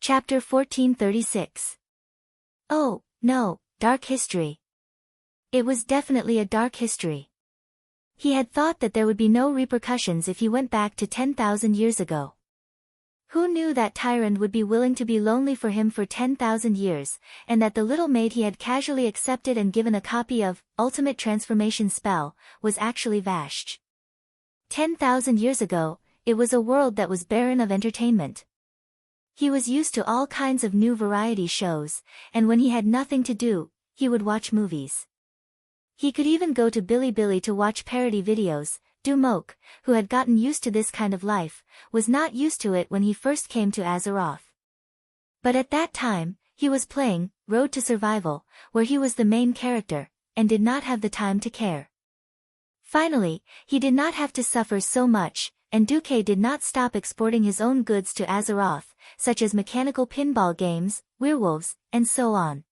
Chapter 1436. Oh, no, dark history. It was definitely a dark history. He had thought that there would be no repercussions if he went back to 10,000 years ago. Who knew that Tyrande would be willing to be lonely for him for 10,000 years, and that the little maid he had casually accepted and given a copy of Ultimate Transformation Spell was actually Vashj. 10,000 years ago, it was a world that was barren of entertainment. He was used to all kinds of new variety shows, and when he had nothing to do, he would watch movies. He could even go to Bilibili to watch parody videos. Dumok, who had gotten used to this kind of life, was not used to it when he first came to Azeroth. But at that time, he was playing Road to Survival, where he was the main character, and did not have the time to care. Finally, he did not have to suffer so much, and Duque did not stop exporting his own goods to Azeroth, such as mechanical pinball games, werewolves, and so on.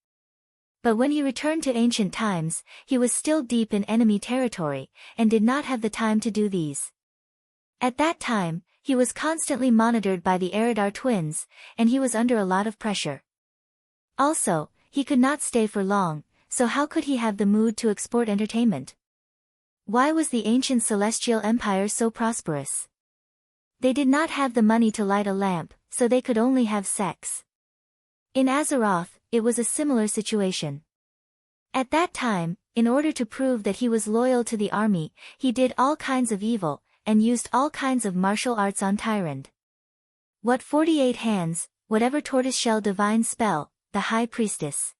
But when he returned to ancient times, he was still deep in enemy territory, and did not have the time to do these. At that time, he was constantly monitored by the Eridar twins, and he was under a lot of pressure. Also, he could not stay for long, so how could he have the mood to export entertainment? Why was the ancient Celestial Empire so prosperous? They did not have the money to light a lamp, so they could only have sex. In Azeroth, it was a similar situation. At that time, in order to prove that he was loyal to the army, he did all kinds of evil, and used all kinds of martial arts on Tyrande. What 48 hands, whatever tortoiseshell divine spell, the High Priestess.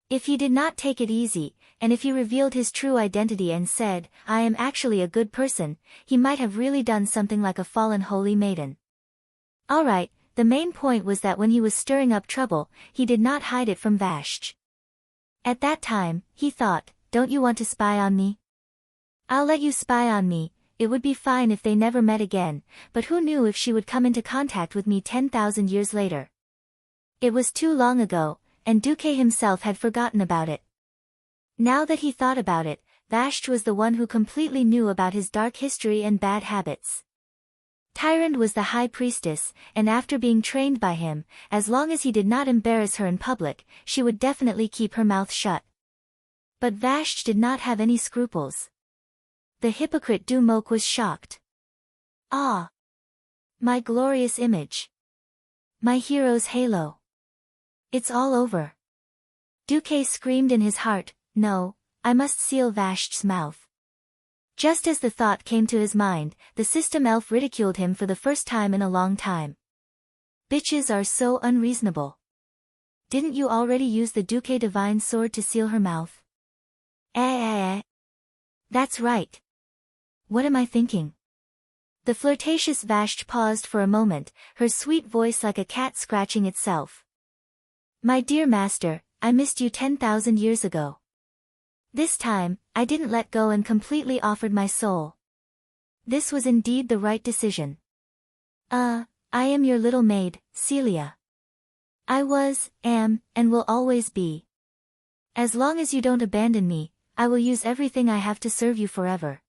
If he did not take it easy, and if he revealed his true identity and said, "I am actually a good person," he might have really done something like a fallen holy maiden. Alright, the main point was that when he was stirring up trouble, he did not hide it from Vashj. At that time, he thought, "Don't you want to spy on me? I'll let you spy on me." It would be fine if they never met again, but who knew if she would come into contact with me 10,000 years later. It was too long ago, and Duque himself had forgotten about it. Now that he thought about it, Vashj was the one who completely knew about his dark history and bad habits. Tyrande was the High Priestess, and after being trained by him, as long as he did not embarrass her in public, she would definitely keep her mouth shut. But Vashj did not have any scruples. The hypocrite Dumok was shocked. Ah! My glorious image. My hero's halo. It's all over. Duque screamed in his heart, "No, I must seal Vashj's mouth." Just as the thought came to his mind, the system elf ridiculed him for the first time in a long time. Bitches are so unreasonable. Didn't you already use the Duque divine sword to seal her mouth? That's right. What am I thinking? The flirtatious Vashj paused for a moment, her sweet voice like a cat scratching itself. "My dear master, I missed you 10,000 years ago. This time, I didn't let go and completely offered my soul. This was indeed the right decision. I am your little maid, Celia. I was, am, and will always be. As long as you don't abandon me, I will use everything I have to serve you forever."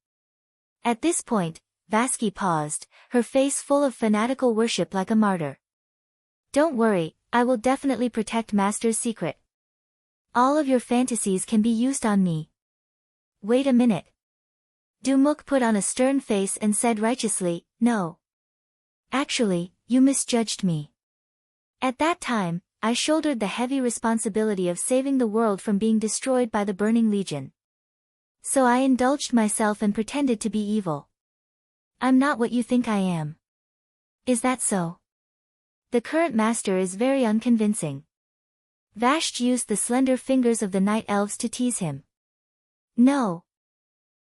At this point, Vasky paused, her face full of fanatical worship like a martyr. "Don't worry, I will definitely protect Master's secret. All of your fantasies can be used on me." "Wait a minute." Dumuk put on a stern face and said righteously, "No. Actually, you misjudged me. At that time, I shouldered the heavy responsibility of saving the world from being destroyed by the Burning Legion. So I indulged myself and pretended to be evil. I'm not what you think I am. Is that so? The current master is very unconvincing." Vashj used the slender fingers of the night elves to tease him. "No.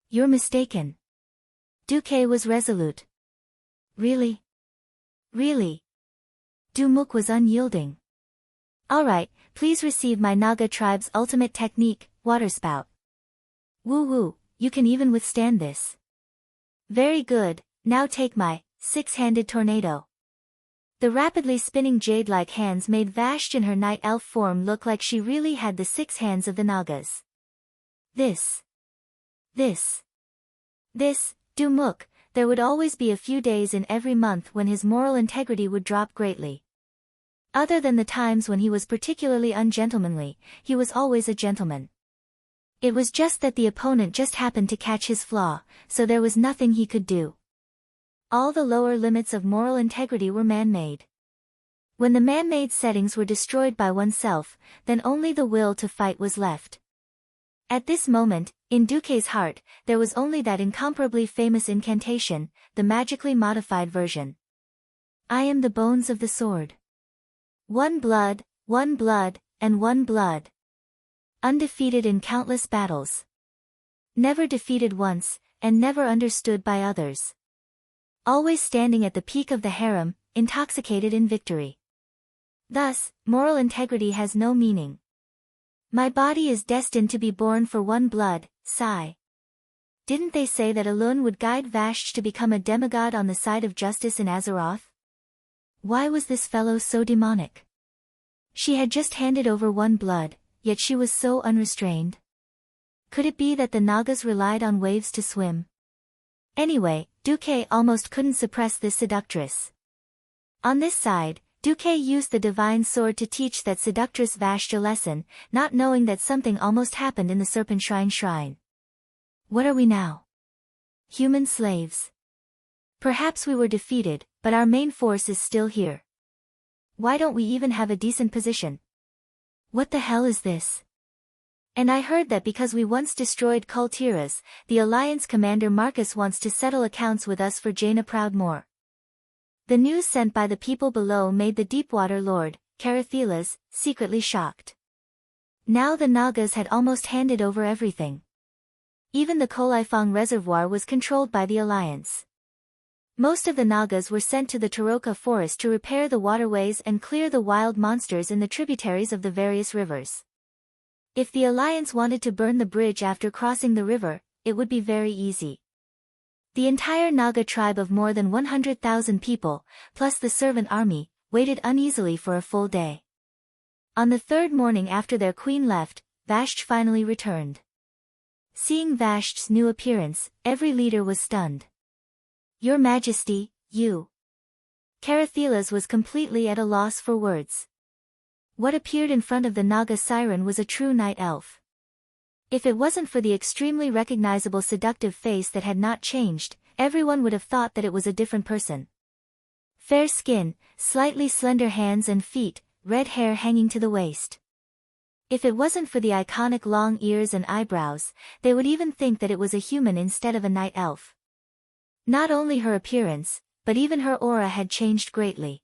You're mistaken." Duque was resolute. "Really? Really?" Dumuk was unyielding. "Alright, please receive my Naga tribe's ultimate technique, Waterspout. Woo-woo, you can even withstand this. Very good, now take my six-handed tornado." The rapidly spinning jade-like hands made Vashj in her night elf form look like she really had the 6 hands of the Nagas. This, Dumuk, there would always be a few days in every month when his moral integrity would drop greatly. Other than the times when he was particularly ungentlemanly, he was always a gentleman. It was just that the opponent just happened to catch his flaw, so there was nothing he could do. All the lower limits of moral integrity were man-made. When the man-made settings were destroyed by oneself, then only the will to fight was left. At this moment, in Duque's heart, there was only that incomparably famous incantation, the magically modified version. I am the bones of the sword. One blood, and one blood. Undefeated in countless battles. Never defeated once, and never understood by others. Always standing at the peak of the harem, intoxicated in victory. Thus, moral integrity has no meaning. My body is destined to be born for one blood, sigh. Didn't they say that Elun would guide Vashti to become a demigod on the side of justice in Azeroth? Why was this fellow so demonic? She had just handed over one blood, yet she was so unrestrained. Could it be that the Nagas relied on waves to swim? Anyway, Duque almost couldn't suppress this seductress. On this side, Duque used the divine sword to teach that seductress Vashti a lesson, not knowing that something almost happened in the Serpent Shrine. What are we now? Human slaves. Perhaps we were defeated, but our main force is still here. Why don't we even have a decent position? What the hell is this? And I heard that because we once destroyed Kultiras, the Alliance commander Marcus wants to settle accounts with us for Jaina Proudmoore. The news sent by the people below made the Deepwater Lord, Carathilas, secretly shocked. Now the Nagas had almost handed over everything. Even the Kolaifong Reservoir was controlled by the Alliance. Most of the Nagas were sent to the Taroka forest to repair the waterways and clear the wild monsters in the tributaries of the various rivers. If the Alliance wanted to burn the bridge after crossing the river, it would be very easy. The entire Naga tribe of more than 100,000 people, plus the servant army, waited uneasily for a full day. On the third morning after their queen left, Vashti finally returned. Seeing Vashti's new appearance, every leader was stunned. Your Majesty, you. Carathilas was completely at a loss for words. What appeared in front of the Naga siren was a true night elf. If it wasn't for the extremely recognizable seductive face that had not changed, everyone would have thought that it was a different person. Fair skin, slightly slender hands and feet, red hair hanging to the waist. If it wasn't for the iconic long ears and eyebrows, they would even think that it was a human instead of a night elf. Not only her appearance, but even her aura had changed greatly.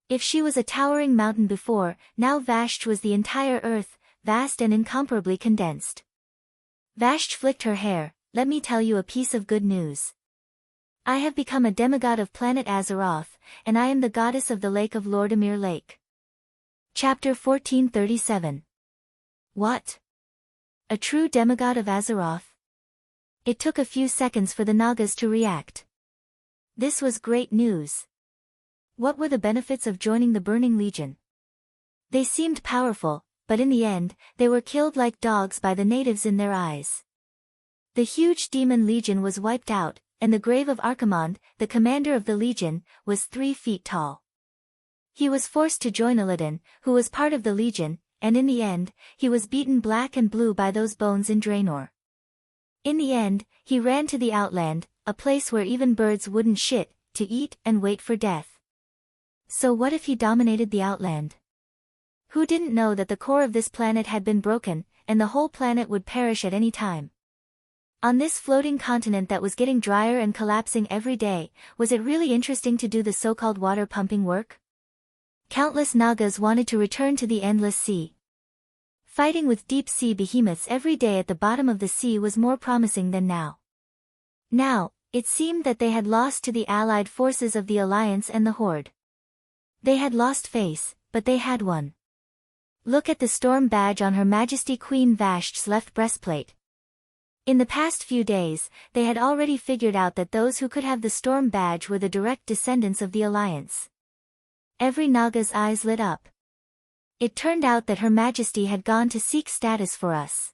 If she was a towering mountain before, now Vashti was the entire earth, vast and incomparably condensed. Vashti flicked her hair. Let me tell you a piece of good news. I have become a demigod of planet Azeroth, and I am the goddess of the lake of Lordamir Lake. Chapter 1437. What? A true demigod of Azeroth? It took a few seconds for the Nagas to react. This was great news. What were the benefits of joining the Burning Legion? They seemed powerful, but in the end, they were killed like dogs by the natives in their eyes. The huge demon legion was wiped out, and the grave of Archimonde, the commander of the legion, was 3 feet tall. He was forced to join Illidan, who was part of the legion, and in the end, he was beaten black and blue by those bones in Draenor. In the end, he ran to the Outland, a place where even birds wouldn't shit, to eat and wait for death. So what if he dominated the Outland? Who didn't know that the core of this planet had been broken, and the whole planet would perish at any time? On this floating continent that was getting drier and collapsing every day, was it really interesting to do the so-called water pumping work? Countless Nagas wanted to return to the endless sea. Fighting with deep-sea behemoths every day at the bottom of the sea was more promising than now. Now, it seemed that they had lost to the allied forces of the Alliance and the Horde. They had lost face, but they had won. Look at the storm badge on Her Majesty Queen Vashti's left breastplate. In the past few days, they had already figured out that those who could have the storm badge were the direct descendants of the Alliance. Every Naga's eyes lit up. It turned out that Her Majesty had gone to seek status for us.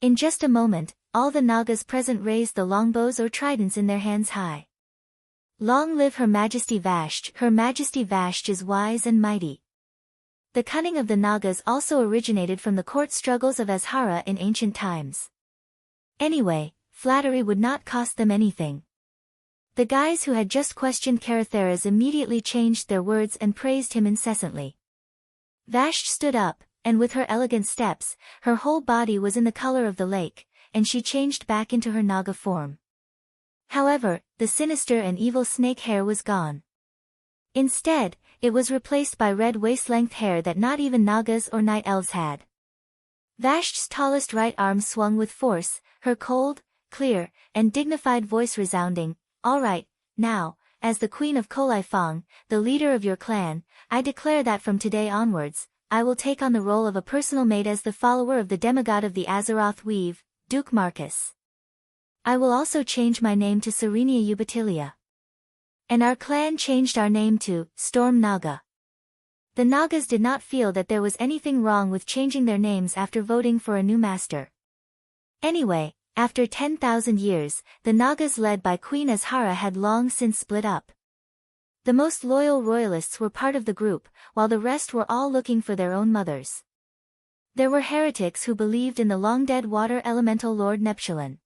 In just a moment, all the Nagas present raised the longbows or tridents in their hands high. Long live Her Majesty Vashti. Her Majesty Vashti is wise and mighty. The cunning of the Nagas also originated from the court struggles of Azhara in ancient times. Anyway, flattery would not cost them anything. The guys who had just questioned Karatheras immediately changed their words and praised him incessantly. Vashti stood up, and with her elegant steps, her whole body was in the color of the lake, and she changed back into her Naga form. However, the sinister and evil snake hair was gone. Instead, it was replaced by red waist-length hair that not even Nagas or night elves had. Vashti's tallest right arm swung with force, her cold, clear, and dignified voice resounding, "All right, now, as the Queen of Kolaifang, the leader of your clan, I declare that from today onwards, I will take on the role of a personal mate as the follower of the demigod of the Azeroth Weave, Duke Marcus. I will also change my name to Serenia Ubatilia. And our clan changed our name to Storm Naga." The Nagas did not feel that there was anything wrong with changing their names after voting for a new master. Anyway, after 10,000 years, the Nagas led by Queen Azhara had long since split up. The most loyal royalists were part of the group, while the rest were all looking for their own mothers. There were heretics who believed in the long-dead water elemental Lord Neptulin.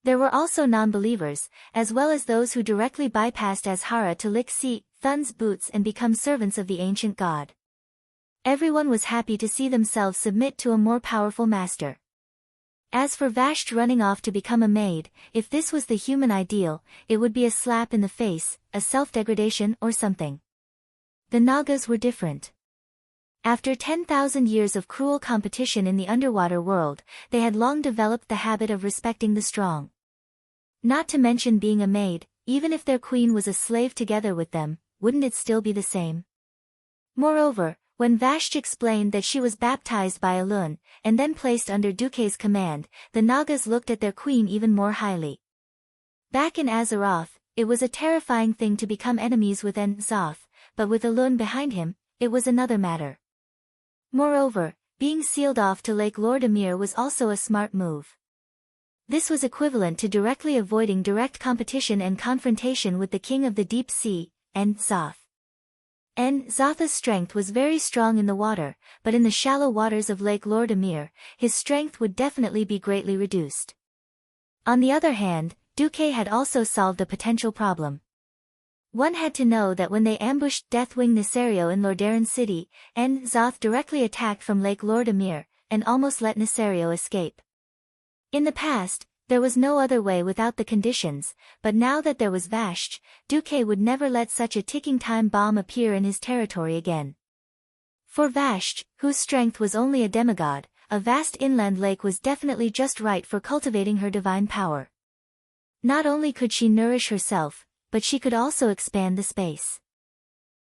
There were also non-believers, as well as those who directly bypassed Azhara to lick Thun's boots and become servants of the ancient god. Everyone was happy to see themselves submit to a more powerful master. As for Vashti running off to become a maid, if this was the human ideal, it would be a slap in the face, a self-degradation or something. The Nagas were different. After 10,000 years of cruel competition in the underwater world, they had long developed the habit of respecting the strong. Not to mention being a maid, even if their queen was a slave together with them, wouldn't it still be the same? Moreover, when Vashti explained that she was baptized by Alun, and then placed under Duke's command, the Nagas looked at their queen even more highly. Back in Azeroth, it was a terrifying thing to become enemies with Zoth, but with Alun behind him, it was another matter. Moreover, being sealed off to Lake Lord Emir was also a smart move. This was equivalent to directly avoiding direct competition and confrontation with the King of the Deep Sea, Zoth. Zoth's strength was very strong in the water, but in the shallow waters of Lake Lord Emir, his strength would definitely be greatly reduced. On the other hand, Duke had also solved a potential problem. One had to know that when they ambushed Deathwing Nesario in Lordaeron City, Zoth directly attacked from Lake Lord Emir, and almost let Nesario escape. In the past, there was no other way without the conditions, but now that there was Vashti, Duke would never let such a ticking time bomb appear in his territory again. For Vashti, whose strength was only a demigod, a vast inland lake was definitely just right for cultivating her divine power. Not only could she nourish herself, but she could also expand the space.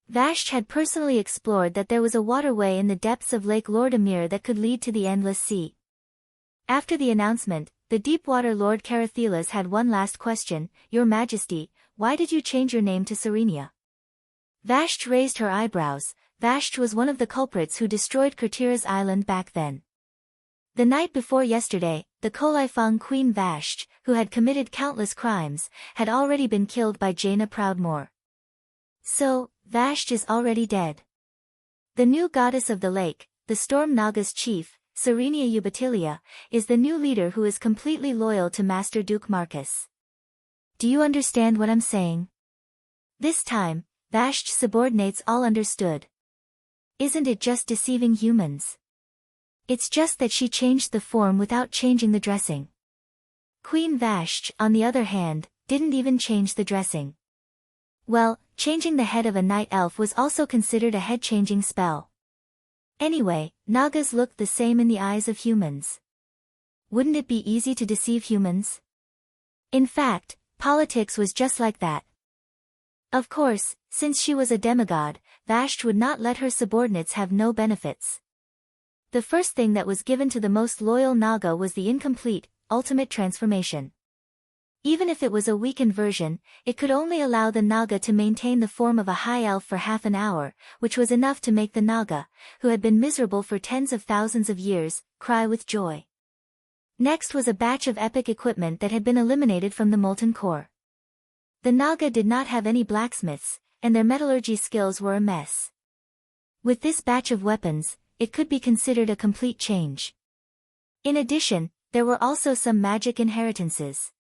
Vashti had personally explored that there was a waterway in the depths of Lake Lord Emir that could lead to the Endless Sea. After the announcement, the Deepwater Lord Karathelas had one last question, "Your Majesty, why did you change your name to Serenia?" Vashti raised her eyebrows. Vashti was one of the culprits who destroyed Kurtira's island back then. The night before yesterday, the Kolaifang Queen Vashti, who had committed countless crimes, had already been killed by Jaina Proudmoore. So, Vashti is already dead. The new goddess of the lake, the Storm Naga's chief, Serenia Ubatilia, is the new leader who is completely loyal to Master Duke Marcus. Do you understand what I'm saying? This time, Vashti's subordinates all understood. Isn't it just deceiving humans? It's just that she changed the form without changing the dressing. Queen Vashti, on the other hand, didn't even change the dressing. Well, changing the head of a night elf was also considered a head-changing spell. Anyway, Nagas looked the same in the eyes of humans. Wouldn't it be easy to deceive humans? In fact, politics was just like that. Of course, since she was a demigod, Vashti would not let her subordinates have no benefits. The first thing that was given to the most loyal Naga was the incomplete, ultimate transformation. Even if it was a weakened version, it could only allow the Naga to maintain the form of a high elf for half an hour, which was enough to make the Naga, who had been miserable for tens of thousands of years, cry with joy. Next was a batch of epic equipment that had been eliminated from the molten core. The Naga did not have any blacksmiths, and their metallurgy skills were a mess. With this batch of weapons, it could be considered a complete change. In addition, there were also some magic inheritances.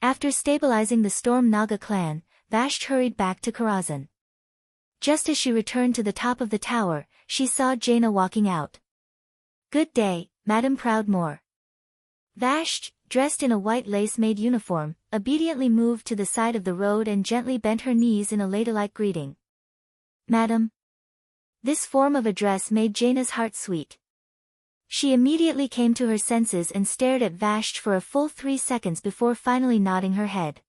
After stabilizing the Storm Naga clan, Vashti hurried back to Karazhan. Just as she returned to the top of the tower, she saw Jaina walking out. "Good day, Madam Proudmoore." Vashti, dressed in a white lace-made uniform, obediently moved to the side of the road and gently bent her knees in a ladylike greeting. "Madam." This form of address made Jaina's heart sweet. She immediately came to her senses and stared at Vashti for a full 3 seconds before finally nodding her head.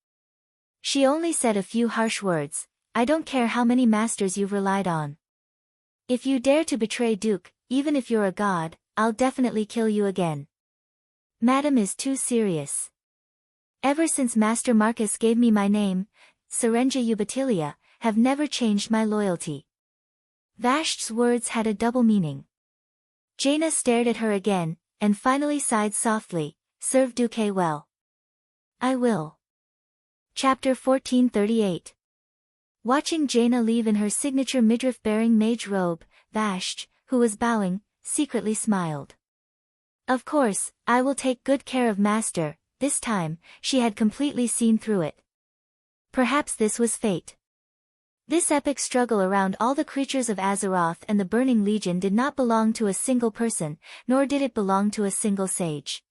She only said a few harsh words, "I don't care how many masters you've relied on. If you dare to betray Duke, even if you're a god, I'll definitely kill you again. Madam is too serious. Ever since Master Marcus gave me my name, Serenja Ubatilia, have never changed my loyalty." Vashti's words had a double meaning. Jaina stared at her again, and finally sighed softly, "Serve Duque well." "I will." Chapter 1438. Watching Jaina leave in her signature midriff-bearing mage robe, Vashti, who was bowing, secretly smiled. "Of course, I will take good care of Master." This time, she had completely seen through it. Perhaps this was fate. This epic struggle around all the creatures of Azeroth and the Burning Legion did not belong to a single person, nor did it belong to a single sage.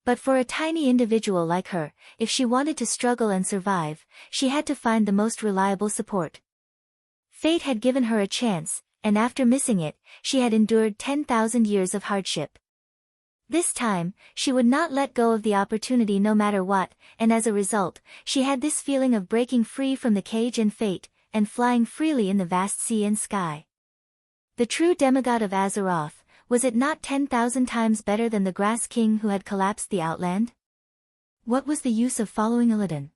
But for a tiny individual like her, if she wanted to struggle and survive, she had to find the most reliable support. Fate had given her a chance, and after missing it, she had endured 10,000 years of hardship. This time, she would not let go of the opportunity no matter what, and as a result, she had this feeling of breaking free from the cage and fate, and flying freely in the vast sea and sky. The true demigod of Azeroth, was it not 10,000 times better than the Grass King who had collapsed the Outland? What was the use of following Illidan?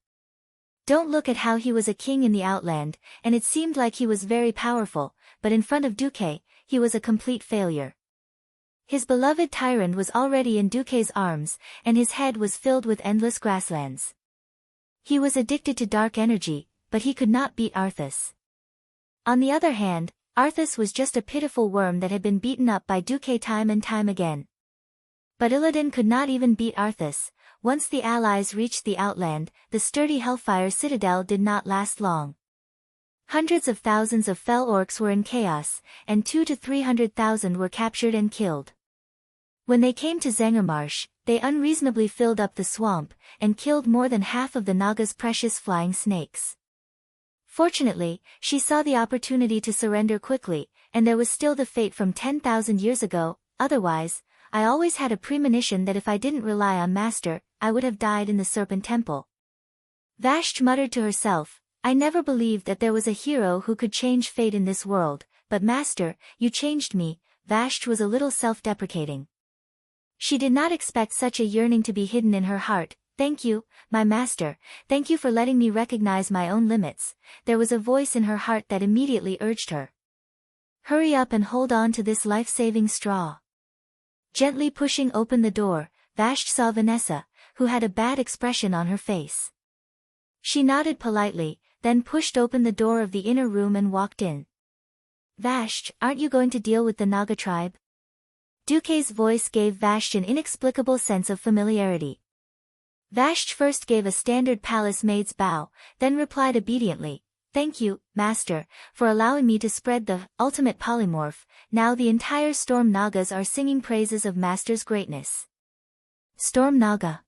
Don't look at how he was a king in the Outland, and it seemed like he was very powerful, but in front of Duque, he was a complete failure. His beloved Tyrande was already in Duque's arms, and his head was filled with endless grasslands. He was addicted to dark energy, but he could not beat Arthas. On the other hand, Arthas was just a pitiful worm that had been beaten up by Duque time and time again. But Illidan could not even beat Arthas. Once the allies reached the Outland, the sturdy Hellfire Citadel did not last long. Hundreds of thousands of fell orcs were in chaos, and 200 to 300,000 were captured and killed. When they came to Zangarmarsh, they unreasonably filled up the swamp, and killed more than half of the Naga's precious flying snakes. Fortunately, she saw the opportunity to surrender quickly, and there was still the fate from 10,000 years ago. Otherwise, I always had a premonition that if I didn't rely on Master, I would have died in the Serpent Temple. Vashti muttered to herself, "I never believed that there was a hero who could change fate in this world, but Master, you changed me." Vashti was a little self-deprecating. She did not expect such a yearning to be hidden in her heart. "Thank you, my master, thank you for letting me recognize my own limits." There was a voice in her heart that immediately urged her. "Hurry up and hold on to this life-saving straw." Gently pushing open the door, Vashti saw Vanessa, who had a bad expression on her face. She nodded politely, then pushed open the door of the inner room and walked in. "Vashti, aren't you going to deal with the Naga tribe?" Duque's voice gave Vashti an inexplicable sense of familiarity. Vashti first gave a standard palace maid's bow, then replied obediently, "Thank you, Master, for allowing me to spread the ultimate polymorph." Now the entire Storm Nagas are singing praises of Master's greatness. Storm Naga.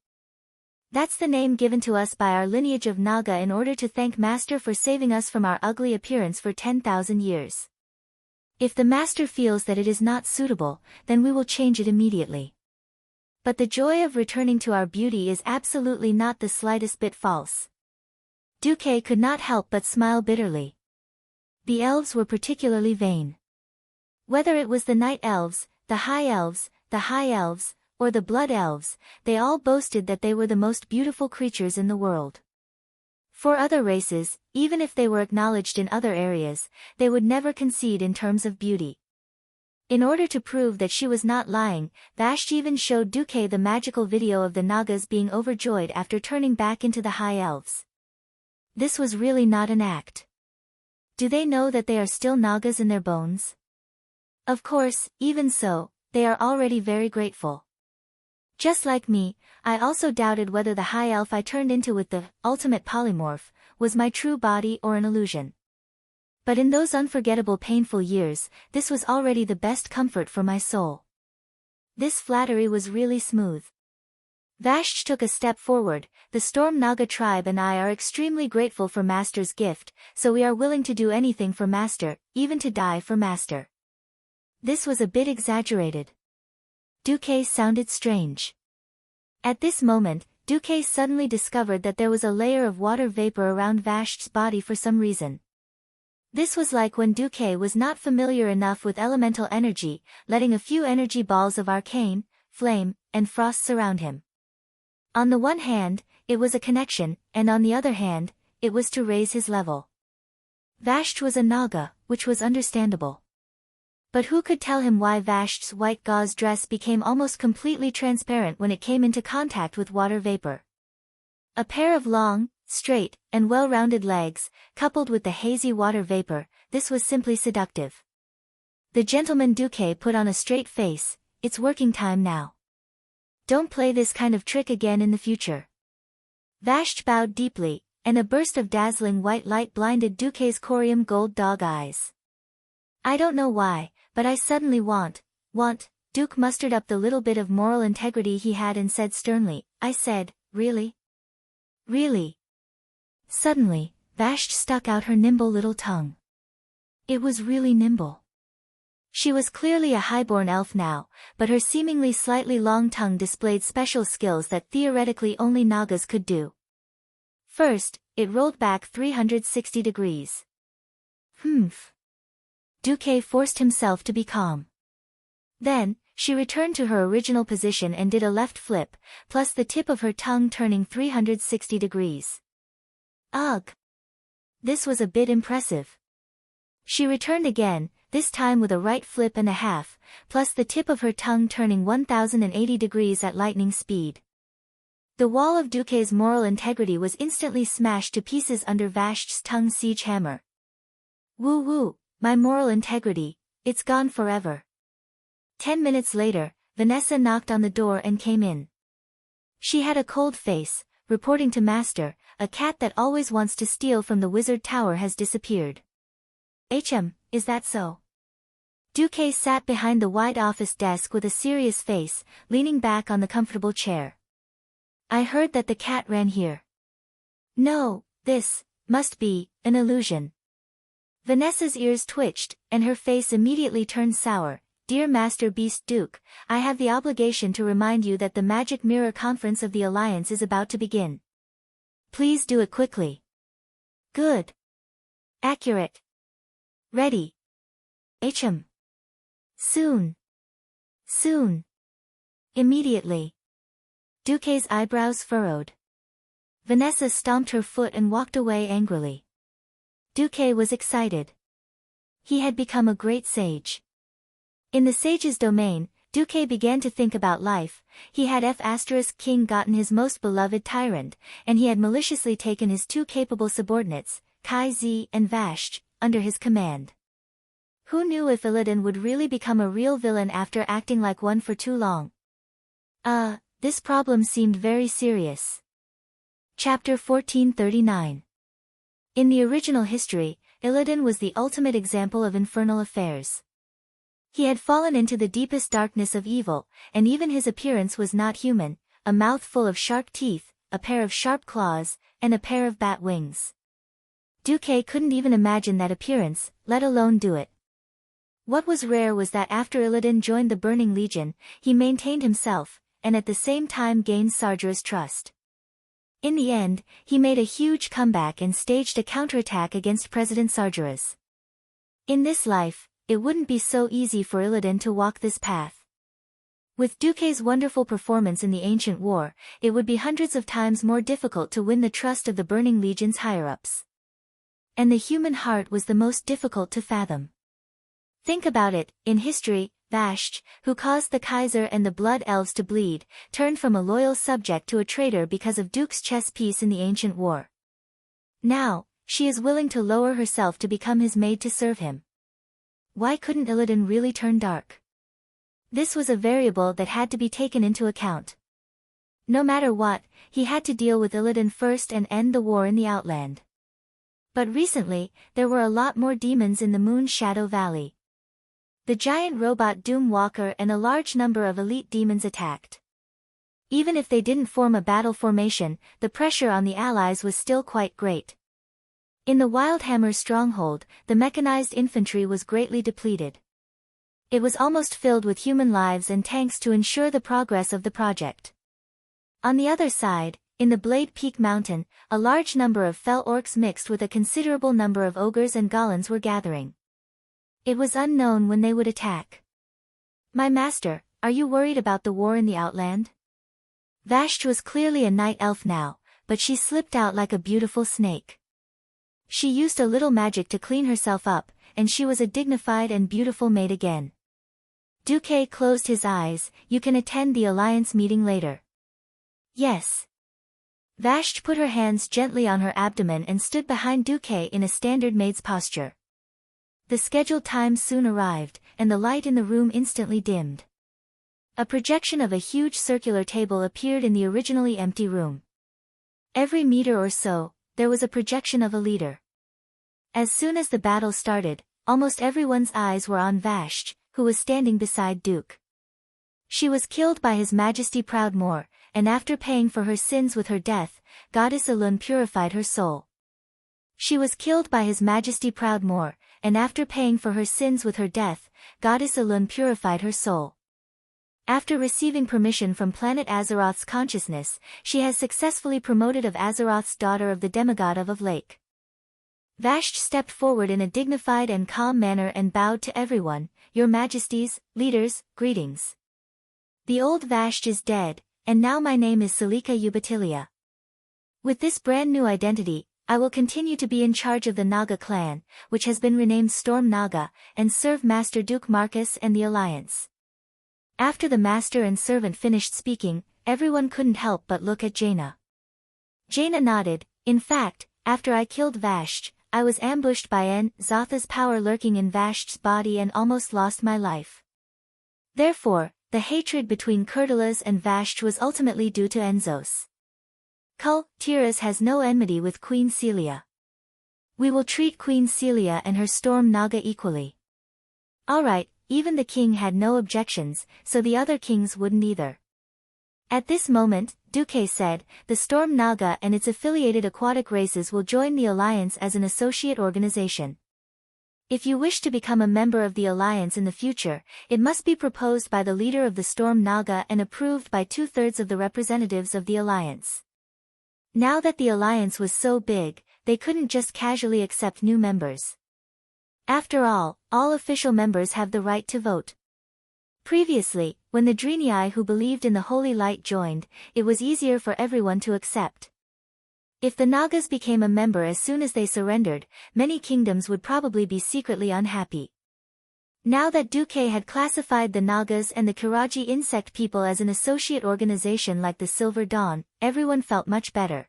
That's the name given to us by our lineage of Naga in order to thank Master for saving us from our ugly appearance for 10,000 years. If the Master feels that it is not suitable, then we will change it immediately. But the joy of returning to our beauty is absolutely not the slightest bit false. Duque could not help but smile bitterly. The elves were particularly vain. Whether it was the night elves, the high elves, or the blood elves, they all boasted that they were the most beautiful creatures in the world. For other races, even if they were acknowledged in other areas, they would never concede in terms of beauty. In order to prove that she was not lying, Vashti even showed Duque the magical video of the Nagas being overjoyed after turning back into the High Elves. This was really not an act. Do they know that they are still Nagas in their bones? Of course, even so, they are already very grateful. Just like me, I also doubted whether the high elf I turned into with the ultimate polymorph was my true body or an illusion. But in those unforgettable painful years, this was already the best comfort for my soul. This flattery was really smooth. Vashj took a step forward. The Storm Naga tribe and I are extremely grateful for Master's gift, so we are willing to do anything for Master, even to die for Master. This was a bit exaggerated. Duque sounded strange. At this moment, Duque suddenly discovered that there was a layer of water vapor around Vashj's body for some reason. This was like when Duque was not familiar enough with elemental energy, letting a few energy balls of arcane, flame, and frost surround him. On the one hand, it was a connection, and on the other hand, it was to raise his level. Vashj was a Naga, which was understandable. But who could tell him why Vashj's white gauze dress became almost completely transparent when it came into contact with water vapor? A pair of long, straight, and well-rounded legs, coupled with the hazy water vapor, this was simply seductive. The gentleman Duque put on a straight face. It's working time now. Don't play this kind of trick again in the future. Vashj bowed deeply, and a burst of dazzling white light blinded Duque's corium gold dog eyes. I don't know why, but I suddenly want. Duke mustered up the little bit of moral integrity he had and said sternly, I said, really? Really? Suddenly, Vashj stuck out her nimble little tongue. It was really nimble. She was clearly a highborn elf now, but her seemingly slightly long tongue displayed special skills that theoretically only Nagas could do. First, it rolled back 360 degrees. Duque forced himself to be calm. Then, she returned to her original position and did a left flip, plus the tip of her tongue turning 360 degrees. Ugh! This was a bit impressive. She returned again, this time with a right flip and a half, plus the tip of her tongue turning 1080 degrees at lightning speed. The wall of Duque's moral integrity was instantly smashed to pieces under Vashj's tongue siege hammer. Woo, my moral integrity, it's gone forever. 10 minutes later, Vanessa knocked on the door and came in. She had a cold face, reporting to Master, a cat that always wants to steal from the wizard tower has disappeared. Is that so? Duque sat behind the wide office desk with a serious face, leaning back on the comfortable chair. I heard that the cat ran here. No, this must be an illusion. Vanessa's ears twitched, and her face immediately turned sour. Dear Master Beast Duke, I have the obligation to remind you that the Magic Mirror Conference of the Alliance is about to begin. Please do it quickly. Good. Accurate. Ready. Soon. Immediately. Duque's eyebrows furrowed. Vanessa stomped her foot and walked away angrily. Duque was excited. He had become a great sage. In the sage's domain, Duque began to think about life. He had King gotten his most beloved tyrant, and he had maliciously taken his two capable subordinates, Kai Z and Vashj, under his command. Who knew if Illidan would really become a real villain after acting like one for too long? This problem seemed very serious. Chapter 1439. In the original history, Illidan was the ultimate example of infernal affairs. He had fallen into the deepest darkness of evil, and even his appearance was not human, a mouth full of sharp teeth, a pair of sharp claws, and a pair of bat wings. Duque couldn't even imagine that appearance, let alone do it. What was rare was that after Illidan joined the Burning Legion, he maintained himself, and at the same time gained Sargera's trust. In the end, he made a huge comeback and staged a counterattack against President Sargeras. In this life, it wouldn't be so easy for Illidan to walk this path. With Duque's wonderful performance in the ancient war, it would be hundreds of times more difficult to win the trust of the Burning Legion's higher-ups. And the human heart was the most difficult to fathom. Think about it, in history, Vashj, who caused the Kaiser and the Blood Elves to bleed, turned from a loyal subject to a traitor because of Duke's chess piece in the ancient war. Now, she is willing to lower herself to become his maid to serve him. Why couldn't Illidan really turn dark? This was a variable that had to be taken into account. No matter what, he had to deal with Illidan first and end the war in the Outland. But recently, there were a lot more demons in the Moon Shadow Valley. The giant robot Doom Walker and a large number of elite demons attacked. Even if they didn't form a battle formation, the pressure on the allies was still quite great. In the Wildhammer stronghold, the mechanized infantry was greatly depleted. It was almost filled with human lives and tanks to ensure the progress of the project. On the other side, in the Blade Peak Mountain, a large number of fell orcs mixed with a considerable number of ogres and golems were gathering. It was unknown when they would attack. My master, are you worried about the war in the Outland? Vashti was clearly a night elf now, but she slipped out like a beautiful snake. She used a little magic to clean herself up, and she was a dignified and beautiful maid again. Duque closed his eyes. You can attend the Alliance meeting later. Yes. Vashti put her hands gently on her abdomen and stood behind Duque in a standard maid's posture. The scheduled time soon arrived, and the light in the room instantly dimmed. A projection of a huge circular table appeared in the originally empty room. Every meter or so, there was a projection of a leader. As soon as the battle started, almost everyone's eyes were on Vashti, who was standing beside Duke. She was killed by His Majesty Proudmoore, and after paying for her sins with her death, Goddess Elun purified her soul. She was killed by His Majesty Proudmoore, and after paying for her sins with her death, Goddess Elun purified her soul. After receiving permission from planet Azeroth's consciousness, she has successfully promoted of Azeroth's daughter of the demigod of Lake. Vashti stepped forward in a dignified and calm manner and bowed to everyone. Your Majesties, leaders, greetings. The old Vashti is dead, and now my name is Salika Ubatilia. With this brand new identity, I will continue to be in charge of the Naga clan, which has been renamed Storm Naga, and serve Master Duke Marcus and the Alliance. After the master and servant finished speaking, everyone couldn't help but look at Jaina. Jaina nodded. In fact, after I killed Vashti, I was ambushed by Zotha's power lurking in Vashti's body and almost lost my life. Therefore, the hatred between Kurtalas and Vashti was ultimately due to Enzos. Kul Tiras has no enmity with Queen Celia. We will treat Queen Celia and her Storm Naga equally. Alright, even the king had no objections, so the other kings wouldn't either. At this moment, Duque said, the Storm Naga and its affiliated aquatic races will join the Alliance as an associate organization. If you wish to become a member of the Alliance in the future, it must be proposed by the leader of the Storm Naga and approved by 2/3 of the representatives of the Alliance. Now that the Alliance was so big, they couldn't just casually accept new members. After all official members have the right to vote. Previously, when the Draenei who believed in the Holy Light joined, it was easier for everyone to accept. If the Nagas became a member as soon as they surrendered, many kingdoms would probably be secretly unhappy. Now that Duque had classified the Nagas and the Kiraji insect people as an associate organization like the Silver Dawn, everyone felt much better.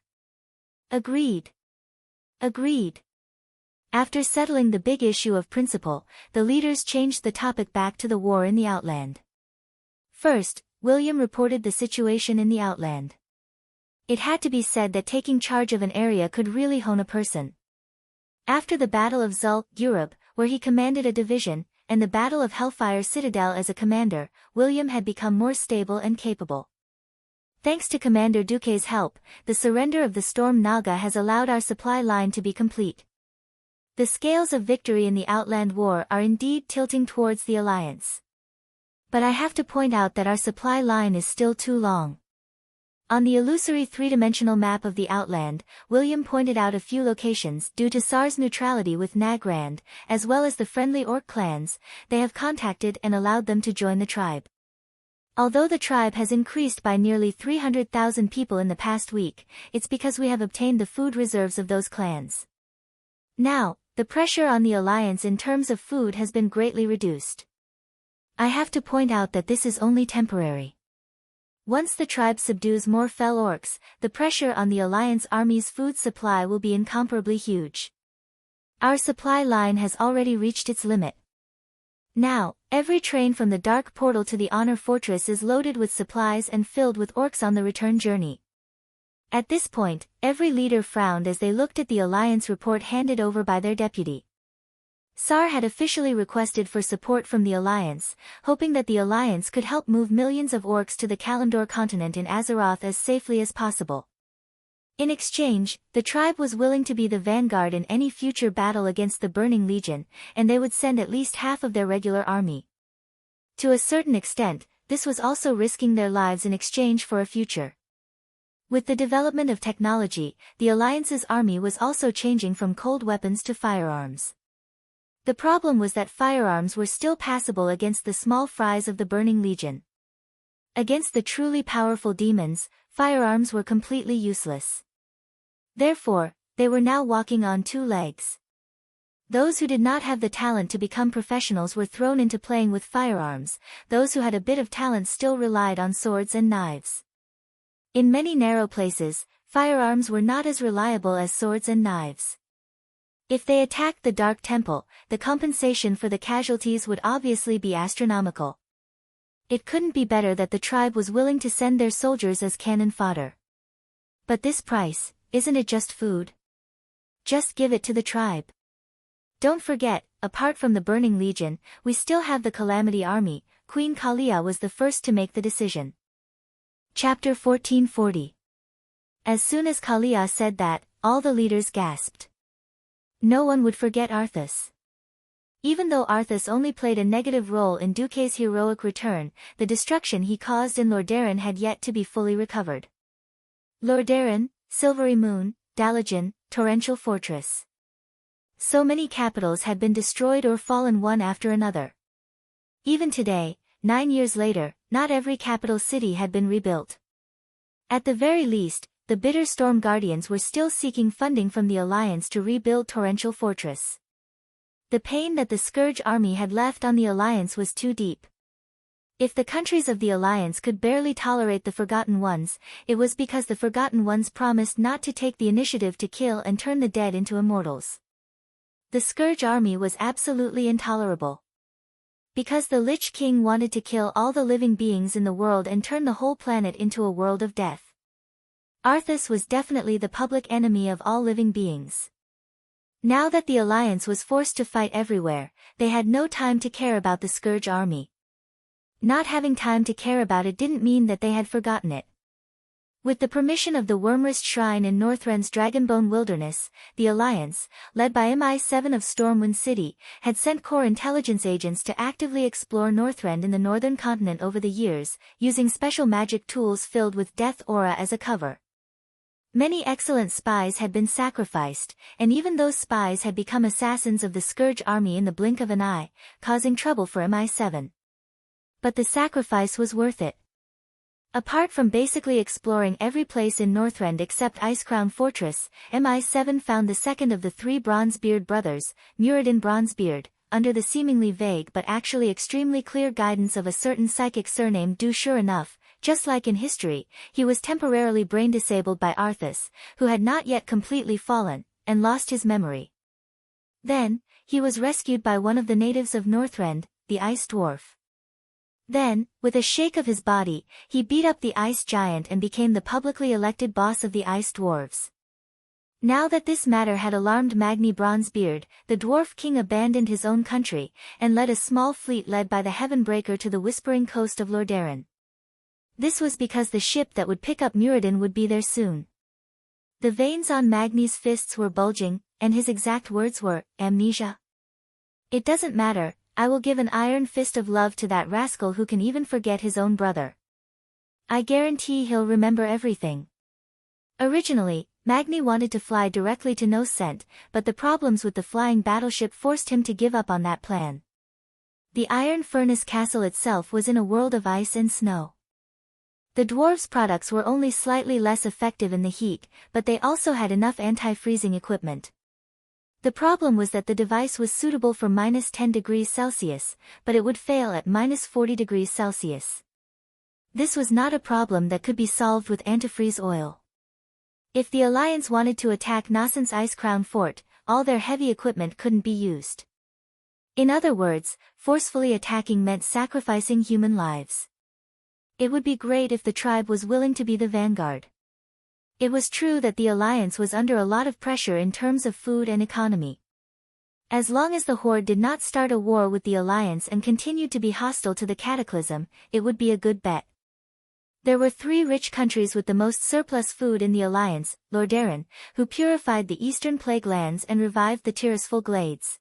Agreed. Agreed. After settling the big issue of principle, the leaders changed the topic back to the war in the Outland. First, William reported the situation in the Outland. It had to be said that taking charge of an area could really hone a person. After the Battle of Zul, Europe, where he commanded a division, and the Battle of Hellfire Citadel as a commander, William had become more stable and capable. Thanks to Commander Duque's help, the surrender of the Storm Naga has allowed our supply line to be complete. The scales of victory in the Outland War are indeed tilting towards the Alliance. But I have to point out that our supply line is still too long. On the illusory three-dimensional map of the Outland, William pointed out a few locations due to SAR's neutrality with Nagrand, as well as the friendly orc clans. They have contacted and allowed them to join the tribe. Although the tribe has increased by nearly 300,000 people in the past week, it's because we have obtained the food reserves of those clans. Now, the pressure on the Alliance in terms of food has been greatly reduced. I have to point out that this is only temporary. Once the tribe subdues more fell orcs, the pressure on the Alliance army's food supply will be incomparably huge. Our supply line has already reached its limit. Now, every train from the Dark Portal to the Honor Fortress is loaded with supplies and filled with orcs on the return journey. At this point, every leader frowned as they looked at the Alliance report handed over by their deputy. Sar had officially requested for support from the Alliance, hoping that the Alliance could help move millions of orcs to the Kalimdor continent in Azeroth as safely as possible. In exchange, the tribe was willing to be the vanguard in any future battle against the Burning Legion, and they would send at least half of their regular army. To a certain extent, this was also risking their lives in exchange for a future. With the development of technology, the Alliance's army was also changing from cold weapons to firearms. The problem was that firearms were still passable against the small fries of the Burning Legion. Against the truly powerful demons, firearms were completely useless. Therefore, they were now walking on two legs. Those who did not have the talent to become professionals were thrown into playing with firearms, those who had a bit of talent still relied on swords and knives. In many narrow places, firearms were not as reliable as swords and knives. If they attacked the Dark Temple, the compensation for the casualties would obviously be astronomical. It couldn't be better that the tribe was willing to send their soldiers as cannon fodder. But this price, isn't it just food? Just give it to the tribe. Don't forget, apart from the Burning Legion, we still have the Calamity Army. Queen Kalia was the first to make the decision. Chapter 1440. As soon as Kalia said that, all the leaders gasped. No one would forget Arthas. Even though Arthas only played a negative role in Duque's heroic return, the destruction he caused in Lordaeron had yet to be fully recovered. Lordaeron, Silvery Moon, Dalagen, Torrential Fortress. So many capitals had been destroyed or fallen one after another. Even today, 9 years later, not every capital city had been rebuilt. At the very least, the Bitter Storm Guardians were still seeking funding from the Alliance to rebuild Torrential Fortress. The pain that the Scourge army had left on the Alliance was too deep. If the countries of the Alliance could barely tolerate the Forgotten Ones, it was because the Forgotten Ones promised not to take the initiative to kill and turn the dead into immortals. The Scourge army was absolutely intolerable. Because the Lich King wanted to kill all the living beings in the world and turn the whole planet into a world of death. Arthas was definitely the public enemy of all living beings. Now that the Alliance was forced to fight everywhere, they had no time to care about the Scourge army. Not having time to care about it didn't mean that they had forgotten it. With the permission of the Wyrmrest Shrine in Northrend's Dragonbone Wilderness, the Alliance, led by MI7 of Stormwind City, had sent core intelligence agents to actively explore Northrend in the northern continent over the years, using special magic tools filled with Death Aura as a cover. Many excellent spies had been sacrificed, and even those spies had become assassins of the Scourge army in the blink of an eye, causing trouble for MI7. But the sacrifice was worth it. Apart from basically exploring every place in Northrend except Icecrown Fortress, MI7 found the second of the three Bronzebeard brothers, Muradin Bronzebeard, under the seemingly vague but actually extremely clear guidance of a certain psychic surname Du. Sure enough, just like in history, he was temporarily brain-disabled by Arthas, who had not yet completely fallen, and lost his memory. Then, he was rescued by one of the natives of Northrend, the Ice Dwarf. Then, with a shake of his body, he beat up the Ice Giant and became the publicly elected boss of the Ice Dwarves. Now that this matter had alarmed Magni Bronzebeard, the Dwarf King abandoned his own country, and led a small fleet led by the Heavenbreaker to the Whispering Coast of Lordaeron. This was because the ship that would pick up Muradin would be there soon. The veins on Magni's fists were bulging, and his exact words were, "Amnesia? It doesn't matter, I will give an iron fist of love to that rascal who can even forget his own brother. I guarantee he'll remember everything." Originally, Magni wanted to fly directly to Noscent, but the problems with the flying battleship forced him to give up on that plan. The Iron Furnace Castle itself was in a world of ice and snow. The dwarves' products were only slightly less effective in the heat, but they also had enough anti-freezing equipment. The problem was that the device was suitable for -10 degrees Celsius, but it would fail at -40 degrees Celsius. This was not a problem that could be solved with antifreeze oil. If the Alliance wanted to attack Nascent's Ice Crown Fort, all their heavy equipment couldn't be used. In other words, forcefully attacking meant sacrificing human lives. It would be great if the tribe was willing to be the vanguard. It was true that the Alliance was under a lot of pressure in terms of food and economy. As long as the Horde did not start a war with the Alliance and continued to be hostile to the Cataclysm, it would be a good bet. There were 3 rich countries with the most surplus food in the Alliance: Lordaeron, who purified the Eastern Plague lands and revived the Tirisful Glades.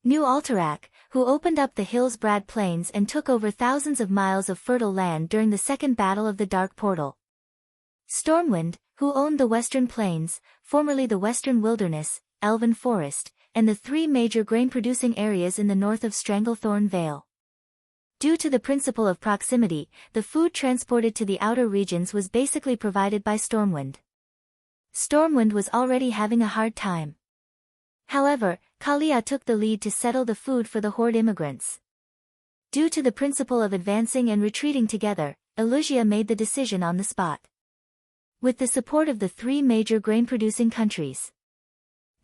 New Alterac, who opened up the Hillsbrad Plains and took over thousands of miles of fertile land during the Second Battle of the Dark Portal. Stormwind, who owned the Western Plains, formerly the Western Wilderness, Elven Forest, and the 3 major grain-producing areas in the north of Stranglethorn Vale. Due to the principle of proximity, the food transported to the outer regions was basically provided by Stormwind. Stormwind was already having a hard time. However, Kalia took the lead to settle the food for the Horde immigrants. Due to the principle of advancing and retreating together, Elusia made the decision on the spot. With the support of the 3 major grain-producing countries,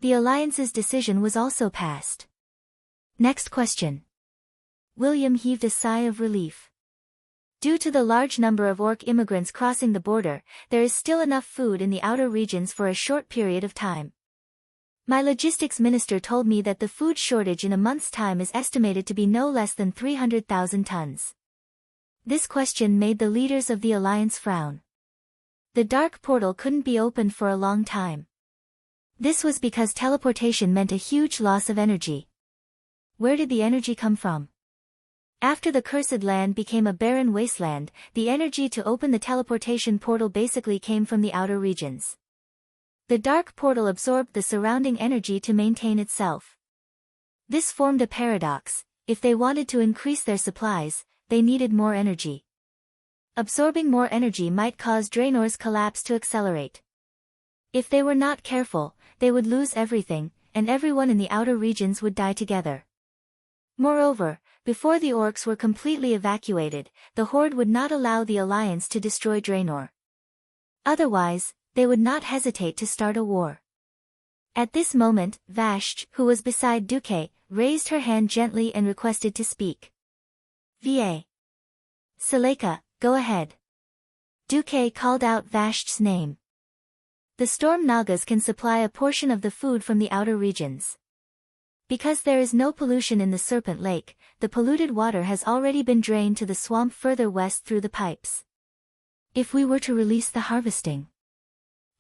the Alliance's decision was also passed. Next question. William heaved a sigh of relief. Due to the large number of Orc immigrants crossing the border, there is still enough food in the outer regions for a short period of time. My logistics minister told me that the food shortage in a month's time is estimated to be no less than 300,000 tons. This question made the leaders of the Alliance frown. The Dark Portal couldn't be opened for a long time. This was because teleportation meant a huge loss of energy. Where did the energy come from? After the Cursed Land became a barren wasteland, the energy to open the teleportation portal basically came from the outer regions. The Dark Portal absorbed the surrounding energy to maintain itself. This formed a paradox: if they wanted to increase their supplies, they needed more energy. Absorbing more energy might cause Draenor's collapse to accelerate. If they were not careful, they would lose everything, and everyone in the outer regions would die together. Moreover, before the Orcs were completely evacuated, the Horde would not allow the Alliance to destroy Draenor. Otherwise, they would not hesitate to start a war. At this moment, Vashj, who was beside Duque, raised her hand gently and requested to speak. Va. Seleka, go ahead. Duque called out Vashj's name. The Storm Nagas can supply a portion of the food from the outer regions. Because there is no pollution in the Serpent Lake, the polluted water has already been drained to the swamp further west through the pipes. If we were to release the harvesting.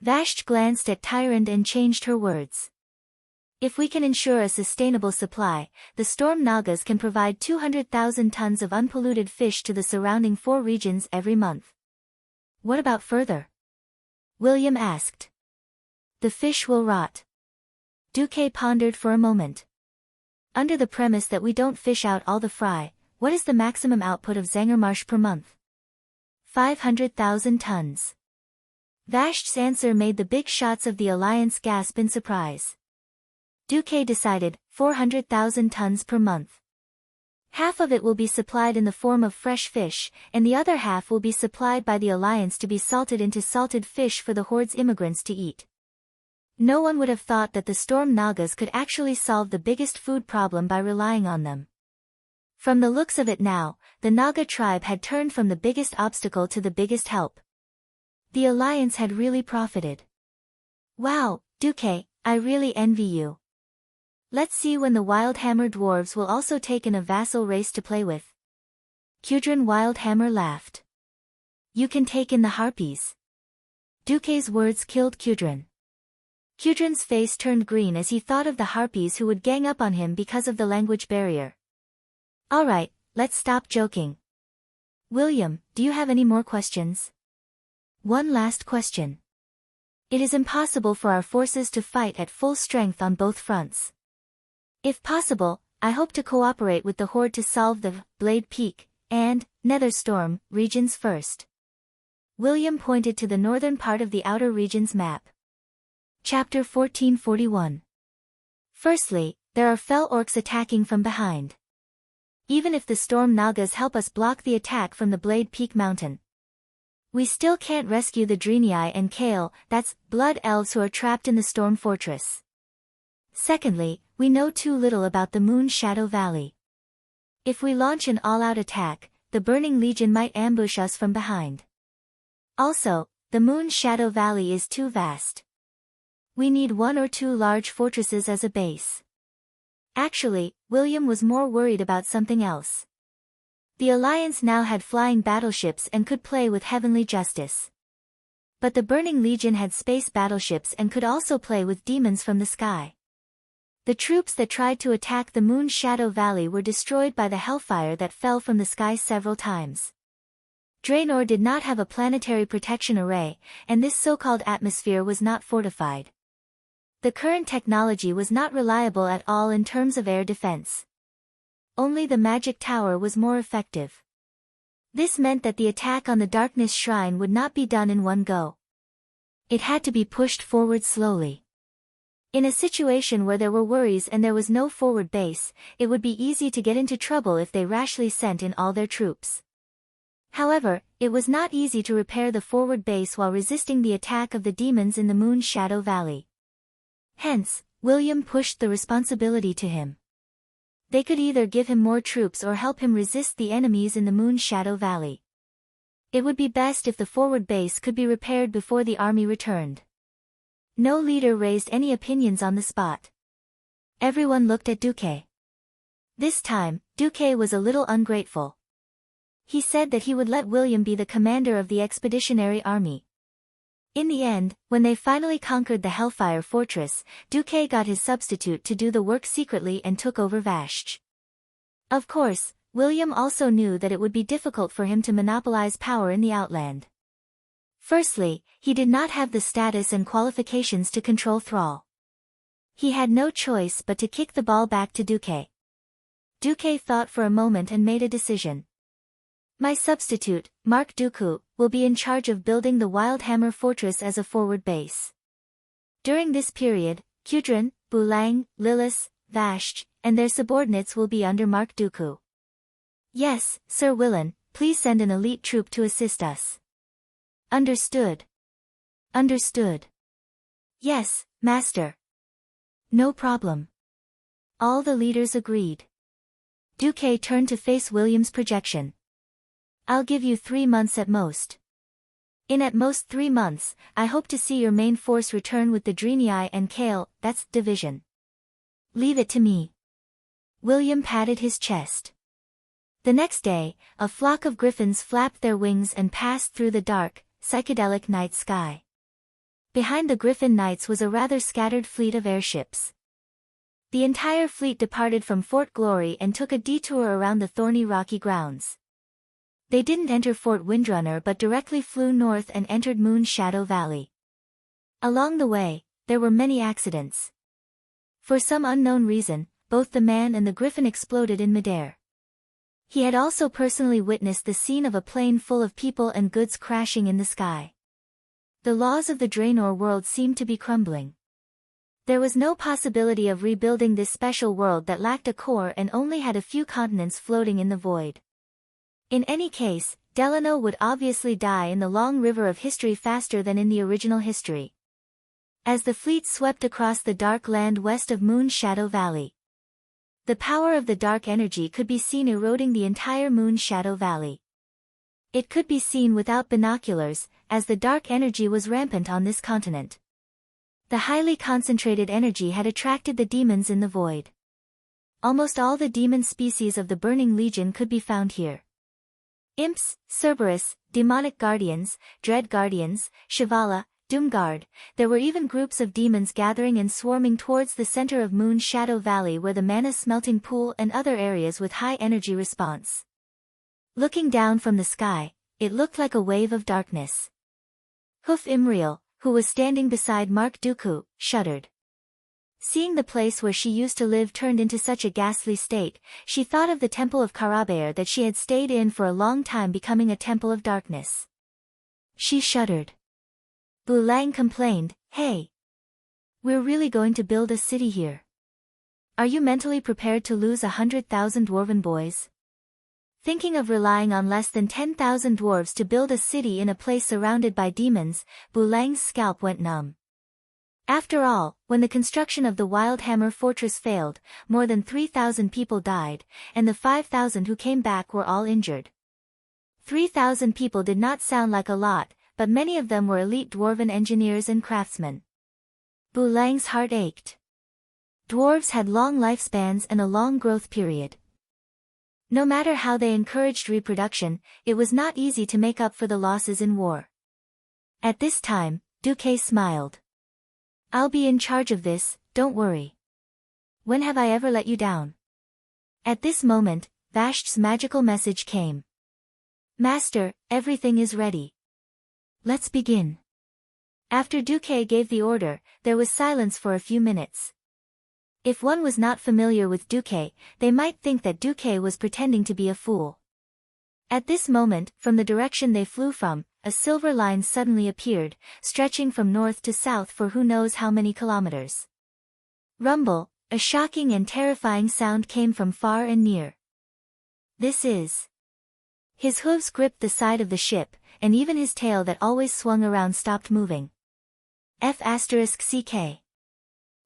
Vashj glanced at Tyrande and changed her words. If we can ensure a sustainable supply, the Storm Nagas can provide 200,000 tons of unpolluted fish to the surrounding 4 regions every month. What about further? William asked. The fish will rot. Duque pondered for a moment. Under the premise that we don't fish out all the fry, what is the maximum output of Zangermarsh per month? 500,000 tons. Vashj's answer made the big shots of the Alliance gasp in surprise. Duque decided, 400,000 tons per month. Half of it will be supplied in the form of fresh fish, and the other half will be supplied by the Alliance to be salted into salted fish for the Horde's immigrants to eat. No one would have thought that the Storm Nagas could actually solve the biggest food problem by relying on them. From the looks of it now, the Naga tribe had turned from the biggest obstacle to the biggest help. The Alliance had really profited. Wow, Duque, I really envy you. Let's see when the Wildhammer dwarves will also take in a vassal race to play with. Kudrin Wildhammer laughed. You can take in the harpies. Duque's words killed Kudrin. Kudrin's face turned green as he thought of the harpies who would gang up on him because of the language barrier. Alright, let's stop joking. William, do you have any more questions? One last question. It is impossible for our forces to fight at full strength on both fronts. If possible, I hope to cooperate with the Horde to solve the Blade Peak and Netherstorm regions first. William pointed to the northern part of the outer regions map. Chapter 1441. Firstly, there are fell orcs attacking from behind. Even if the storm Nagas help us block the attack from the Blade Peak Mountain, we still can't rescue the Draenei and Kale, that's, blood elves who are trapped in the storm fortress. Secondly, we know too little about the Moon Shadow Valley. If we launch an all-out attack, the Burning Legion might ambush us from behind. Also, the Moon Shadow Valley is too vast. We need 1 or 2 large fortresses as a base. Actually, William was more worried about something else. The Alliance now had flying battleships and could play with heavenly justice. But the Burning Legion had space battleships and could also play with demons from the sky. The troops that tried to attack the Moon Shadow Valley were destroyed by the hellfire that fell from the sky several times. Draenor did not have a planetary protection array, and this so-called atmosphere was not fortified. The current technology was not reliable at all in terms of air defense. Only the magic tower was more effective. This meant that the attack on the Darkness Shrine would not be done in one go. It had to be pushed forward slowly. In a situation where there were worries and there was no forward base, it would be easy to get into trouble if they rashly sent in all their troops. However, it was not easy to repair the forward base while resisting the attack of the demons in the Moon Shadow Valley. Hence, William pushed the responsibility to him. They could either give him more troops or help him resist the enemies in the Moon Shadow Valley. It would be best if the forward base could be repaired before the army returned. No leader raised any opinions on the spot. Everyone looked at Duque. This time, Duque was a little ungrateful. He said that he would let William be the commander of the expeditionary army. In the end, when they finally conquered the Hellfire Fortress, Duque got his substitute to do the work secretly and took over Vashj. Of course, William also knew that it would be difficult for him to monopolize power in the Outland. Firstly, he did not have the status and qualifications to control Thrall. He had no choice but to kick the ball back to Duque. Duque thought for a moment and made a decision. My substitute, Mark Dooku, will be in charge of building the Wildhammer Fortress as a forward base. During this period, Kudrin, Bulang, Lillis, Vashj, and their subordinates will be under Mark Dooku. Yes, Sir Willan, please send an elite troop to assist us. Understood. Understood. Yes, Master. No problem. All the leaders agreed. Duque turned to face William's projection. I'll give you 3 months at most. In at most 3 months, I hope to see your main force return with the Draenei and Kale, that's division. Leave it to me. William patted his chest. The next day, a flock of griffins flapped their wings and passed through the dark, psychedelic night sky. Behind the Griffin Knights was a rather scattered fleet of airships. The entire fleet departed from Fort Glory and took a detour around the thorny rocky grounds. They didn't enter Fort Windrunner but directly flew north and entered Moon Shadow Valley. Along the way, there were many accidents. For some unknown reason, both the man and the griffin exploded in midair. He had also personally witnessed the scene of a plane full of people and goods crashing in the sky. The laws of the Draenor world seemed to be crumbling. There was no possibility of rebuilding this special world that lacked a core and only had a few continents floating in the void. In any case, Delano would obviously die in the long river of history faster than in the original history. As the fleet swept across the dark land west of Moon Shadow Valley, the power of the dark energy could be seen eroding the entire Moon Shadow Valley. It could be seen without binoculars, as the dark energy was rampant on this continent. The highly concentrated energy had attracted the demons in the void. Almost all the demon species of the Burning Legion could be found here. Imps, Cerberus, demonic guardians, dread guardians, Shivala, Doomguard. There were even groups of demons gathering and swarming towards the center of Moon Shadow Valley where the mana smelting pool and other areas with high energy response. Looking down from the sky, it looked like a wave of darkness. Hoof Imriel, who was standing beside Mark Dooku, shuddered. Seeing the place where she used to live turned into such a ghastly state, she thought of the temple of Karabaer that she had stayed in for a long time becoming a temple of darkness. She shuddered. Bulang complained, "Hey! We're really going to build a city here. Are you mentally prepared to lose 100,000 dwarven boys?" Thinking of relying on less than 10,000 dwarves to build a city in a place surrounded by demons, Bulang's scalp went numb. After all, when the construction of the Wildhammer fortress failed, more than 3,000 people died, and the 5,000 who came back were all injured. 3,000 people did not sound like a lot, but many of them were elite dwarven engineers and craftsmen. Bulang's heart ached. Dwarves had long lifespans and a long growth period. No matter how they encouraged reproduction, it was not easy to make up for the losses in war. At this time, Duque smiled. "I'll be in charge of this, don't worry. When have I ever let you down?" At this moment, Vasht's magical message came. "Master, everything is ready. Let's begin." After Duque gave the order, there was silence for a few minutes. If one was not familiar with Duque, they might think that Duque was pretending to be a fool. At this moment, from the direction they flew from, a silver line suddenly appeared, stretching from north to south for who knows how many kilometers. Rumble, a shocking and terrifying sound came from far and near. "This is..." His hooves gripped the side of the ship, and even his tail that always swung around stopped moving. F***CK.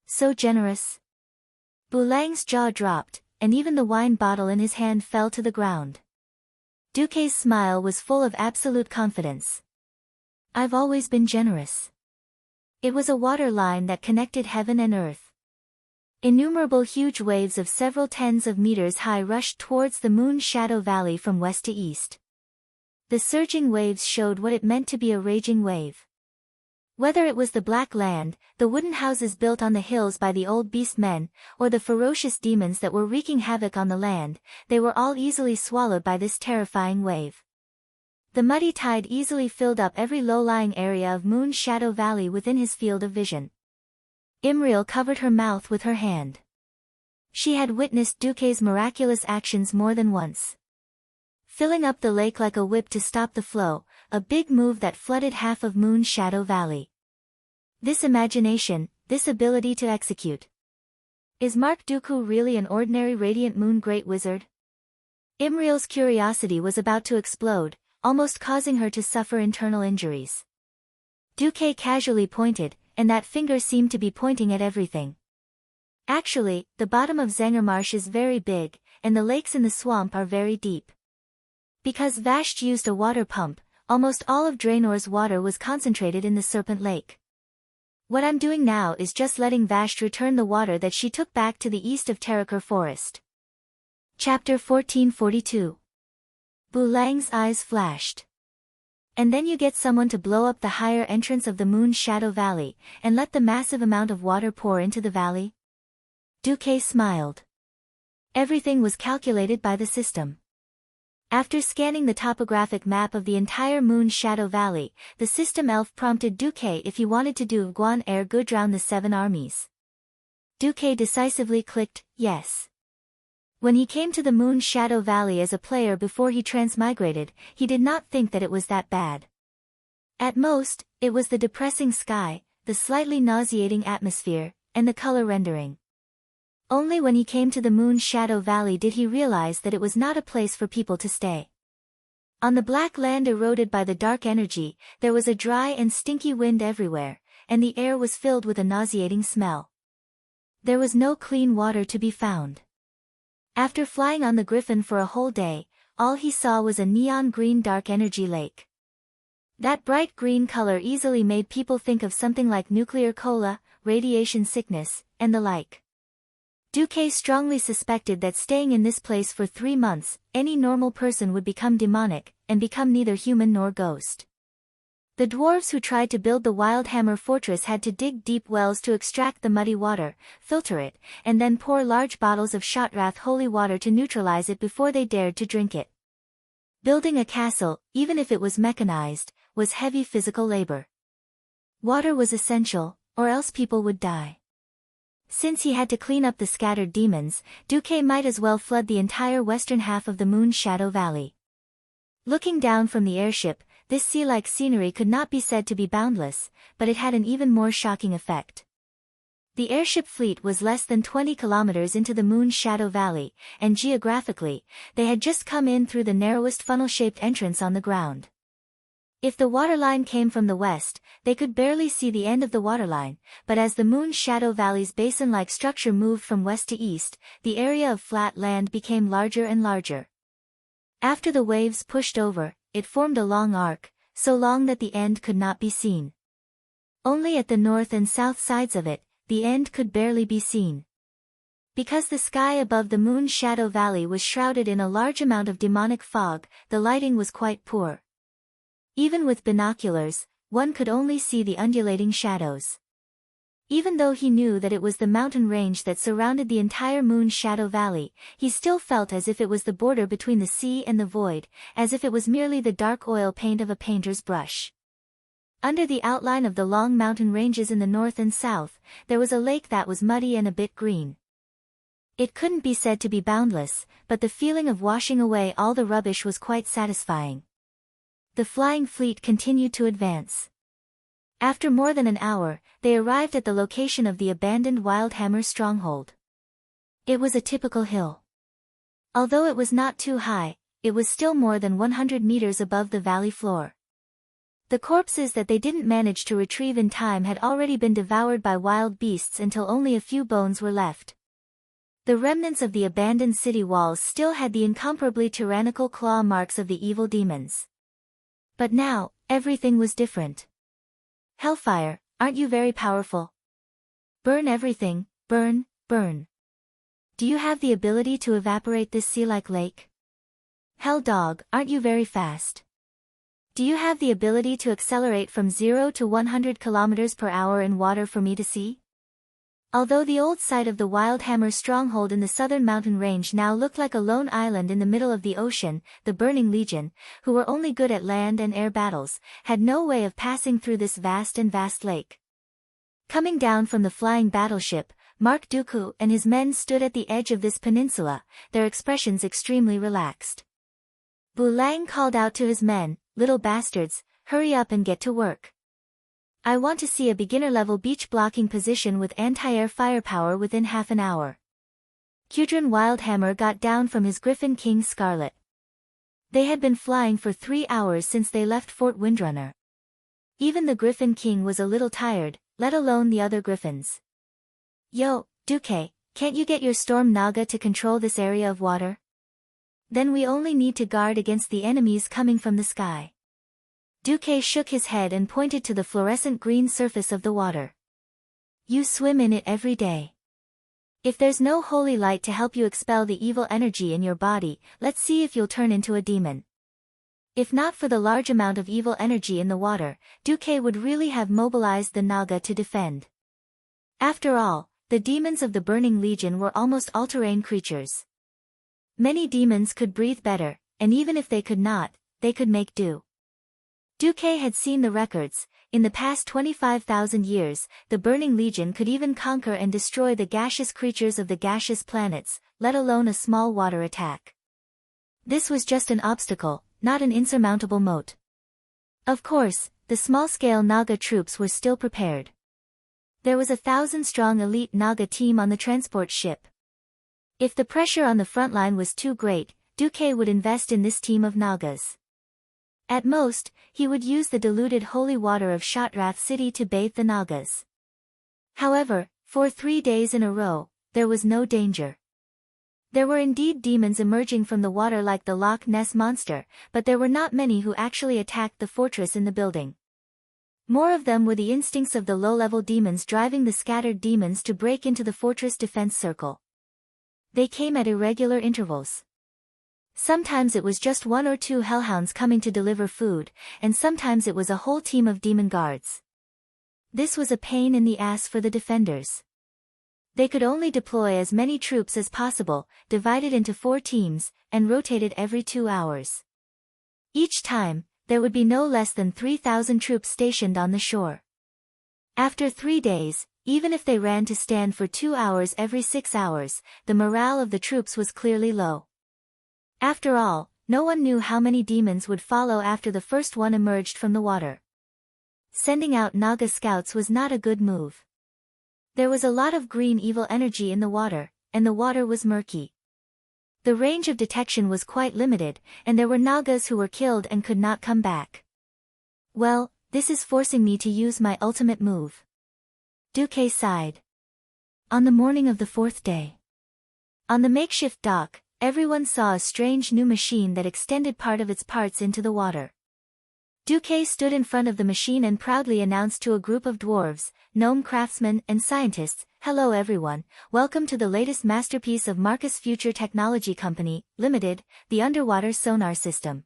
So generous. Bulang's jaw dropped, and even the wine bottle in his hand fell to the ground. Duque's smile was full of absolute confidence. "I've always been generous." It was a water line that connected heaven and earth. Innumerable huge waves of several tens of meters high rushed towards the Moon Shadow Valley from west to east. The surging waves showed what it meant to be a raging wave. Whether it was the Black Land, the wooden houses built on the hills by the old beast men, or the ferocious demons that were wreaking havoc on the land, they were all easily swallowed by this terrifying wave. The muddy tide easily filled up every low-lying area of Moon Shadow Valley within his field of vision. Imriel covered her mouth with her hand. She had witnessed Duque's miraculous actions more than once. Filling up the lake like a whip to stop the flow, a big move that flooded half of Moon Shadow Valley. This imagination, this ability to execute. Is Mark Dooku really an ordinary Radiant Moon Great Wizard? Imriel's curiosity was about to explode, almost causing her to suffer internal injuries. Duque casually pointed, and that finger seemed to be pointing at everything. Actually, the bottom of Zangarmarsh is very big, and the lakes in the swamp are very deep. Because Vasht used a water pump, almost all of Draenor's water was concentrated in the Serpent Lake. What I'm doing now is just letting Vasht return the water that she took back to the east of Terakur Forest. Chapter 1442. Bulang's eyes flashed. And then you get someone to blow up the higher entrance of the Moon Shadow Valley, and let the massive amount of water pour into the valley? Duque smiled. Everything was calculated by the system. After scanning the topographic map of the entire Moon Shadow Valley, the system elf prompted Duque if he wanted to do Guan Er Gudrown the 7 armies. Duque decisively clicked, yes. When he came to the Moon Shadow Valley as a player before he transmigrated, he did not think that it was that bad. At most, it was the depressing sky, the slightly nauseating atmosphere, and the color rendering. Only when he came to the Moon Shadow Valley did he realize that it was not a place for people to stay. On the black land eroded by the dark energy, there was a dry and stinky wind everywhere, and the air was filled with a nauseating smell. There was no clean water to be found. After flying on the Griffin for a whole day, all he saw was a neon green dark energy lake. That bright green color easily made people think of something like nuclear cola, radiation sickness, and the like. Duque strongly suspected that staying in this place for 3 months, any normal person would become demonic, and become neither human nor ghost. The dwarves who tried to build the Wildhammer fortress had to dig deep wells to extract the muddy water, filter it, and then pour large bottles of Shotrath holy water to neutralize it before they dared to drink it. Building a castle, even if it was mechanized, was heavy physical labor. Water was essential, or else people would die. Since he had to clean up the scattered demons, Duque might as well flood the entire western half of the Moon Shadow Valley. Looking down from the airship, this sea-like scenery could not be said to be boundless, but it had an even more shocking effect. The airship fleet was less than 20 kilometers into the Moon's Shadow Valley, and geographically, they had just come in through the narrowest funnel-shaped entrance on the ground. If the waterline came from the west, they could barely see the end of the waterline, but as the Moon's Shadow Valley's basin-like structure moved from west to east, the area of flat land became larger and larger. After the waves pushed over, it formed a long arc, so long that the end could not be seen. Only at the north and south sides of it, the end could barely be seen. Because the sky above the Moon's Shadow Valley was shrouded in a large amount of demonic fog, the lighting was quite poor. Even with binoculars, one could only see the undulating shadows. Even though he knew that it was the mountain range that surrounded the entire Moon's Shadow Valley, he still felt as if it was the border between the sea and the void, as if it was merely the dark oil paint of a painter's brush. Under the outline of the long mountain ranges in the north and south, there was a lake that was muddy and a bit green. It couldn't be said to be boundless, but the feeling of washing away all the rubbish was quite satisfying. The flying fleet continued to advance. After more than an hour, they arrived at the location of the abandoned Wildhammer stronghold. It was a typical hill. Although it was not too high, it was still more than 100 meters above the valley floor. The corpses that they didn't manage to retrieve in time had already been devoured by wild beasts until only a few bones were left. The remnants of the abandoned city walls still had the incomparably tyrannical claw marks of the evil demons. But now, everything was different. Hellfire, aren't you very powerful? Burn everything, burn, burn. Do you have the ability to evaporate this sea-like lake? Hell dog, aren't you very fast? Do you have the ability to accelerate from 0 to 100 kilometers per hour in water for me to see? Although the old site of the Wildhammer stronghold in the southern mountain range now looked like a lone island in the middle of the ocean, the Burning Legion, who were only good at land and air battles, had no way of passing through this vast lake. Coming down from the flying battleship, Mark Dooku and his men stood at the edge of this peninsula, their expressions extremely relaxed. Bulang called out to his men, "Little bastards, hurry up and get to work. I want to see a beginner-level beach-blocking position with anti-air firepower within half an hour." Kudron Wildhammer got down from his Griffin King Scarlet. They had been flying for 3 hours since they left Fort Windrunner. Even the Griffin King was a little tired, let alone the other griffins. "Yo, Duque, can't you get your Storm Naga to control this area of water? Then we only need to guard against the enemies coming from the sky." Duque shook his head and pointed to the fluorescent green surface of the water. "You swim in it every day. If there's no holy light to help you expel the evil energy in your body, let's see if you'll turn into a demon." If not for the large amount of evil energy in the water, Duque would really have mobilized the Naga to defend. After all, the demons of the Burning Legion were almost all-terrain creatures. Many demons could breathe better, and even if they could not, they could make do. Duque had seen the records. In the past 25,000 years, the Burning Legion could even conquer and destroy the gaseous creatures of the gaseous planets, let alone a small water attack. This was just an obstacle, not an insurmountable moat. Of course, the small-scale Naga troops were still prepared. There was a 1,000-strong elite Naga team on the transport ship. If the pressure on the front line was too great, Duque would invest in this team of Nagas. At most, he would use the diluted holy water of Shotrath City to bathe the Nagas. However, for 3 days in a row, there was no danger. There were indeed demons emerging from the water like the Loch Ness Monster, but there were not many who actually attacked the fortress in the building. More of them were the instincts of the low-level demons driving the scattered demons to break into the fortress defense circle. They came at irregular intervals. Sometimes it was just 1 or 2 hellhounds coming to deliver food, and sometimes it was a whole team of demon guards. This was a pain in the ass for the defenders. They could only deploy as many troops as possible, divided into 4 teams, and rotated every 2 hours. Each time, there would be no less than 3,000 troops stationed on the shore. After 3 days, even if they ran to stand for 2 hours every 6 hours, the morale of the troops was clearly low. After all, no one knew how many demons would follow after the first one emerged from the water. Sending out Naga scouts was not a good move. There was a lot of green evil energy in the water, and the water was murky. The range of detection was quite limited, and there were Nagas who were killed and could not come back. Well, this is forcing me to use my ultimate move. Duque sighed. On the morning of the fourth day, on the makeshift dock, everyone saw a strange new machine that extended part of its parts into the water. Duque stood in front of the machine and proudly announced to a group of dwarves, gnome craftsmen, and scientists, "Hello everyone, welcome to the latest masterpiece of Marcus Future Technology Company, Limited, the underwater sonar system."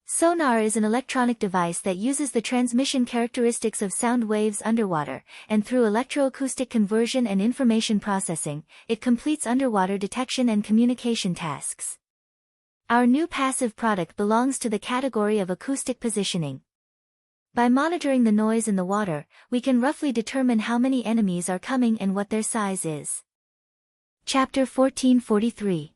Sonar is an electronic device that uses the transmission characteristics of sound waves underwater, and through electroacoustic conversion and information processing, it completes underwater detection and communication tasks. Our new passive product belongs to the category of acoustic positioning. By monitoring the noise in the water, we can roughly determine how many enemies are coming and what their size is. Chapter 1443.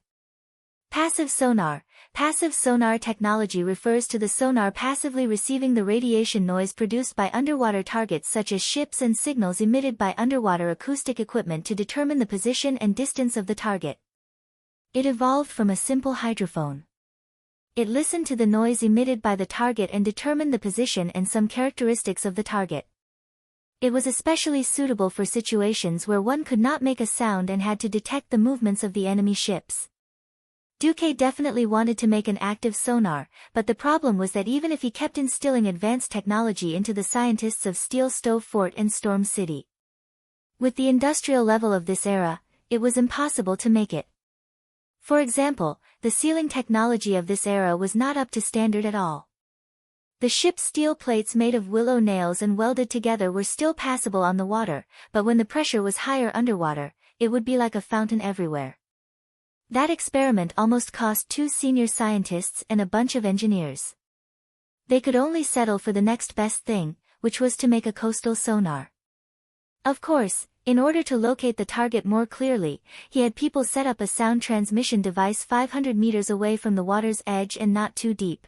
Passive sonar. Passive sonar technology refers to the sonar passively receiving the radiation noise produced by underwater targets such as ships and signals emitted by underwater acoustic equipment to determine the position and distance of the target. It evolved from a simple hydrophone. It listened to the noise emitted by the target and determined the position and some characteristics of the target. It was especially suitable for situations where one could not make a sound and had to detect the movements of the enemy ships. Duque definitely wanted to make an active sonar, but the problem was that even if he kept instilling advanced technology into the scientists of Steel Stove Fort and Storm City, with the industrial level of this era, it was impossible to make it. For example, the sealing technology of this era was not up to standard at all. The ship's steel plates made of willow nails and welded together were still passable on the water, but when the pressure was higher underwater, it would be like a fountain everywhere. That experiment almost cost 2 senior scientists and a bunch of engineers. They could only settle for the next best thing, which was to make a coastal sonar. Of course, in order to locate the target more clearly, he had people set up a sound transmission device 500 meters away from the water's edge and not too deep.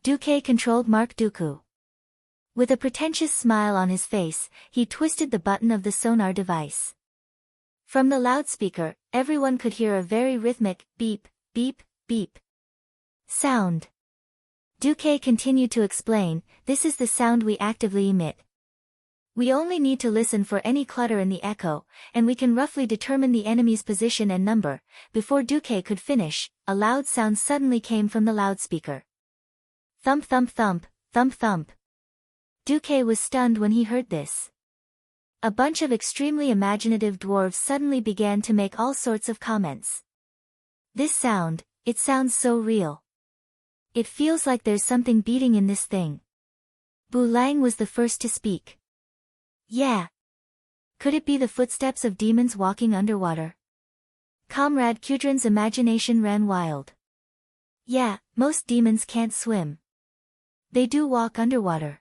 Duque controlled Mark Dooku. With a pretentious smile on his face, he twisted the button of the sonar device. From the loudspeaker, everyone could hear a very rhythmic beep, beep, beep sound. Duque continued to explain, "This is the sound we actively emit. We only need to listen for any clutter in the echo, and we can roughly determine the enemy's position and number." Before Duque could finish, a loud sound suddenly came from the loudspeaker. Thump thump thump, thump thump. Duque was stunned when he heard this. A bunch of extremely imaginative dwarves suddenly began to make all sorts of comments. "This sound, it sounds so real. It feels like there's something beating in this thing." Bu Lang was the first to speak. "Yeah. Could it be the footsteps of demons walking underwater?" Comrade Kudrin's imagination ran wild. "Yeah, most demons can't swim. They do walk underwater.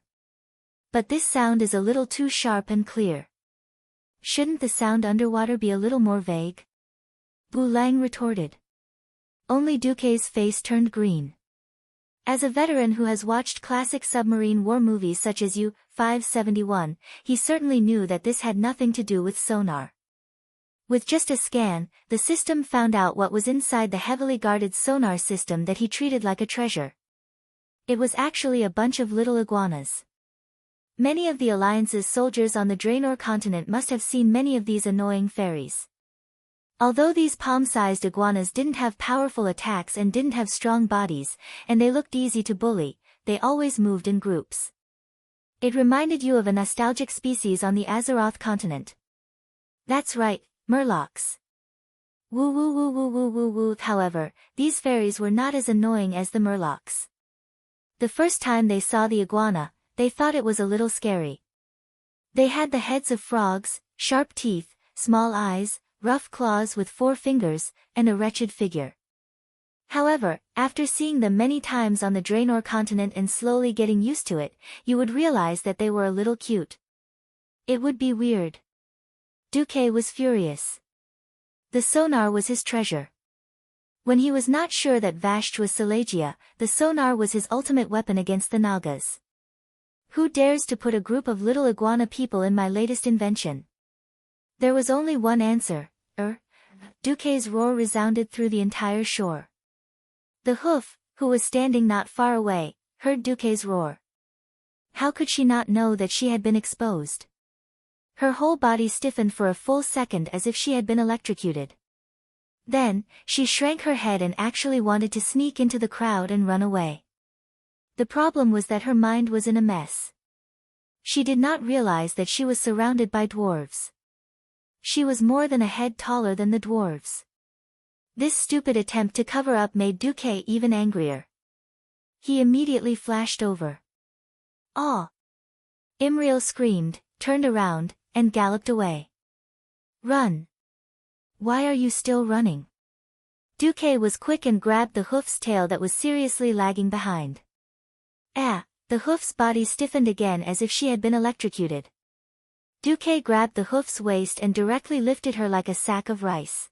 But this sound is a little too sharp and clear. Shouldn't the sound underwater be a little more vague?" Bu Lang retorted. Only Duque's face turned green. As a veteran who has watched classic submarine war movies such as U-571, he certainly knew that this had nothing to do with sonar. With just a scan, the system found out what was inside the heavily guarded sonar system that he treated like a treasure. It was actually a bunch of little iguanas. Many of the Alliance's soldiers on the Draenor continent must have seen many of these annoying fairies. Although these palm-sized iguanas didn't have powerful attacks and didn't have strong bodies, and they looked easy to bully, they always moved in groups. It reminded you of a nostalgic species on the Azeroth continent. That's right, murlocs. Woo woo woo woo woo woo woo. However, these fairies were not as annoying as the murlocs. The first time they saw the iguana, they thought it was a little scary. They had the heads of frogs, sharp teeth, small eyes, rough claws with 4 fingers, and a wretched figure. However, after seeing them many times on the Draenor continent and slowly getting used to it, you would realize that they were a little cute. It would be weird. Duque was furious. The sonar was his treasure. When he was not sure that Vashj was Silegia, the sonar was his ultimate weapon against the Nagas. Who dares to put a group of little iguana people in my latest invention? There was only one answer, Duque's roar resounded through the entire shore. The hoof, who was standing not far away, heard Duque's roar. How could she not know that she had been exposed? Her whole body stiffened for a full second as if she had been electrocuted. Then, she shrank her head and actually wanted to sneak into the crowd and run away. The problem was that her mind was in a mess. She did not realize that she was surrounded by dwarves. She was more than a head taller than the dwarves. This stupid attempt to cover up made Duque even angrier. He immediately flashed over. "Ah!" Imriel screamed, turned around, and galloped away. "Run! Why are you still running?" Duque was quick and grabbed the hoof's tail that was seriously lagging behind. The hoof's body stiffened again as if she had been electrocuted. Duque grabbed the hoof's waist and directly lifted her like a sack of rice.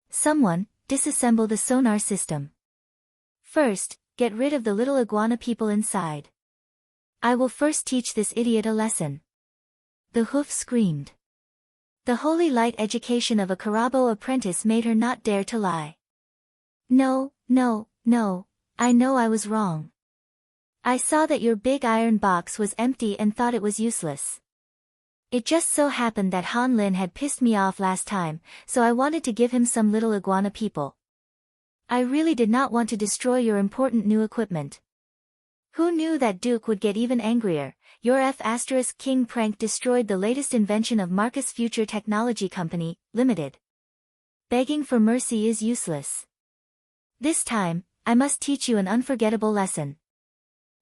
"Someone, disassemble the sonar system. First, get rid of the little iguana people inside. I will first teach this idiot a lesson." The hoof screamed. The holy light education of a Karabo apprentice made her not dare to lie. No, I know I was wrong. I saw that your big iron box was empty and thought it was useless. It just so happened that Han Lin had pissed me off last time, so I wanted to give him some little iguana people. I really did not want to destroy your important new equipment. Who knew that Duke would get even angrier? Your F***King prank destroyed the latest invention of Marcus Future Technology Company, Limited. Begging for mercy is useless. This time, I must teach you an unforgettable lesson.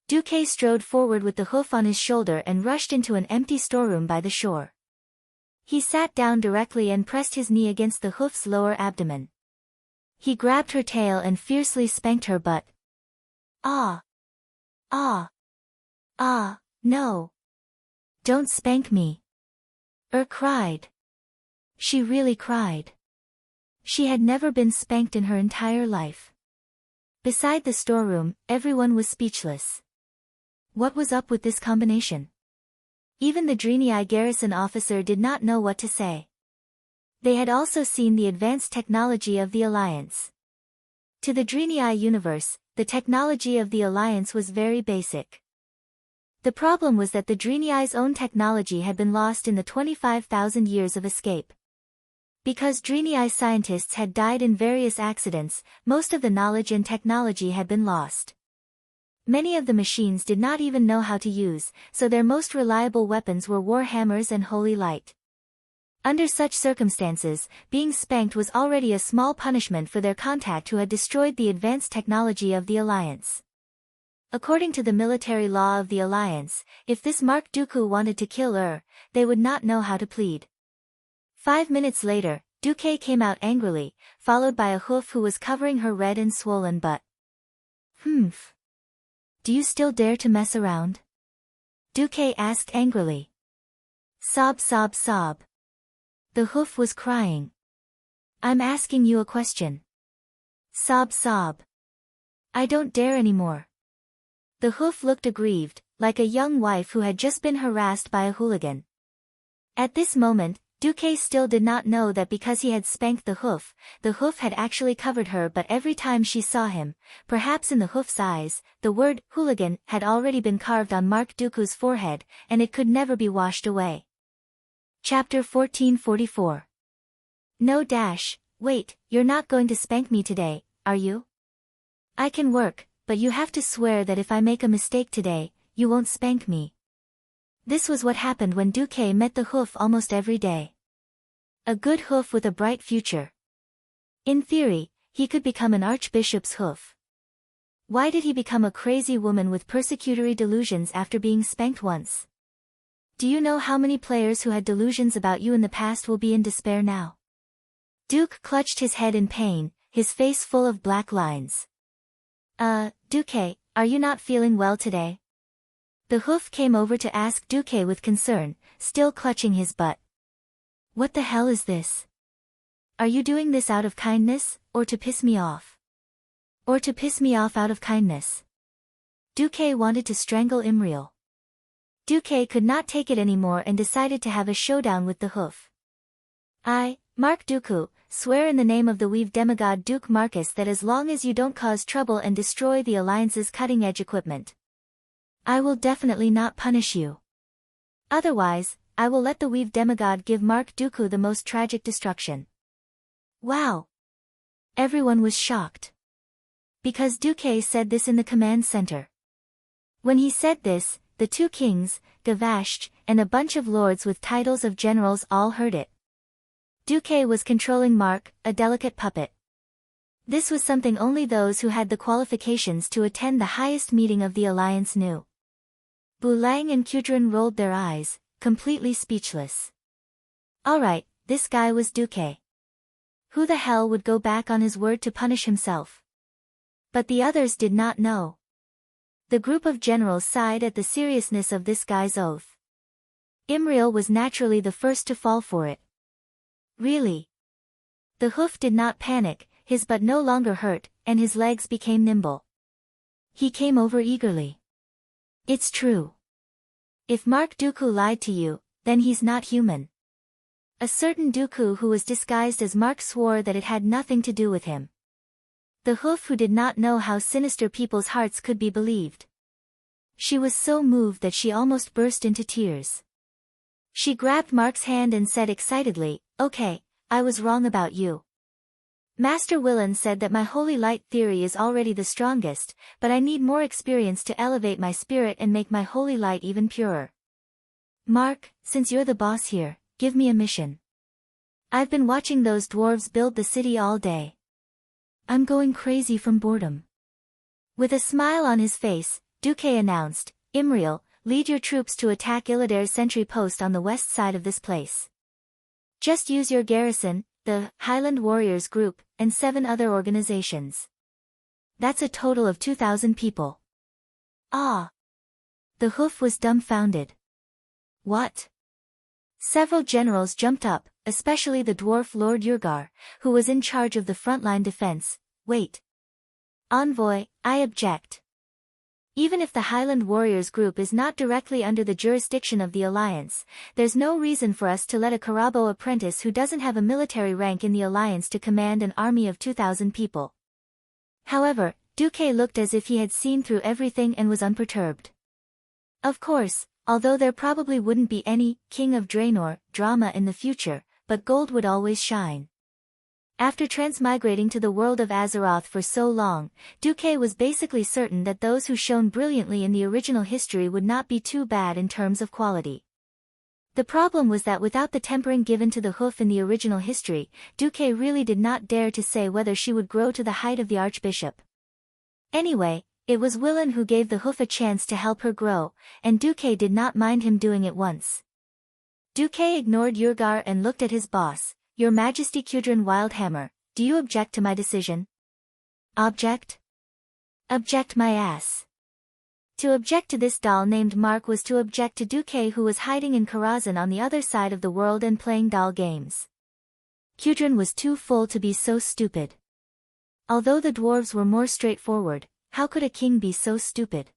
Duque strode forward with the hoof on his shoulder and rushed into an empty storeroom by the shore. He sat down directly and pressed his knee against the hoof's lower abdomen. He grabbed her tail and fiercely spanked her butt. No. Don't spank me. Cried. She really cried. She had never been spanked in her entire life. Beside the storeroom, everyone was speechless. What was up with this combination? Even the Drenii garrison officer did not know what to say. They had also seen the advanced technology of the Alliance. To the Drenii universe, the technology of the Alliance was very basic. The problem was that the Drenii's own technology had been lost in the 25,000 years of escape. Because Drenii scientists had died in various accidents, most of the knowledge and technology had been lost. Many of the machines did not even know how to use, so their most reliable weapons were war hammers and holy light. Under such circumstances, being spanked was already a small punishment for their contact who had destroyed the advanced technology of the Alliance. According to the military law of the Alliance, if this Mark Dooku wanted to kill they would not know how to plead. 5 minutes later, Duque came out angrily, followed by a hoof who was covering her red and swollen butt. "Humph. Do you still dare to mess around?" Duque asked angrily. Sob. The hoof was crying. "I'm asking you a question." Sob. "I don't dare anymore." The hoof looked aggrieved, like a young wife who had just been harassed by a hooligan. At this moment, Duque still did not know that because he had spanked the hoof had actually covered her, but every time she saw him, perhaps in the hoof's eyes, the word hooligan had already been carved on Mark Dooku's forehead, and it could never be washed away. Chapter 1444. No. Wait, you're not going to spank me today, are you? I can work, but you have to swear that if I make a mistake today, you won't spank me. This was what happened when Duque met the hoof almost every day. A good hoof with a bright future. In theory, he could become an archbishop's hoof. Why did he become a crazy woman with persecutory delusions after being spanked once? Do you know how many players who had delusions about you in the past will be in despair now? Duke clutched his head in pain, his face full of black lines. Duque, are you not feeling well today? The hoof came over to ask Duque with concern, still clutching his butt. What the hell is this? Are you doing this out of kindness, or to piss me off? Or to piss me off out of kindness? Duque wanted to strangle Imriel. Duque could not take it anymore and decided to have a showdown with the hoof. I, Mark Dooku, swear in the name of the Weave demigod Duke Marcus that as long as you don't cause trouble and destroy the Alliance's cutting-edge equipment, I will definitely not punish you. Otherwise, I will let the Weave demigod give Mark Dooku the most tragic destruction. Wow! Everyone was shocked. Because Dooku said this in the command center. When he said this, the two kings, Gavasht, and a bunch of lords with titles of generals all heard it. Dooku was controlling Mark, a delicate puppet. This was something only those who had the qualifications to attend the highest meeting of the Alliance knew. Bulang and Kudrin rolled their eyes, completely speechless. Alright, this guy was Dooku. Who the hell would go back on his word to punish himself? But the others did not know. The group of generals sighed at the seriousness of this guy's oath. Imriel was naturally the first to fall for it. Really? The hoof did not panic, his butt no longer hurt, and his legs became nimble. He came over eagerly. It's true. If Mark Dooku lied to you, then he's not human. A certain Dooku who was disguised as Mark swore that it had nothing to do with him. The hoof who did not know how sinister people's hearts could be believed. She was so moved that she almost burst into tears. She grabbed Mark's hand and said excitedly, "Okay, I was wrong about you. Master Willan said that my holy light theory is already the strongest, but I need more experience to elevate my spirit and make my holy light even purer. Mark, since you're the boss here, give me a mission. I've been watching those dwarves build the city all day. I'm going crazy from boredom." With a smile on his face, Dooku announced, "Imriel, lead your troops to attack Illadar's sentry post on the west side of this place. Just use your garrison, the Highland Warriors Group, and 7 other organizations. That's a total of 2,000 people." Ah! The hoof was dumbfounded. What? Several generals jumped up, especially the dwarf Lord Yurgar, who was in charge of the frontline defense. Wait. Envoy, I object. Even if the Highland Warriors Group is not directly under the jurisdiction of the Alliance, there's no reason for us to let a Karabo apprentice who doesn't have a military rank in the Alliance to command an army of 2,000 people. However, Dooku looked as if he had seen through everything and was unperturbed. Of course, although there probably wouldn't be any King of Draenor drama in the future, but gold would always shine. After transmigrating to the world of Azeroth for so long, Dooku was basically certain that those who shone brilliantly in the original history would not be too bad in terms of quality. The problem was that without the tempering given to the hoof in the original history, Dooku really did not dare to say whether she would grow to the height of the Archbishop. Anyway, it was Willan who gave the hoof a chance to help her grow, and Dooku did not mind him doing it once. Dooku ignored Yurgar and looked at his boss. "Your Majesty Kudrin Wildhammer, do you object to my decision?" "Object? Object my ass." To object to this doll named Mark was to object to Dooku, who was hiding in Karazhan on the other side of the world and playing doll games. Kudrin was too full to be so stupid. Although the dwarves were more straightforward, how could a king be so stupid?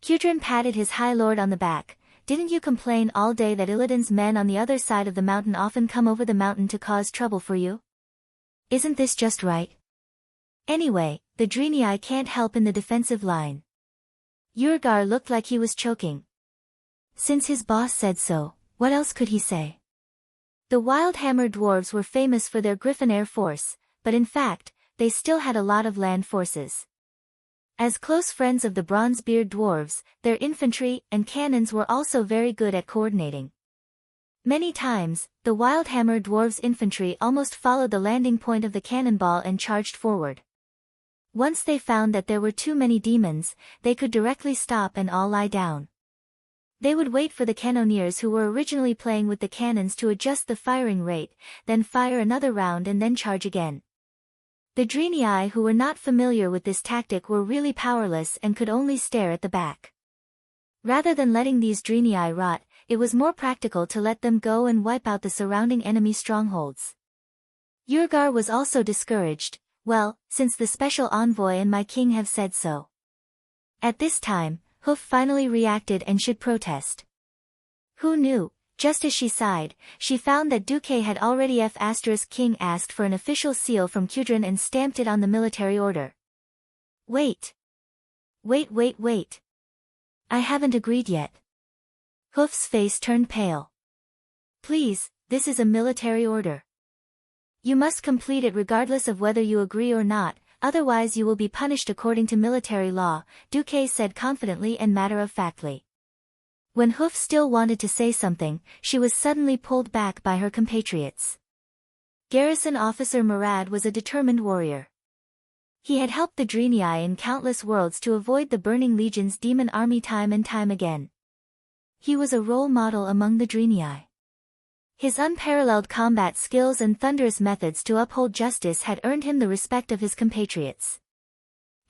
Kudrin patted his high lord on the back. "Didn't you complain all day that Illidan's men on the other side of the mountain often come over the mountain to cause trouble for you? Isn't this just right? Anyway, the Draenei can't help in the defensive line." Yurgar looked like he was choking. Since his boss said so, what else could he say? The Wildhammer dwarves were famous for their Griffin Air Force, but in fact, they still had a lot of land forces. As close friends of the Bronzebeard dwarves, their infantry and cannons were also very good at coordinating. Many times, the Wildhammer dwarves' infantry almost followed the landing point of the cannonball and charged forward. Once they found that there were too many demons, they could directly stop and all lie down. They would wait for the cannoneers who were originally playing with the cannons to adjust the firing rate, then fire another round and then charge again. The Draenei who were not familiar with this tactic were really powerless and could only stare at the back. Rather than letting these Draenei rot, it was more practical to let them go and wipe out the surrounding enemy strongholds. Yurgar was also discouraged, "Well, since the special envoy and my king have said so." At this time, Hoof finally reacted and should protest. Who knew? Just as she sighed, she found that Duque had already King asked for an official seal from Kudrin and stamped it on the military order. Wait. Wait. I haven't agreed yet. Hoof's face turned pale. Please, this is a military order. You must complete it regardless of whether you agree or not, otherwise you will be punished according to military law, Duque said confidently and matter-of-factly. When Hoof still wanted to say something, she was suddenly pulled back by her compatriots. Garrison Officer Murad was a determined warrior. He had helped the Draenei in countless worlds to avoid the Burning Legion's demon army time and time again. He was a role model among the Draenei. His unparalleled combat skills and thunderous methods to uphold justice had earned him the respect of his compatriots.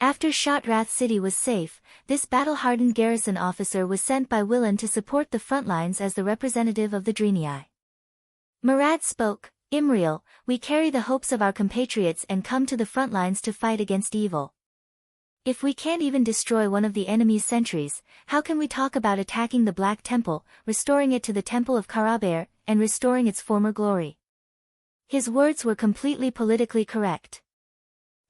After Shotrath City was safe, this battle-hardened garrison officer was sent by Willan to support the front lines as the representative of the Draenei. Murad spoke, Imriel, we carry the hopes of our compatriots and come to the front lines to fight against evil. If we can't even destroy one of the enemy's sentries, how can we talk about attacking the Black Temple, restoring it to the Temple of Karabaer, and restoring its former glory? His words were completely politically correct.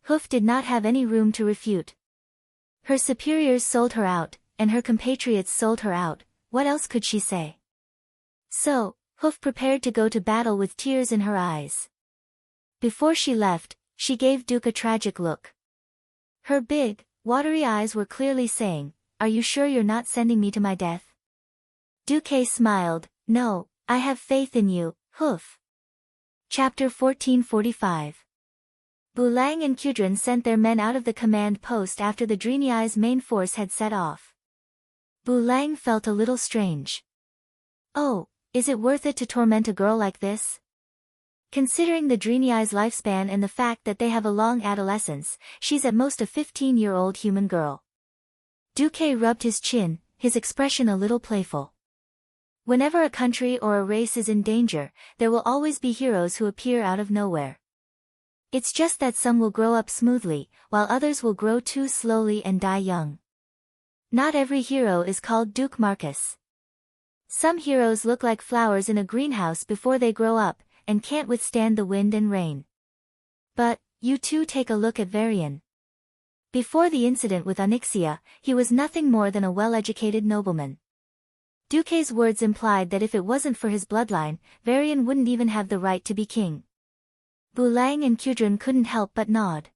Hoof did not have any room to refute. Her superiors sold her out, and her compatriots sold her out, what else could she say? So, Hoof prepared to go to battle with tears in her eyes. Before she left, she gave Duke a tragic look. Her big, watery eyes were clearly saying, are you sure you're not sending me to my death? Duque smiled, no, I have faith in you, Hoof. Chapter 1445. Bulang and Kudrin sent their men out of the command post after the Draenei's main force had set off. Bulang felt a little strange. Oh, is it worth it to torment a girl like this? Considering the Draenei's lifespan and the fact that they have a long adolescence, she's at most a 15-year-old human girl. Duque rubbed his chin, his expression a little playful. Whenever a country or a race is in danger, there will always be heroes who appear out of nowhere. It's just that some will grow up smoothly, while others will grow too slowly and die young. Not every hero is called Duke Marcus. Some heroes look like flowers in a greenhouse before they grow up, and can't withstand the wind and rain. But, you too take a look at Varian. Before the incident with Onyxia, he was nothing more than a well-educated nobleman. Duque's words implied that if it wasn't for his bloodline, Varian wouldn't even have the right to be king. Bulang and Kudrin couldn't help but nod.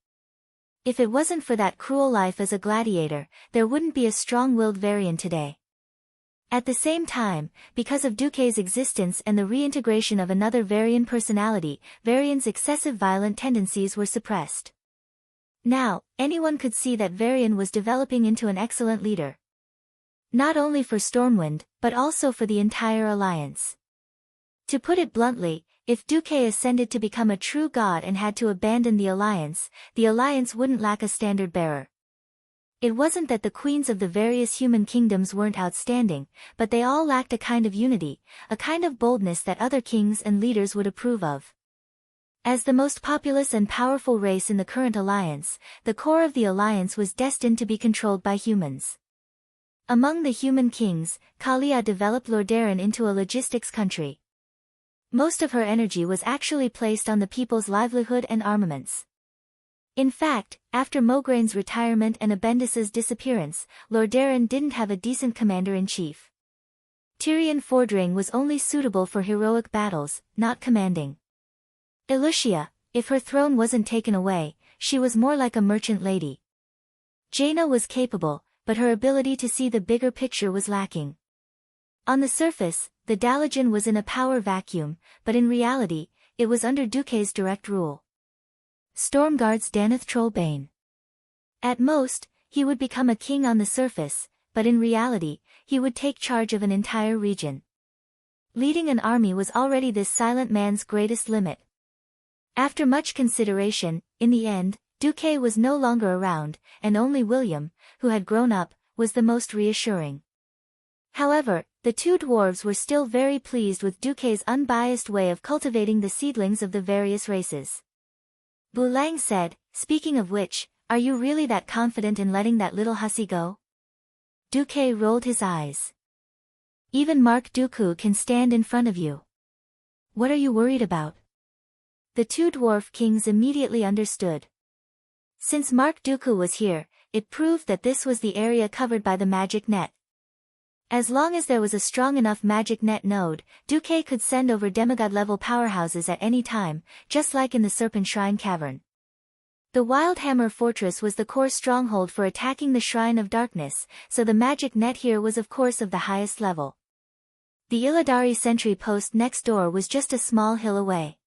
If it wasn't for that cruel life as a gladiator, there wouldn't be a strong-willed Varian today. At the same time, because of Duque's existence and the reintegration of another Varian personality, Varian's excessive violent tendencies were suppressed. Now, anyone could see that Varian was developing into an excellent leader. Not only for Stormwind, but also for the entire alliance. To put it bluntly, if Duque ascended to become a true god and had to abandon the alliance wouldn't lack a standard-bearer. It wasn't that the queens of the various human kingdoms weren't outstanding, but they all lacked a kind of unity, a kind of boldness that other kings and leaders would approve of. As the most populous and powerful race in the current alliance, the core of the alliance was destined to be controlled by humans. Among the human kings, Kalia developed Lordaeron into a logistics country. Most of her energy was actually placed on the people's livelihood and armaments. In fact, after Mograine's retirement and Abendis's disappearance, Lordaeron didn't have a decent commander-in-chief. Tyrion Fordring was only suitable for heroic battles, not commanding. Elucia, if her throne wasn't taken away, she was more like a merchant lady. Jaina was capable, but her ability to see the bigger picture was lacking. On the surface, the Dalajan was in a power vacuum, but in reality, it was under Duque's direct rule. Stormguard's Daneth Trollbane. At most, he would become a king on the surface, but in reality, he would take charge of an entire region. Leading an army was already this silent man's greatest limit. After much consideration, in the end, Duque was no longer around, and only William, who had grown up, was the most reassuring. However, the two dwarves were still very pleased with Duque's unbiased way of cultivating the seedlings of the various races. Bulang said, speaking of which, are you really that confident in letting that little hussy go? Duque rolled his eyes. Even Mark Dooku can stand in front of you. What are you worried about? The two dwarf kings immediately understood. Since Mark Dooku was here, it proved that this was the area covered by the magic net. As long as there was a strong enough magic net node, Dooku could send over demigod-level powerhouses at any time, just like in the Serpent Shrine Cavern. The Wildhammer Fortress was the core stronghold for attacking the Shrine of Darkness, so the magic net here was of course of the highest level. The Illidari sentry post next door was just a small hill away.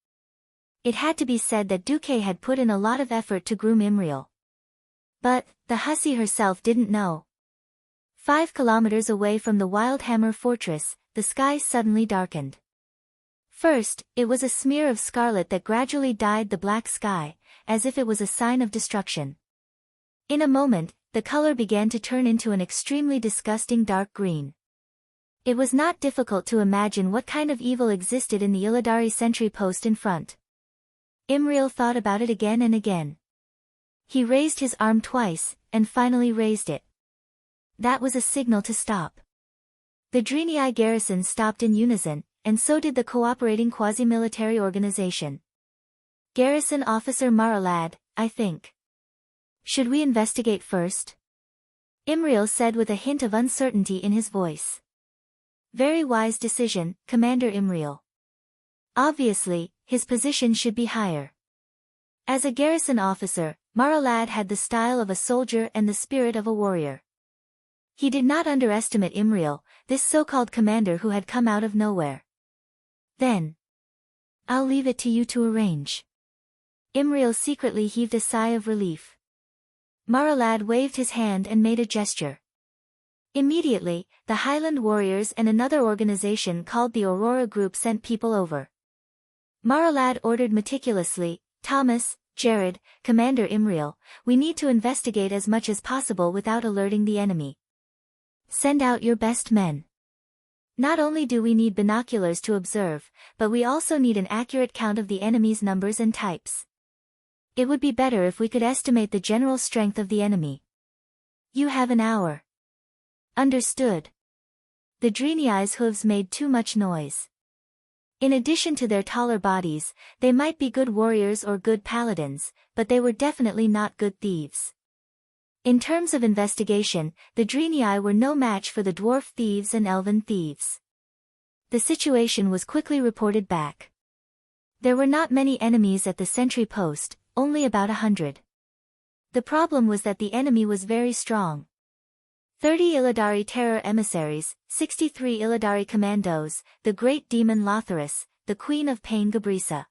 It had to be said that Dooku had put in a lot of effort to groom Imriel. But, the hussy herself didn't know. 5 kilometers away from the Wildhammer Fortress, the sky suddenly darkened. First, it was a smear of scarlet that gradually dyed the black sky, as if it was a sign of destruction. In a moment, the color began to turn into an extremely disgusting dark green. It was not difficult to imagine what kind of evil existed in the Illidari sentry post in front. Imriel thought about it again and again. He raised his arm twice, and finally raised it. That was a signal to stop. The Drenii garrison stopped in unison, and so did the cooperating quasi-military organization. Garrison Officer Maralad, I think. Should we investigate first? Imriel said with a hint of uncertainty in his voice. Very wise decision, Commander Imriel. Obviously, his position should be higher. As a garrison officer, Maralad had the style of a soldier and the spirit of a warrior. He did not underestimate Imriel, this so-called commander who had come out of nowhere. Then, I'll leave it to you to arrange. Imriel secretly heaved a sigh of relief. Maralad waved his hand and made a gesture. Immediately, the Highland Warriors and another organization called the Aurora Group sent people over. Maralad ordered meticulously, Thomas, Jared, Commander Imriel, we need to investigate as much as possible without alerting the enemy. Send out your best men. Not only do we need binoculars to observe, but we also need an accurate count of the enemy's numbers and types. It would be better if we could estimate the general strength of the enemy. You have an hour. Understood. The Drenii's hooves made too much noise. In addition to their taller bodies, they might be good warriors or good paladins, but they were definitely not good thieves. In terms of investigation, the Drenii were no match for the dwarf thieves and elven thieves. The situation was quickly reported back. There were not many enemies at the sentry post, only about 100. The problem was that the enemy was very strong. 30 Illidari terror emissaries, 63 Illidari commandos, the great demon Lotharis, the queen of pain Gabrisa.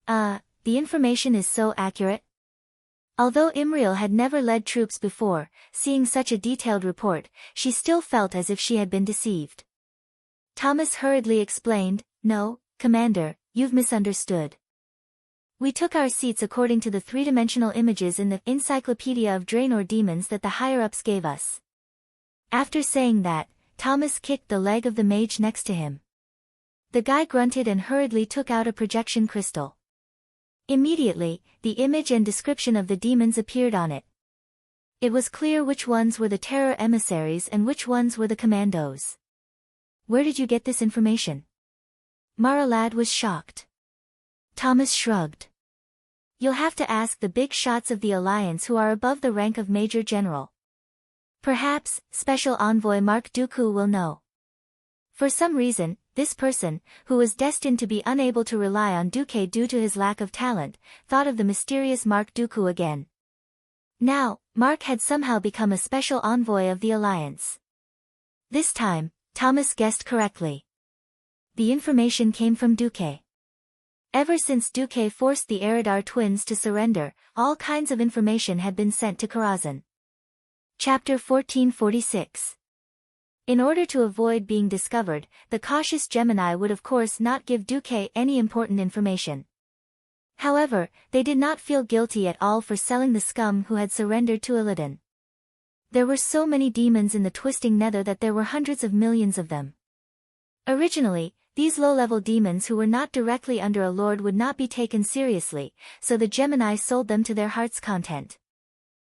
The information is so accurate. Although Imriel had never led troops before, seeing such a detailed report, she still felt as if she had been deceived. Thomas hurriedly explained, No, Commander, you've misunderstood. We took our seats according to the three-dimensional images in the Encyclopedia of Draenor Demons that the higher-ups gave us. After saying that, Thomas kicked the leg of the mage next to him. The guy grunted and hurriedly took out a projection crystal. Immediately, the image and description of the demons appeared on it. It was clear which ones were the terror emissaries and which ones were the commandos. Where did you get this information? Maralad was shocked. Thomas shrugged. You'll have to ask the big shots of the Alliance who are above the rank of Major General. Perhaps, Special Envoy Mark Dooku will know. For some reason, this person, who was destined to be unable to rely on Dooku due to his lack of talent, thought of the mysterious Mark Dooku again. Now, Mark had somehow become a special envoy of the Alliance. This time, Thomas guessed correctly. The information came from Dooku. Ever since Dooku forced the Eridar twins to surrender, all kinds of information had been sent to Karazhan. Chapter 1446. In order to avoid being discovered, the cautious Gemini would of course not give Dooku any important information. However, they did not feel guilty at all for selling the scum who had surrendered to Illidan. There were so many demons in the twisting nether that there were hundreds of millions of them. Originally, these low-level demons who were not directly under a lord would not be taken seriously, so the Gemini sold them to their heart's content.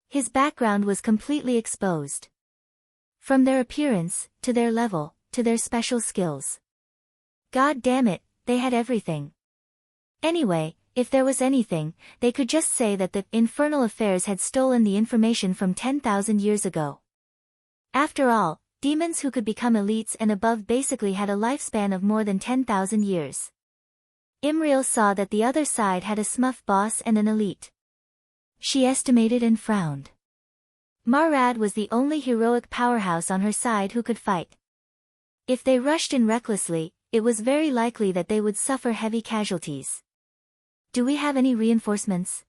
His background was completely exposed. From their appearance, to their level, to their special skills. God damn it, they had everything. Anyway, if there was anything, they could just say that the infernal affairs had stolen the information from 10,000 years ago. After all, demons who could become elites and above basically had a lifespan of more than 10,000 years. Imriel saw that the other side had a smurf boss and an elite. She estimated and frowned. Marad was the only heroic powerhouse on her side who could fight. If they rushed in recklessly, it was very likely that they would suffer heavy casualties. Do we have any reinforcements?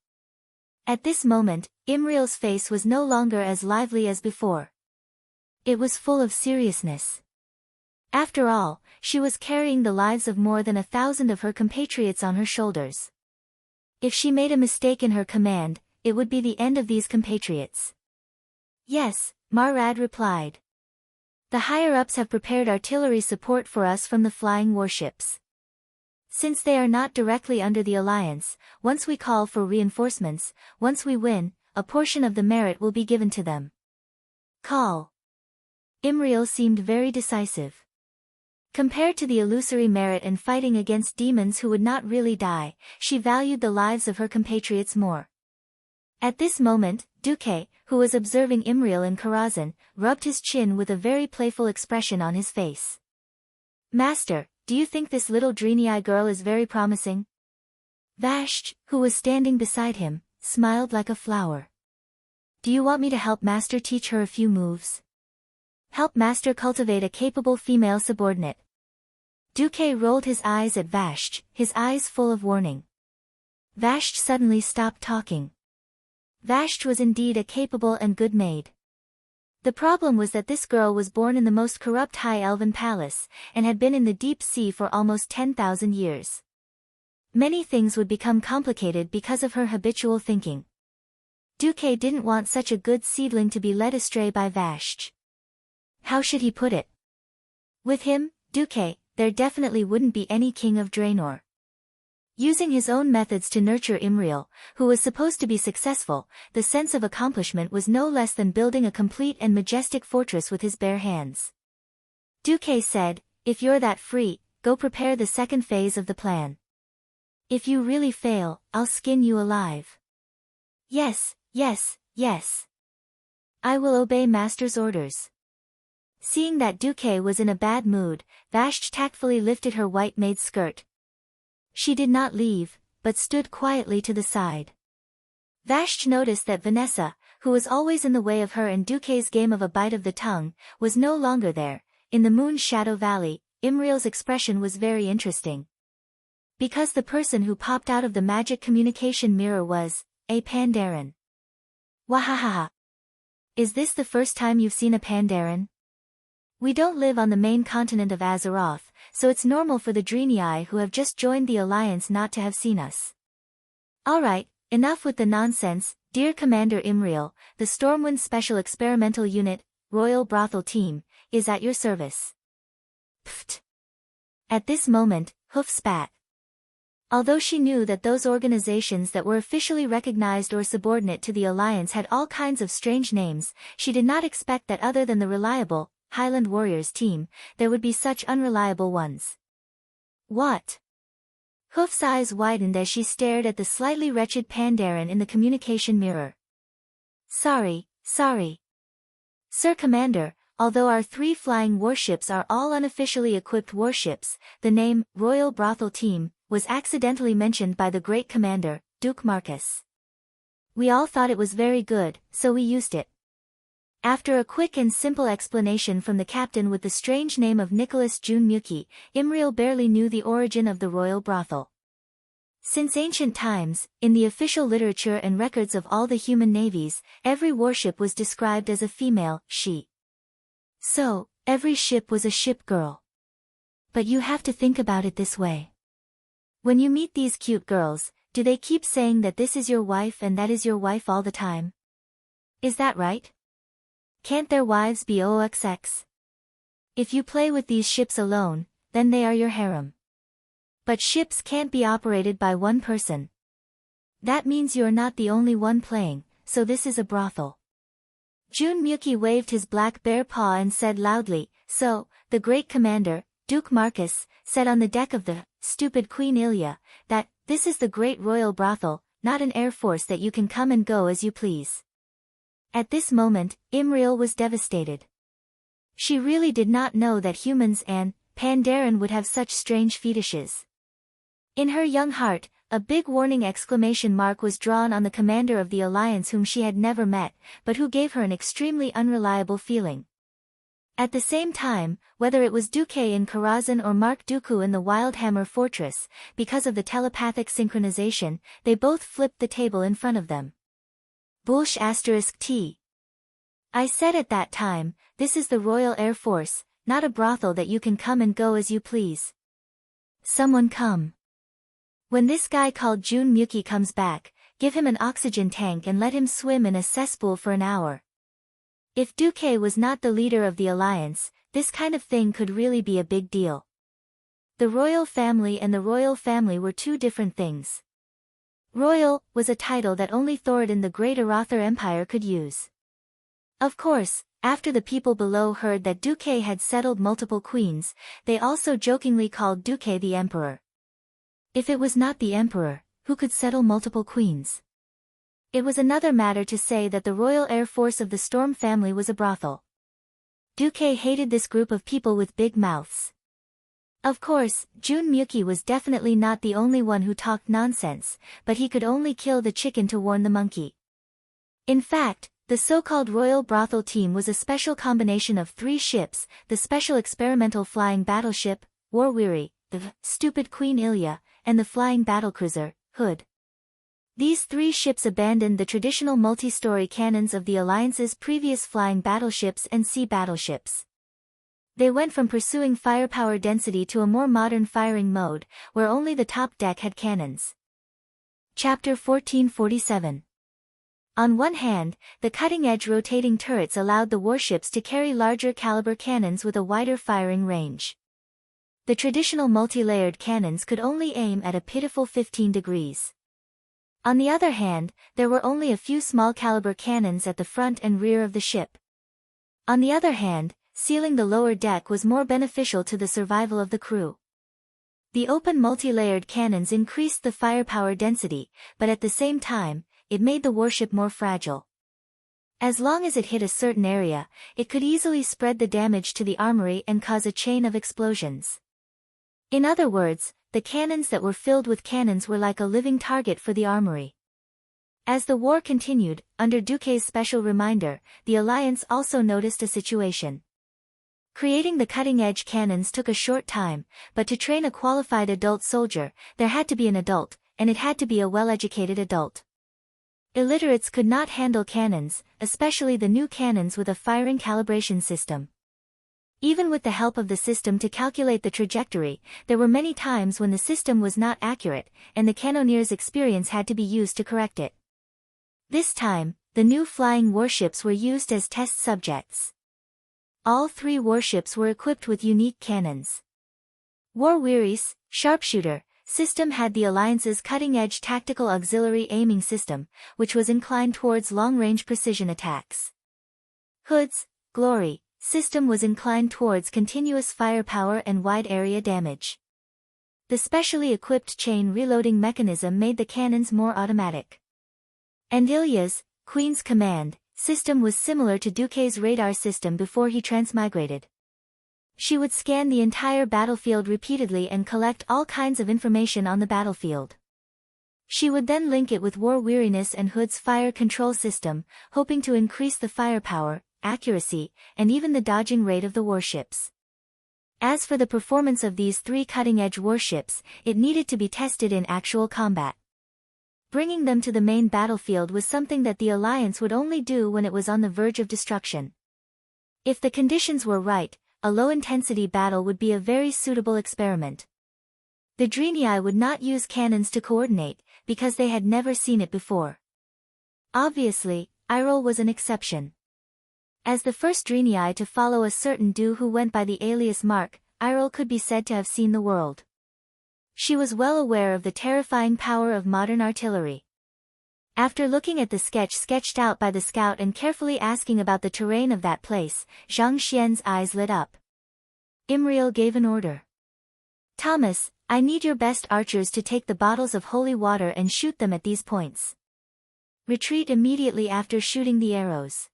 At this moment, Imriel's face was no longer as lively as before. It was full of seriousness. After all, she was carrying the lives of more than 1,000 of her compatriots on her shoulders. If she made a mistake in her command, it would be the end of these compatriots. Yes, Marad replied. The higher-ups have prepared artillery support for us from the flying warships. Since they are not directly under the alliance, once we call for reinforcements, once we win, a portion of the merit will be given to them. Call. Imriel seemed very decisive. Compared to the illusory merit and fighting against demons who would not really die, she valued the lives of her compatriots more. At this moment, Duque, who was observing Imriel in Karazhan, rubbed his chin with a very playful expression on his face. Master, do you think this little Drenii girl is very promising? Vashj, who was standing beside him, smiled like a flower. Do you want me to help Master teach her a few moves? Help Master cultivate a capable female subordinate. Duque rolled his eyes at Vashj, his eyes full of warning. Vashj suddenly stopped talking. Vashj was indeed a capable and good maid. The problem was that this girl was born in the most corrupt High Elven palace, and had been in the deep sea for almost 10,000 years. Many things would become complicated because of her habitual thinking. Duque didn't want such a good seedling to be led astray by Vashj. How should he put it? With him, Duque, there definitely wouldn't be any king of Draenor. Using his own methods to nurture Imriel, who was supposed to be successful, the sense of accomplishment was no less than building a complete and majestic fortress with his bare hands. Duque said, if you're that free, go prepare the second phase of the plan. If you really fail, I'll skin you alive. Yes, yes, yes. I will obey Master's orders. Seeing that Duque was in a bad mood, Vashj tactfully lifted her white maid's skirt. She did not leave, but stood quietly to the side. Vashj noticed that Vanessa, who was always in the way of her and Duque's game of a bite of the tongue, was no longer there. In the Moon's Shadow Valley, Imriel's expression was very interesting. Because the person who popped out of the magic communication mirror was a Pandaren. Wahahaha. Is this the first time you've seen a Pandaren? We don't live on the main continent of Azeroth, so it's normal for the Drenii who have just joined the Alliance not to have seen us. Alright, enough with the nonsense, dear Commander Imriel, the Stormwind Special Experimental Unit, Royal Brothel Team, is at your service. Pfft. At this moment, Hoof spat. Although she knew that those organizations that were officially recognized or subordinate to the Alliance had all kinds of strange names, she did not expect that other than the reliable Highland Warriors team, there would be such unreliable ones. What? Hoof's eyes widened as she stared at the slightly wretched Pandaren in the communication mirror. Sorry. Sir Commander, although our 3 flying warships are all unofficially equipped warships, the name, Royal Brothel Team, was accidentally mentioned by the great commander, Duke Marcus. We all thought it was very good, so we used it. After a quick and simple explanation from the captain with the strange name of Nicholas June Muki, Imriel barely knew the origin of the royal brothel. Since ancient times, in the official literature and records of all the human navies, every warship was described as a female, she. So, every ship was a ship girl. But you have to think about it this way. When you meet these cute girls, do they keep saying that this is your wife and that is your wife all the time? Is that right? Can't their wives be OXX? If you play with these ships alone, then they are your harem. But ships can't be operated by one person. That means you're not the only one playing, so this is a brothel. Jun Muki waved his black bare paw and said loudly, So, the great commander, Duke Marcus, said on the deck of the stupid Queen Ilya, that this is the great royal brothel, not an air force that you can come and go as you please. At this moment, Imriel was devastated. She really did not know that humans and Pandaren would have such strange fetishes. In her young heart, a big warning exclamation mark was drawn on the commander of the alliance whom she had never met, but who gave her an extremely unreliable feeling. At the same time, whether it was Duque in Karazhan or Mark Dooku in the Wildhammer Fortress, because of the telepathic synchronization, they both flipped the table in front of them. Bulsh *T. I said at that time, this is the Royal Air Force, not a brothel that you can come and go as you please. Someone come. When this guy called Jun Muki comes back, give him an oxygen tank and let him swim in a cesspool for an hour. If Duque was not the leader of the alliance, this kind of thing could really be a big deal. The royal family and the royal family were two different things. Royal was a title that only Thoradin the Great Arathar Empire could use. Of course, after the people below heard that Duque had settled multiple queens, they also jokingly called Duque the Emperor. If it was not the Emperor, who could settle multiple queens? It was another matter to say that the Royal Air Force of the Storm family was a brothel. Duque hated this group of people with big mouths. Of course, Jun Muki was definitely not the only one who talked nonsense, but he could only kill the chicken to warn the monkey. In fact, the so-called Royal Brothel team was a special combination of 3 ships, the Special Experimental Flying Battleship, War-Weary, the stupid Queen Ilya, and the Flying Battlecruiser, Hood. These 3 ships abandoned the traditional multi-story cannons of the Alliance's previous flying battleships and sea battleships. They went from pursuing firepower density to a more modern firing mode, where only the top deck had cannons. Chapter 1447. On one hand, the cutting-edge rotating turrets allowed the warships to carry larger caliber cannons with a wider firing range. The traditional multi-layered cannons could only aim at a pitiful 15 degrees. On the other hand, there were only a few small caliber cannons at the front and rear of the ship. On the other hand, sealing the lower deck was more beneficial to the survival of the crew. The open multi-layered cannons increased the firepower density, but at the same time, it made the warship more fragile. As long as it hit a certain area, it could easily spread the damage to the armory and cause a chain of explosions. In other words, the cannons that were filled with cannons were like a living target for the armory. As the war continued, under Duque's special reminder, the Alliance also noticed a situation. Creating the cutting-edge cannons took a short time, but to train a qualified adult soldier, there had to be an adult, and it had to be a well-educated adult. Illiterates could not handle cannons, especially the new cannons with a firing calibration system. Even with the help of the system to calculate the trajectory, there were many times when the system was not accurate, and the cannoneer's experience had to be used to correct it. This time, the new flying warships were used as test subjects. All 3 warships were equipped with unique cannons. War-Weary's sharpshooter system had the Alliance's cutting-edge tactical auxiliary aiming system, which was inclined towards long-range precision attacks. Hood's Glory system was inclined towards continuous firepower and wide-area damage. The specially equipped chain reloading mechanism made the cannons more automatic. And Ilya's Queen's Command system was similar to Duque's radar system before he transmigrated. She would scan the entire battlefield repeatedly and collect all kinds of information on the battlefield. She would then link it with War-Weariness and Hood's fire control system, hoping to increase the firepower, accuracy, and even the dodging rate of the warships. As for the performance of these 3 cutting-edge warships, it needed to be tested in actual combat. Bringing them to the main battlefield was something that the Alliance would only do when it was on the verge of destruction. If the conditions were right, a low-intensity battle would be a very suitable experiment. The Drenii would not use cannons to coordinate, because they had never seen it before. Obviously, Irol was an exception. As the first Drenii to follow a certain Du who went by the alias Mark, Irol could be said to have seen the world. She was well aware of the terrifying power of modern artillery. After looking at the sketch sketched out by the scout and carefully asking about the terrain of that place, Zhang Xian's eyes lit up. Imriel gave an order. Thomas, I need your best archers to take the bottles of holy water and shoot them at these points. Retreat immediately after shooting the arrows.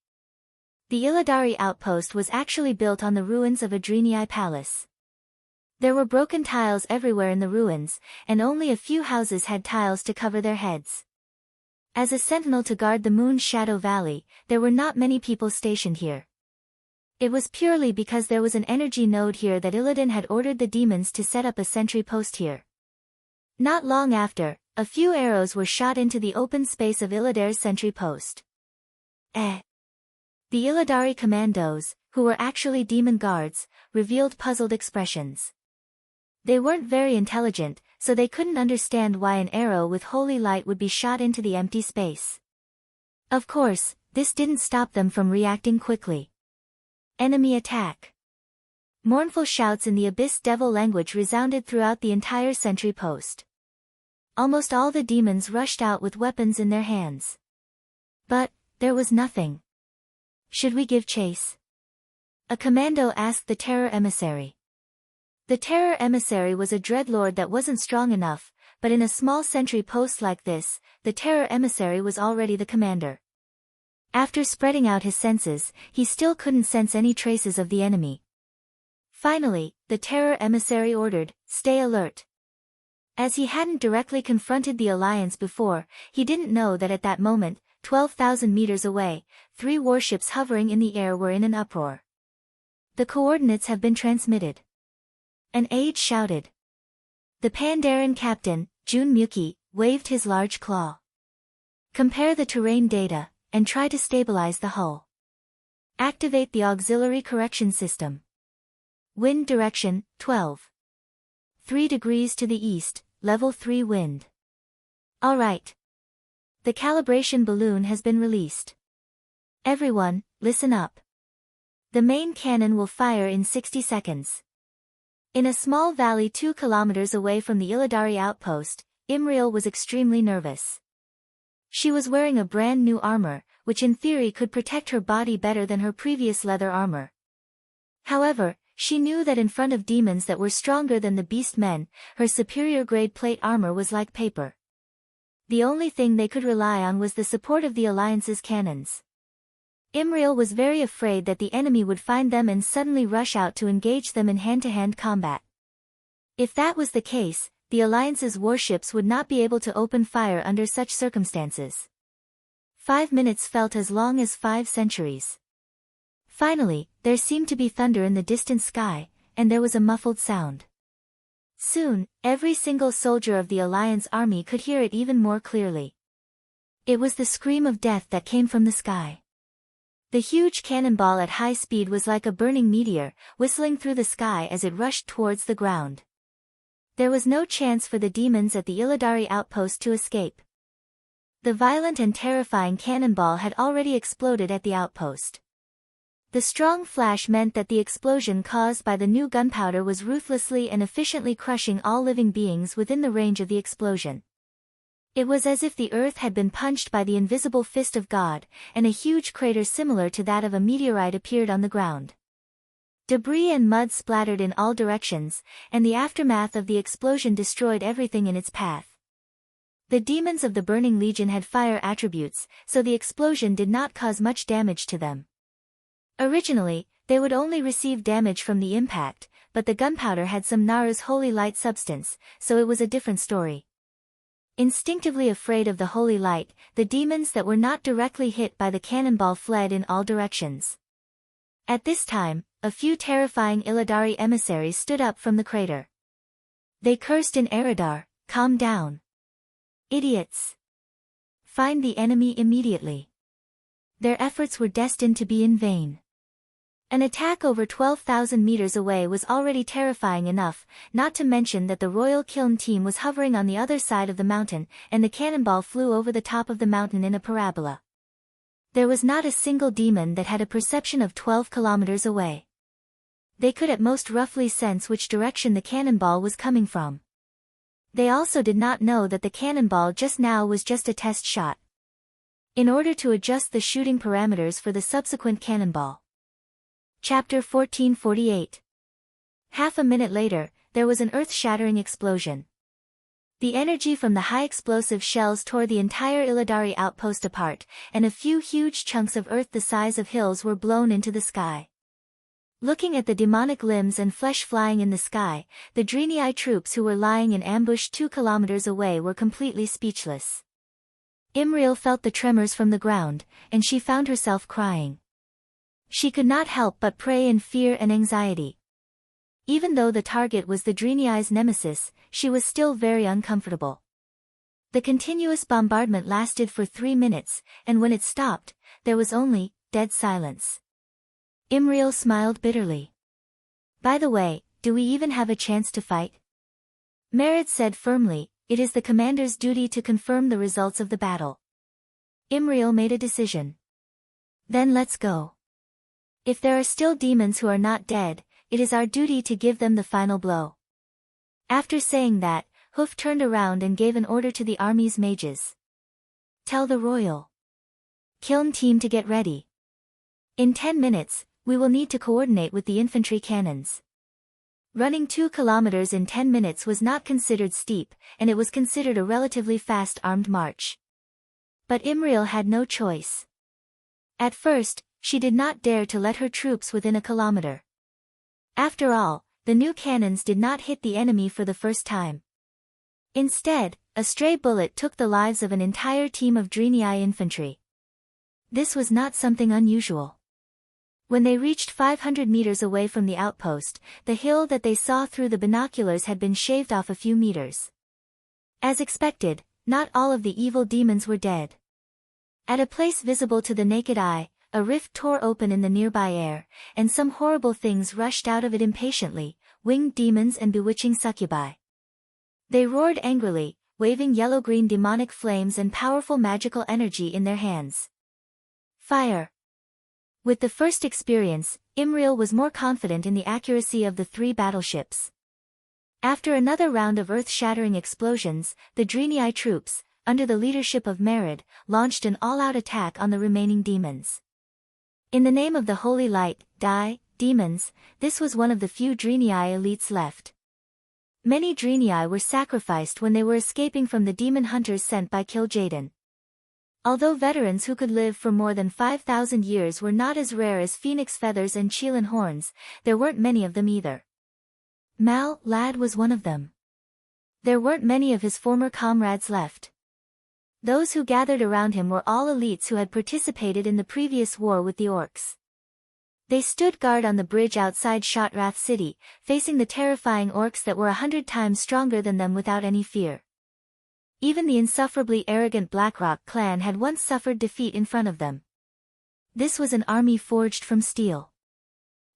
The Illidari outpost was actually built on the ruins of Adrenii Palace. There were broken tiles everywhere in the ruins, and only a few houses had tiles to cover their heads. As a sentinel to guard the Moon's Shadow Valley, there were not many people stationed here. It was purely because there was an energy node here that Illidan had ordered the demons to set up a sentry post here. Not long after, a few arrows were shot into the open space of Illidar's sentry post. The Illidari commandos, who were actually demon guards, revealed puzzled expressions. They weren't very intelligent, so they couldn't understand why an arrow with holy light would be shot into the empty space. Of course, this didn't stop them from reacting quickly. Enemy attack. Mournful shouts in the Abyss Devil language resounded throughout the entire sentry post. Almost all the demons rushed out with weapons in their hands. But there was nothing. Should we give chase? A commando asked the Terror Emissary. The Terror Emissary was a dreadlord that wasn't strong enough, but in a small sentry post like this, the Terror Emissary was already the commander. After spreading out his senses, he still couldn't sense any traces of the enemy. Finally, the Terror Emissary ordered, "Stay alert." As he hadn't directly confronted the Alliance before, he didn't know that at that moment, 12,000 meters away, 3 warships hovering in the air were in an uproar. The coordinates have been transmitted. An aide shouted. The Pandaren captain, Jun Muki, waved his large claw. Compare the terrain data, and try to stabilize the hull. Activate the auxiliary correction system. Wind direction, 12. 3 degrees to the east, level 3 wind. Alright. The calibration balloon has been released. Everyone, listen up. The main cannon will fire in 60 seconds. In a small valley 2 kilometers away from the Illidari outpost, Imriel was extremely nervous. She was wearing a brand new armor, which in theory could protect her body better than her previous leather armor. However, she knew that in front of demons that were stronger than the beast men, her superior grade plate armor was like paper. The only thing they could rely on was the support of the Alliance's cannons. Imriel was very afraid that the enemy would find them and suddenly rush out to engage them in hand-to-hand combat. If that was the case, the Alliance's warships would not be able to open fire under such circumstances. 5 minutes felt as long as 5 centuries. Finally, there seemed to be thunder in the distant sky, and there was a muffled sound. Soon, every single soldier of the Alliance army could hear it even more clearly. It was the scream of death that came from the sky. The huge cannonball at high speed was like a burning meteor, whistling through the sky as it rushed towards the ground. There was no chance for the demons at the Illidari outpost to escape. The violent and terrifying cannonball had already exploded at the outpost. The strong flash meant that the explosion caused by the new gunpowder was ruthlessly and efficiently crushing all living beings within the range of the explosion. It was as if the earth had been punched by the invisible fist of God, and a huge crater similar to that of a meteorite appeared on the ground. Debris and mud splattered in all directions, and the aftermath of the explosion destroyed everything in its path. The demons of the Burning Legion had fire attributes, so the explosion did not cause much damage to them. Originally, they would only receive damage from the impact, but the gunpowder had some Nara's holy light substance, so it was a different story. Instinctively afraid of the holy light, the demons that were not directly hit by the cannonball fled in all directions. At this time, a few terrifying Illidari emissaries stood up from the crater. They cursed in Eridar, "Calm down. Idiots. Find the enemy immediately." Their efforts were destined to be in vain. An attack over 12,000 meters away was already terrifying enough, not to mention that the Royal Kiln team was hovering on the other side of the mountain, and the cannonball flew over the top of the mountain in a parabola. There was not a single demon that had a perception of 12 kilometers away. They could at most roughly sense which direction the cannonball was coming from. They also did not know that the cannonball just now was just a test shot. In order to adjust the shooting parameters for the subsequent cannonball. Chapter 1448. Half a minute later, there was an earth-shattering explosion. The energy from the high explosive shells tore the entire Illidari outpost apart, and a few huge chunks of earth the size of hills were blown into the sky. Looking at the demonic limbs and flesh flying in the sky, the Drenii troops who were lying in ambush 2 kilometers away were completely speechless. Imriel felt the tremors from the ground, and she found herself crying. She could not help but pray in fear and anxiety. Even though the target was the Drenii's nemesis, she was still very uncomfortable. The continuous bombardment lasted for 3 minutes, and when it stopped, there was only dead silence. Imriel smiled bitterly. By the way, do we even have a chance to fight? Merid said firmly, it is the commander's duty to confirm the results of the battle. Imriel made a decision. Then let's go. If there are still demons who are not dead, it is our duty to give them the final blow. After saying that, Hoof turned around and gave an order to the army's mages. Tell the royal kiln team to get ready. In 10 minutes, we will need to coordinate with the infantry cannons. Running 2 kilometers in 10 minutes was not considered steep, and it was considered a relatively fast armed march. But Imriel had no choice. At first, she did not dare to let her troops within a kilometer. After all, the new cannons did not hit the enemy for the first time. Instead, a stray bullet took the lives of an entire team of Drenii infantry. This was not something unusual. When they reached 500 meters away from the outpost, the hill that they saw through the binoculars had been shaved off a few meters. As expected, not all of the evil demons were dead. At a place visible to the naked eye, a rift tore open in the nearby air, and some horrible things rushed out of it impatiently, winged demons and bewitching succubi. They roared angrily, waving yellow-green demonic flames and powerful magical energy in their hands. Fire. With the first experience, Imriel was more confident in the accuracy of the 3 battleships. After another round of earth-shattering explosions, the Drenii troops, under the leadership of Merid, launched an all-out attack on the remaining demons. In the name of the Holy Light, die, demons, this was one of the few Drenii elites left. Many Drenii were sacrificed when they were escaping from the demon hunters sent by Kil'jaeden. Although veterans who could live for more than 5,000 years were not as rare as phoenix feathers and Chelan horns, there weren't many of them either. Mal Lad was one of them. There weren't many of his former comrades left. Those who gathered around him were all elites who had participated in the previous war with the orcs. They stood guard on the bridge outside Shotrath city, facing the terrifying orcs that were 100 times stronger than them without any fear. Even the insufferably arrogant Blackrock clan had once suffered defeat in front of them. This was an army forged from steel.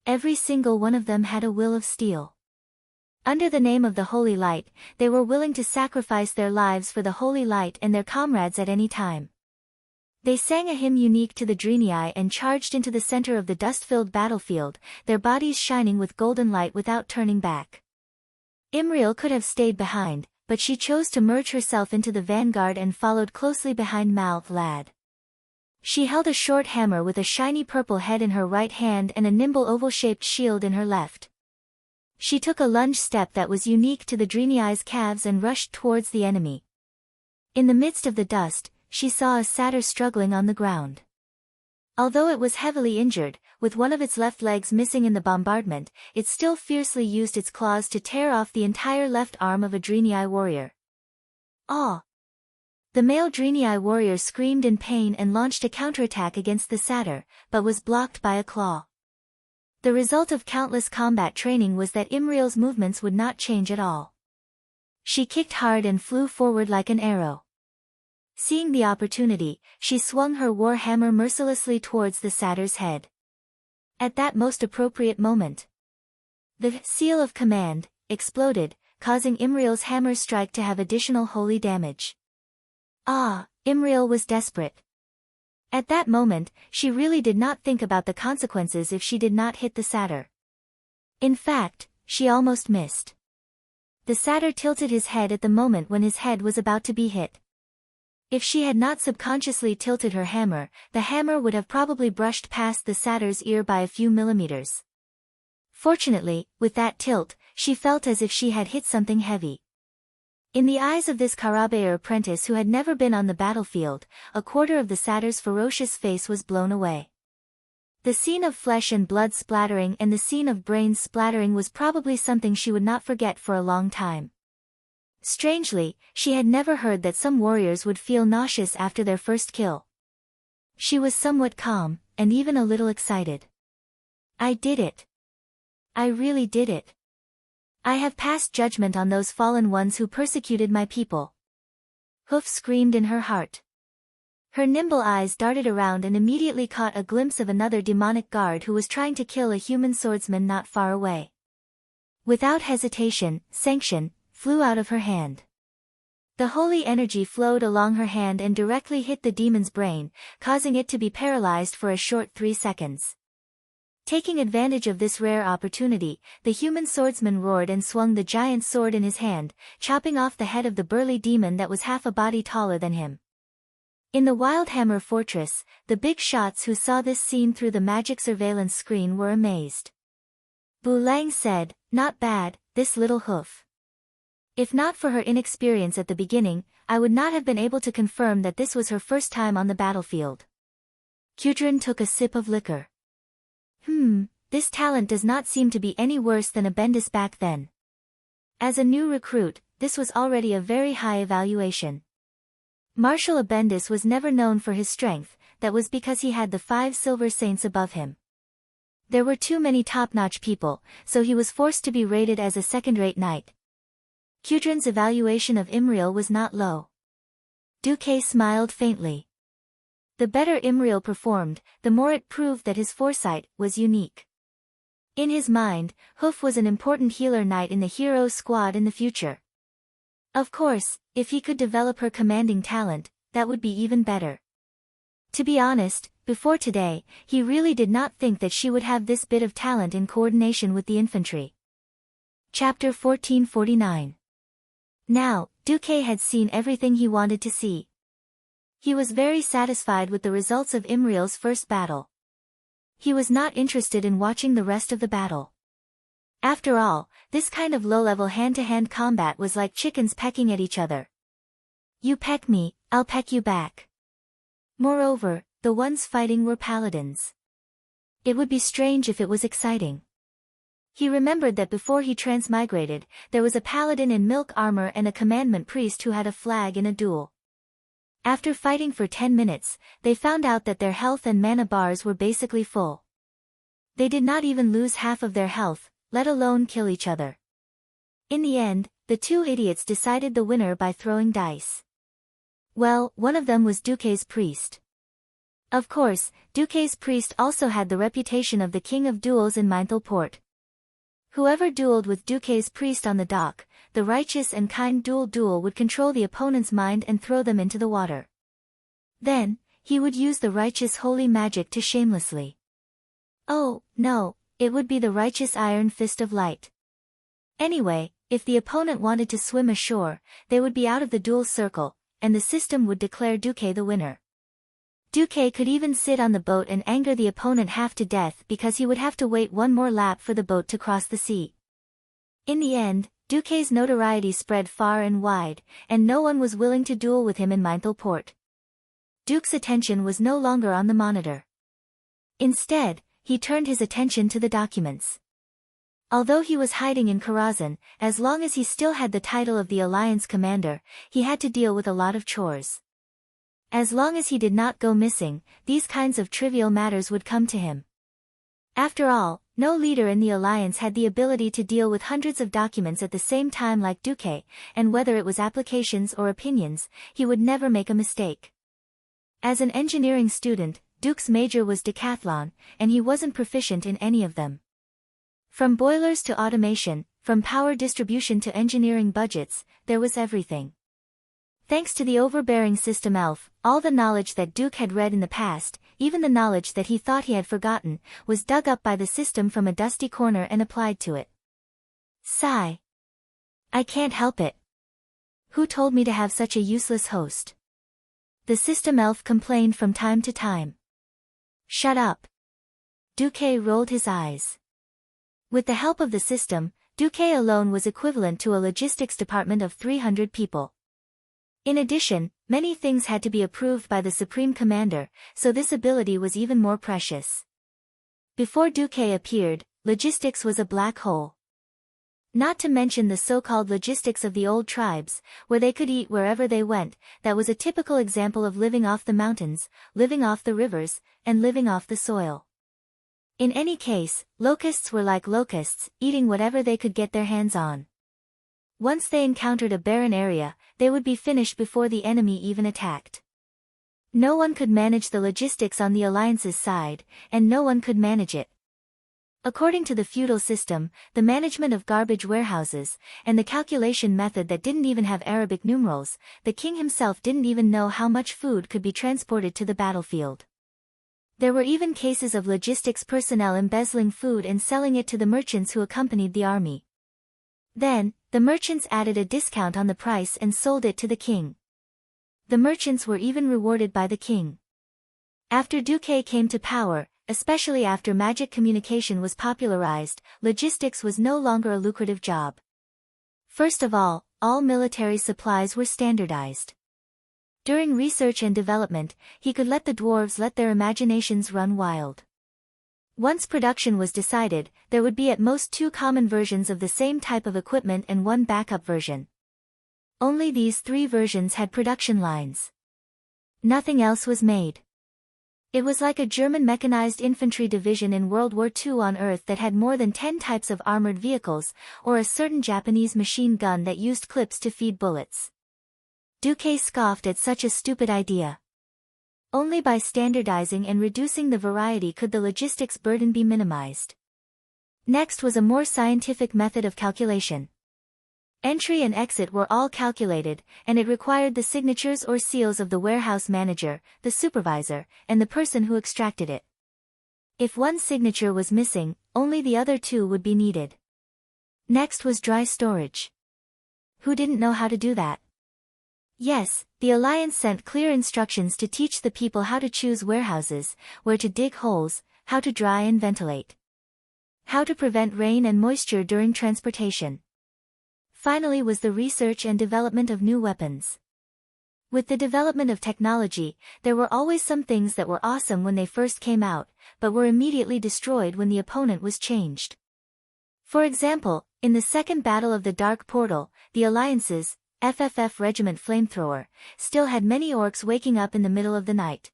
Every single one of them had a will of steel. Under the name of the Holy Light, they were willing to sacrifice their lives for the Holy Light and their comrades at any time. They sang a hymn unique to the Drenii and charged into the center of the dust-filled battlefield, their bodies shining with golden light without turning back. Imriel could have stayed behind, but she chose to merge herself into the vanguard and followed closely behind Mal Lad. She held a short hammer with a shiny purple head in her right hand and a nimble oval-shaped shield in her left. She took a lunge step that was unique to the Drenii's calves and rushed towards the enemy. In the midst of the dust, she saw a satyr struggling on the ground. Although it was heavily injured, with one of its left legs missing in the bombardment, it still fiercely used its claws to tear off the entire left arm of a Drenii warrior. Ah! The male Drenii warrior screamed in pain and launched a counterattack against the satyr, but was blocked by a claw. The result of countless combat training was that Imriel's movements would not change at all. She kicked hard and flew forward like an arrow. Seeing the opportunity, she swung her war hammer mercilessly towards the satyr's head. At that most appropriate moment, the seal of command exploded, causing Imriel's hammer strike to have additional holy damage. Ah, Imriel was desperate. At that moment, she really did not think about the consequences if she did not hit the satyr. In fact, she almost missed. The satyr tilted his head at the moment when his head was about to be hit. If she had not subconsciously tilted her hammer, the hammer would have probably brushed past the satyr's ear by a few millimeters. Fortunately, with that tilt, she felt as if she had hit something heavy. In the eyes of this Karabayar apprentice who had never been on the battlefield, a quarter of the satyr's ferocious face was blown away. The scene of flesh and blood splattering and the scene of brains splattering was probably something she would not forget for a long time. Strangely, she had never heard that some warriors would feel nauseous after their first kill. She was somewhat calm, and even a little excited. I did it. I really did it. I have passed judgment on those fallen ones who persecuted my people. Hoof screamed in her heart. Her nimble eyes darted around and immediately caught a glimpse of another demonic guard who was trying to kill a human swordsman not far away. Without hesitation, sanction flew out of her hand. The holy energy flowed along her hand and directly hit the demon's brain, causing it to be paralyzed for a short 3 seconds. Taking advantage of this rare opportunity, the human swordsman roared and swung the giant sword in his hand, chopping off the head of the burly demon that was half a body taller than him. In the Wildhammer Fortress, the big shots who saw this scene through the magic surveillance screen were amazed. Bu Lang said, "Not bad, this little hoof. If not for her inexperience at the beginning, I would not have been able to confirm that this was her first time on the battlefield." Kudrin took a sip of liquor. This talent does not seem to be any worse than Abendis back then. As a new recruit, this was already a very high evaluation. Marshal Abendis was never known for his strength, that was because he had the 5 silver saints above him. There were too many top-notch people, so he was forced to be rated as a second-rate knight. Kudrin's evaluation of Imriel was not low. Duque smiled faintly. The better Imriel performed, the more it proved that his foresight was unique. In his mind, Hoof was an important healer knight in the hero squad in the future. Of course, if he could develop her commanding talent, that would be even better. To be honest, before today, he really did not think that she would have this bit of talent in coordination with the infantry. Chapter 1449. Now, Duque had seen everything he wanted to see. He was very satisfied with the results of Imriel's first battle. He was not interested in watching the rest of the battle. After all, this kind of low-level hand-to-hand combat was like chickens pecking at each other. You peck me, I'll peck you back. Moreover, the ones fighting were paladins. It would be strange if it was exciting. He remembered that before he transmigrated, there was a paladin in milk armor and a commandment priest who had a flag in a duel. After fighting for 10 minutes, they found out that their health and mana bars were basically full. They did not even lose half of their health, let alone kill each other. In the end, the 2 idiots decided the winner by throwing dice. Well, one of them was Duque's priest. Of course, Duque's priest also had the reputation of the king of duels in Meinthal Port. Whoever dueled with Duque's priest on the dock, the righteous and kind duel would control the opponent's mind and throw them into the water. Then, he would use the righteous holy magic to shamelessly. Oh, no, it would be the righteous iron fist of light. Anyway, if the opponent wanted to swim ashore, they would be out of the duel circle, and the system would declare Duque the winner. Duque could even sit on the boat and anger the opponent half to death because he would have to wait one more lap for the boat to cross the sea. In the end, Duque's notoriety spread far and wide, and no one was willing to duel with him in Meinthal Port. Duke's attention was no longer on the monitor. Instead, he turned his attention to the documents. Although he was hiding in Karazhan, as long as he still had the title of the Alliance commander, he had to deal with a lot of chores. As long as he did not go missing, these kinds of trivial matters would come to him. After all, no leader in the Alliance had the ability to deal with hundreds of documents at the same time like Duque, and whether it was applications or opinions, he would never make a mistake. As an engineering student, Duke's major was decathlon, and he wasn't proficient in any of them. From boilers to automation, from power distribution to engineering budgets, there was everything. Thanks to the overbearing system elf, all the knowledge that Duke had read in the past, even the knowledge that he thought he had forgotten, was dug up by the system from a dusty corner and applied to it. Sigh. I can't help it. Who told me to have such a useless host? The system elf complained from time to time. Shut up. Duque rolled his eyes. With the help of the system, Duque alone was equivalent to a logistics department of 300 people. In addition, many things had to be approved by the Supreme Commander, so this ability was even more precious. Before Duque appeared, logistics was a black hole. Not to mention the so-called logistics of the old tribes, where they could eat wherever they went. That was a typical example of living off the mountains, living off the rivers, and living off the soil. In any case, locusts were like locusts, eating whatever they could get their hands on. Once they encountered a barren area, they would be finished before the enemy even attacked. No one could manage the logistics on the Alliance's side, and no one could manage it. According to the feudal system, the management of garbage warehouses, and the calculation method that didn't even have Arabic numerals, the king himself didn't even know how much food could be transported to the battlefield. There were even cases of logistics personnel embezzling food and selling it to the merchants who accompanied the army. Then, the merchants added a discount on the price and sold it to the king. The merchants were even rewarded by the king. After Duque came to power, especially after magic communication was popularized, logistics was no longer a lucrative job. First of all military supplies were standardized. During research and development, he could let the dwarves let their imaginations run wild. Once production was decided, there would be at most 2 common versions of the same type of equipment and 1 backup version. Only these 3 versions had production lines. Nothing else was made. It was like a German mechanized infantry division in World War II on Earth that had more than 10 types of armored vehicles, or a certain Japanese machine gun that used clips to feed bullets. Duque scoffed at such a stupid idea. Only by standardizing and reducing the variety could the logistics burden be minimized. Next was a more scientific method of calculation. Entry and exit were all calculated, and it required the signatures or seals of the warehouse manager, the supervisor, and the person who extracted it. If one signature was missing, only the other 2 would be needed. Next was dry storage. Who didn't know how to do that? Yes, the Alliance sent clear instructions to teach the people how to choose warehouses, where to dig holes, how to dry and ventilate, how to prevent rain and moisture during transportation. Finally was the research and development of new weapons. With the development of technology, there were always some things that were awesome when they first came out, but were immediately destroyed when the opponent was changed. For example, in the Second Battle of the Dark Portal, the Alliance's FFF Regiment Flamethrower still had many orcs waking up in the middle of the night.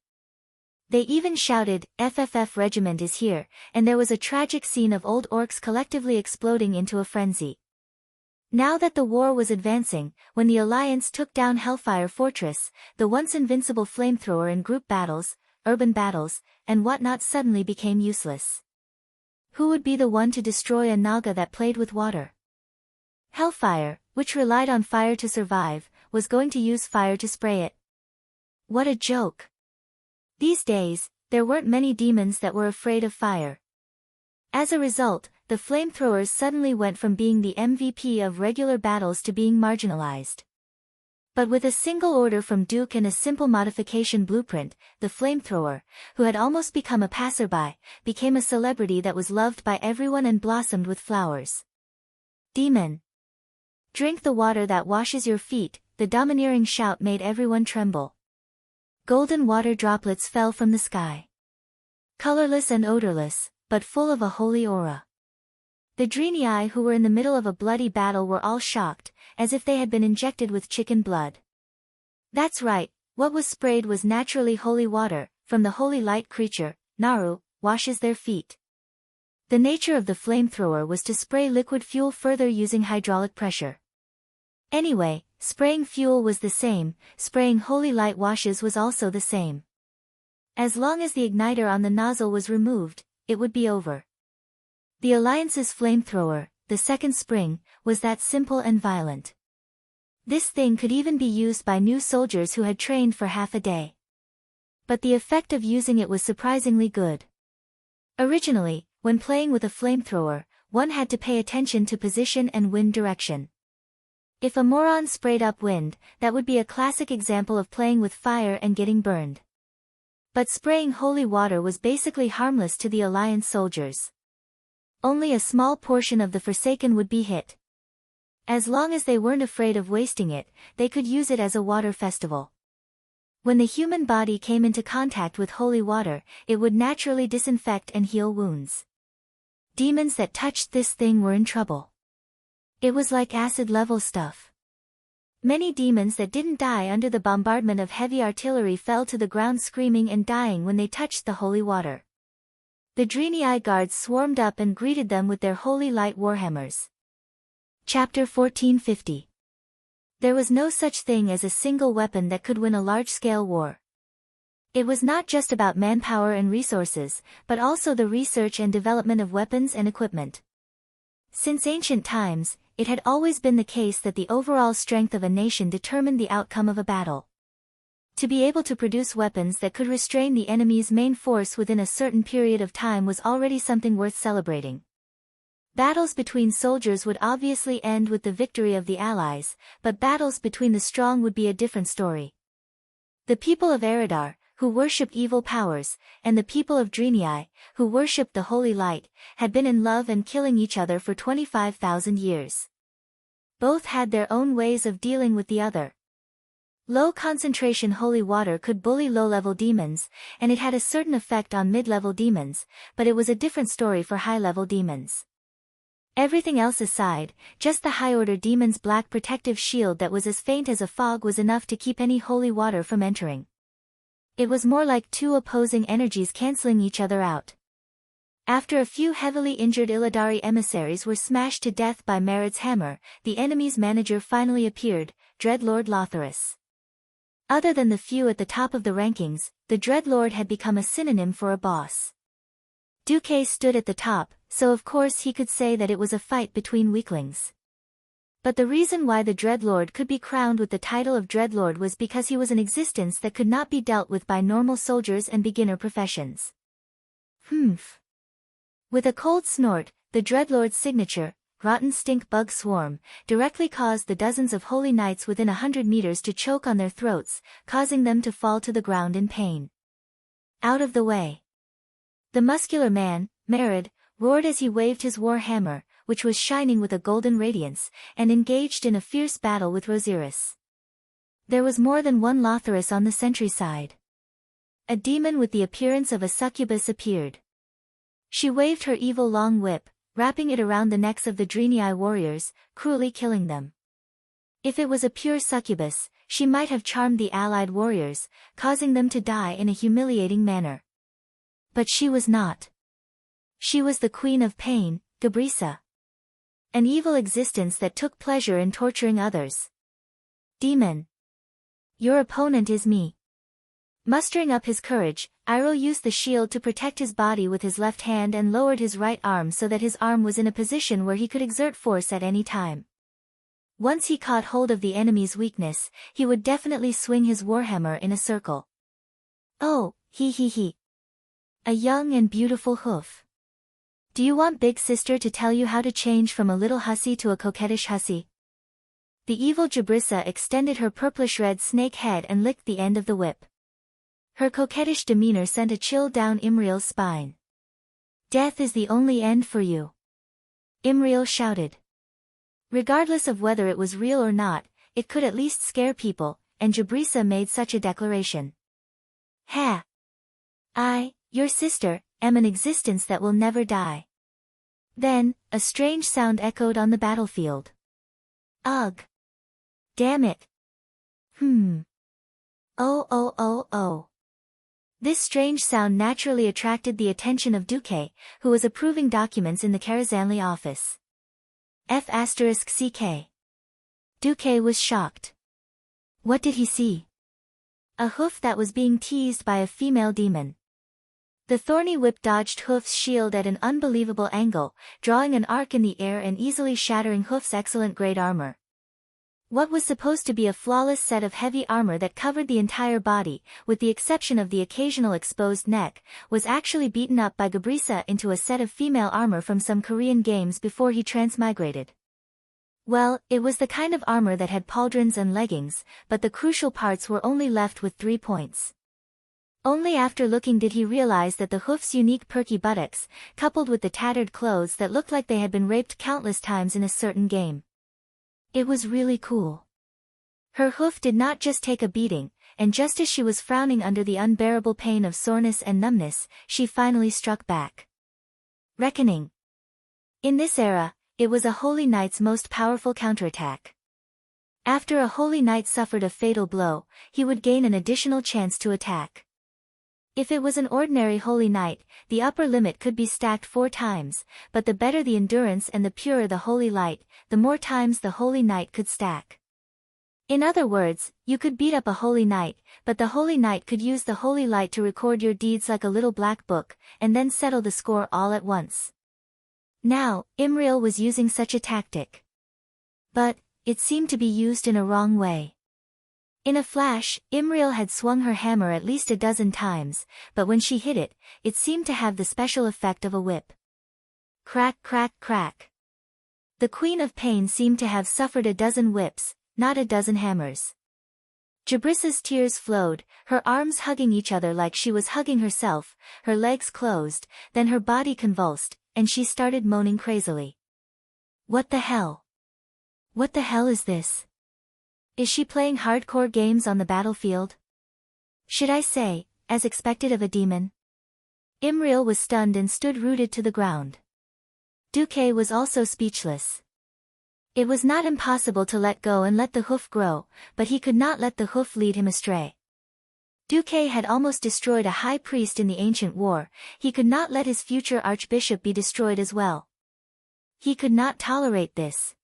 They even shouted, "FFF Regiment is here," and there was a tragic scene of old orcs collectively exploding into a frenzy. Now that the war was advancing, when the Alliance took down Hellfire Fortress, the once invincible flamethrower in group battles, urban battles, and whatnot suddenly became useless. Who would be the one to destroy a Naga that played with water? Hellfire, which relied on fire to survive, was going to use fire to spray it. What a joke! These days, there weren't many demons that were afraid of fire. As a result, the flamethrowers suddenly went from being the MVP of regular battles to being marginalized. But with a single order from Duke and a simple modification blueprint, the flamethrower, who had almost become a passerby, became a celebrity that was loved by everyone and blossomed with flowers. Demon! Drink the water that washes your feet, the domineering shout made everyone tremble. Golden water droplets fell from the sky. Colorless and odorless, but full of a holy aura. The Draenei who were in the middle of a bloody battle were all shocked, as if they had been injected with chicken blood. That's right, what was sprayed was naturally holy water, from the holy light creature, Naru, washes their feet. The nature of the flamethrower was to spray liquid fuel further using hydraulic pressure. Anyway, spraying fuel was the same, spraying holy light washes was also the same. As long as the igniter on the nozzle was removed, it would be over. The Alliance's flamethrower, the second spring, was that simple and violent. This thing could even be used by new soldiers who had trained for half a day. But the effect of using it was surprisingly good. Originally, when playing with a flamethrower, one had to pay attention to position and wind direction. If a moron sprayed upwind, that would be a classic example of playing with fire and getting burned. But spraying holy water was basically harmless to the Alliance soldiers. Only a small portion of the Forsaken would be hit. As long as they weren't afraid of wasting it, they could use it as a water festival. When the human body came into contact with holy water, it would naturally disinfect and heal wounds. Demons that touched this thing were in trouble. It was like acid-level stuff. Many demons that didn't die under the bombardment of heavy artillery fell to the ground screaming and dying when they touched the holy water. The Drenii guards swarmed up and greeted them with their holy light warhammers. Chapter 1450. There was no such thing as a single weapon that could win a large-scale war. It was not just about manpower and resources, but also the research and development of weapons and equipment. Since ancient times, it had always been the case that the overall strength of a nation determined the outcome of a battle. To be able to produce weapons that could restrain the enemy's main force within a certain period of time was already something worth celebrating. Battles between soldiers would obviously end with the victory of the Allies, but battles between the strong would be a different story. The people of Eridar, who worshipped evil powers, and the people of Drenii, who worshipped the holy light, had been in love and killing each other for 25,000 years. Both had their own ways of dealing with the other. Low-concentration holy water could bully low-level demons, and it had a certain effect on mid-level demons, but it was a different story for high-level demons. Everything else aside, just the high-order demon's black protective shield that was as faint as a fog was enough to keep any holy water from entering. It was more like two opposing energies cancelling each other out. After a few heavily injured Illidari emissaries were smashed to death by Merid's hammer, the enemy's manager finally appeared, Dreadlord Lotharis. Other than the few at the top of the rankings, the Dreadlord had become a synonym for a boss. Duque stood at the top, so of course he could say that it was a fight between weaklings. But the reason why the Dreadlord could be crowned with the title of Dreadlord was because he was an existence that could not be dealt with by normal soldiers and beginner professions. Humph. With a cold snort, the Dreadlord's signature, rotten stink bug swarm, directly caused the dozens of holy knights within 100 meters to choke on their throats, causing them to fall to the ground in pain. Out of the way. The muscular man, Merid, roared as he waved his war hammer, which was shining with a golden radiance, and engaged in a fierce battle with Rosiris. There was more than one Lotharis on the sentry side. A demon with the appearance of a succubus appeared. She waved her evil long whip, wrapping it around the necks of the Drenii warriors, cruelly killing them. If it was a pure succubus, she might have charmed the allied warriors, causing them to die in a humiliating manner. But she was not. She was the queen of pain, Gabrisa. An evil existence that took pleasure in torturing others. Demon. Your opponent is me. Mustering up his courage, Iroh used the shield to protect his body with his left hand and lowered his right arm so that his arm was in a position where he could exert force at any time. Once he caught hold of the enemy's weakness, he would definitely swing his warhammer in a circle. Oh, he. A young and beautiful hoof. Do you want Big Sister to tell you how to change from a little hussy to a coquettish hussy? The evil Jabrissa extended her purplish-red snake head and licked the end of the whip. Her coquettish demeanor sent a chill down Imriel's spine. Death is the only end for you. Imriel shouted. Regardless of whether it was real or not, it could at least scare people, and Jabrissa made such a declaration. Ha! I, your sister, am an existence that will never die. Then, a strange sound echoed on the battlefield. Ugh! Damn it! Oh. This strange sound naturally attracted the attention of Duque, who was approving documents in the Karazhanli office. F***CK. Duque was shocked. What did he see? A hoof that was being teased by a female demon. The thorny whip dodged Hoof's shield at an unbelievable angle, drawing an arc in the air and easily shattering Hoof's excellent grade armor. What was supposed to be a flawless set of heavy armor that covered the entire body, with the exception of the occasional exposed neck, was actually beaten up by Gabrisa into a set of female armor from some Korean games before he transmigrated. Well, it was the kind of armor that had pauldrons and leggings, but the crucial parts were only left with 3 points. Only after looking did he realize that the hoof's unique perky buttocks, coupled with the tattered clothes that looked like they had been raped countless times in a certain game. It was really cool. Her hoof did not just take a beating, and just as she was frowning under the unbearable pain of soreness and numbness, she finally struck back. Reckoning. In this era, it was a holy knight's most powerful counterattack. After a holy knight suffered a fatal blow, he would gain an additional chance to attack. If it was an ordinary holy knight, the upper limit could be stacked 4 times, but the better the endurance and the purer the holy light, the more times the holy knight could stack. In other words, you could beat up a holy knight, but the holy knight could use the holy light to record your deeds like a little black book, and then settle the score all at once. Now, Imriel was using such a tactic. But it seemed to be used in a wrong way. In a flash, Imriel had swung her hammer at least a dozen times, but when she hit it, it seemed to have the special effect of a whip. Crack, crack, crack. The Queen of Pain seemed to have suffered a dozen whips, not a dozen hammers. Jabrissa's tears flowed, her arms hugging each other like she was hugging herself, her legs closed, then her body convulsed, and she started moaning crazily. What the hell? What the hell is this? Is she playing hardcore games on the battlefield? Should I say, as expected of a demon? Imriel was stunned and stood rooted to the ground. Duque was also speechless. It was not impossible to let go and let the hoof grow, but he could not let the hoof lead him astray. Duque had almost destroyed a high priest in the ancient war, he could not let his future archbishop be destroyed as well. He could not tolerate this.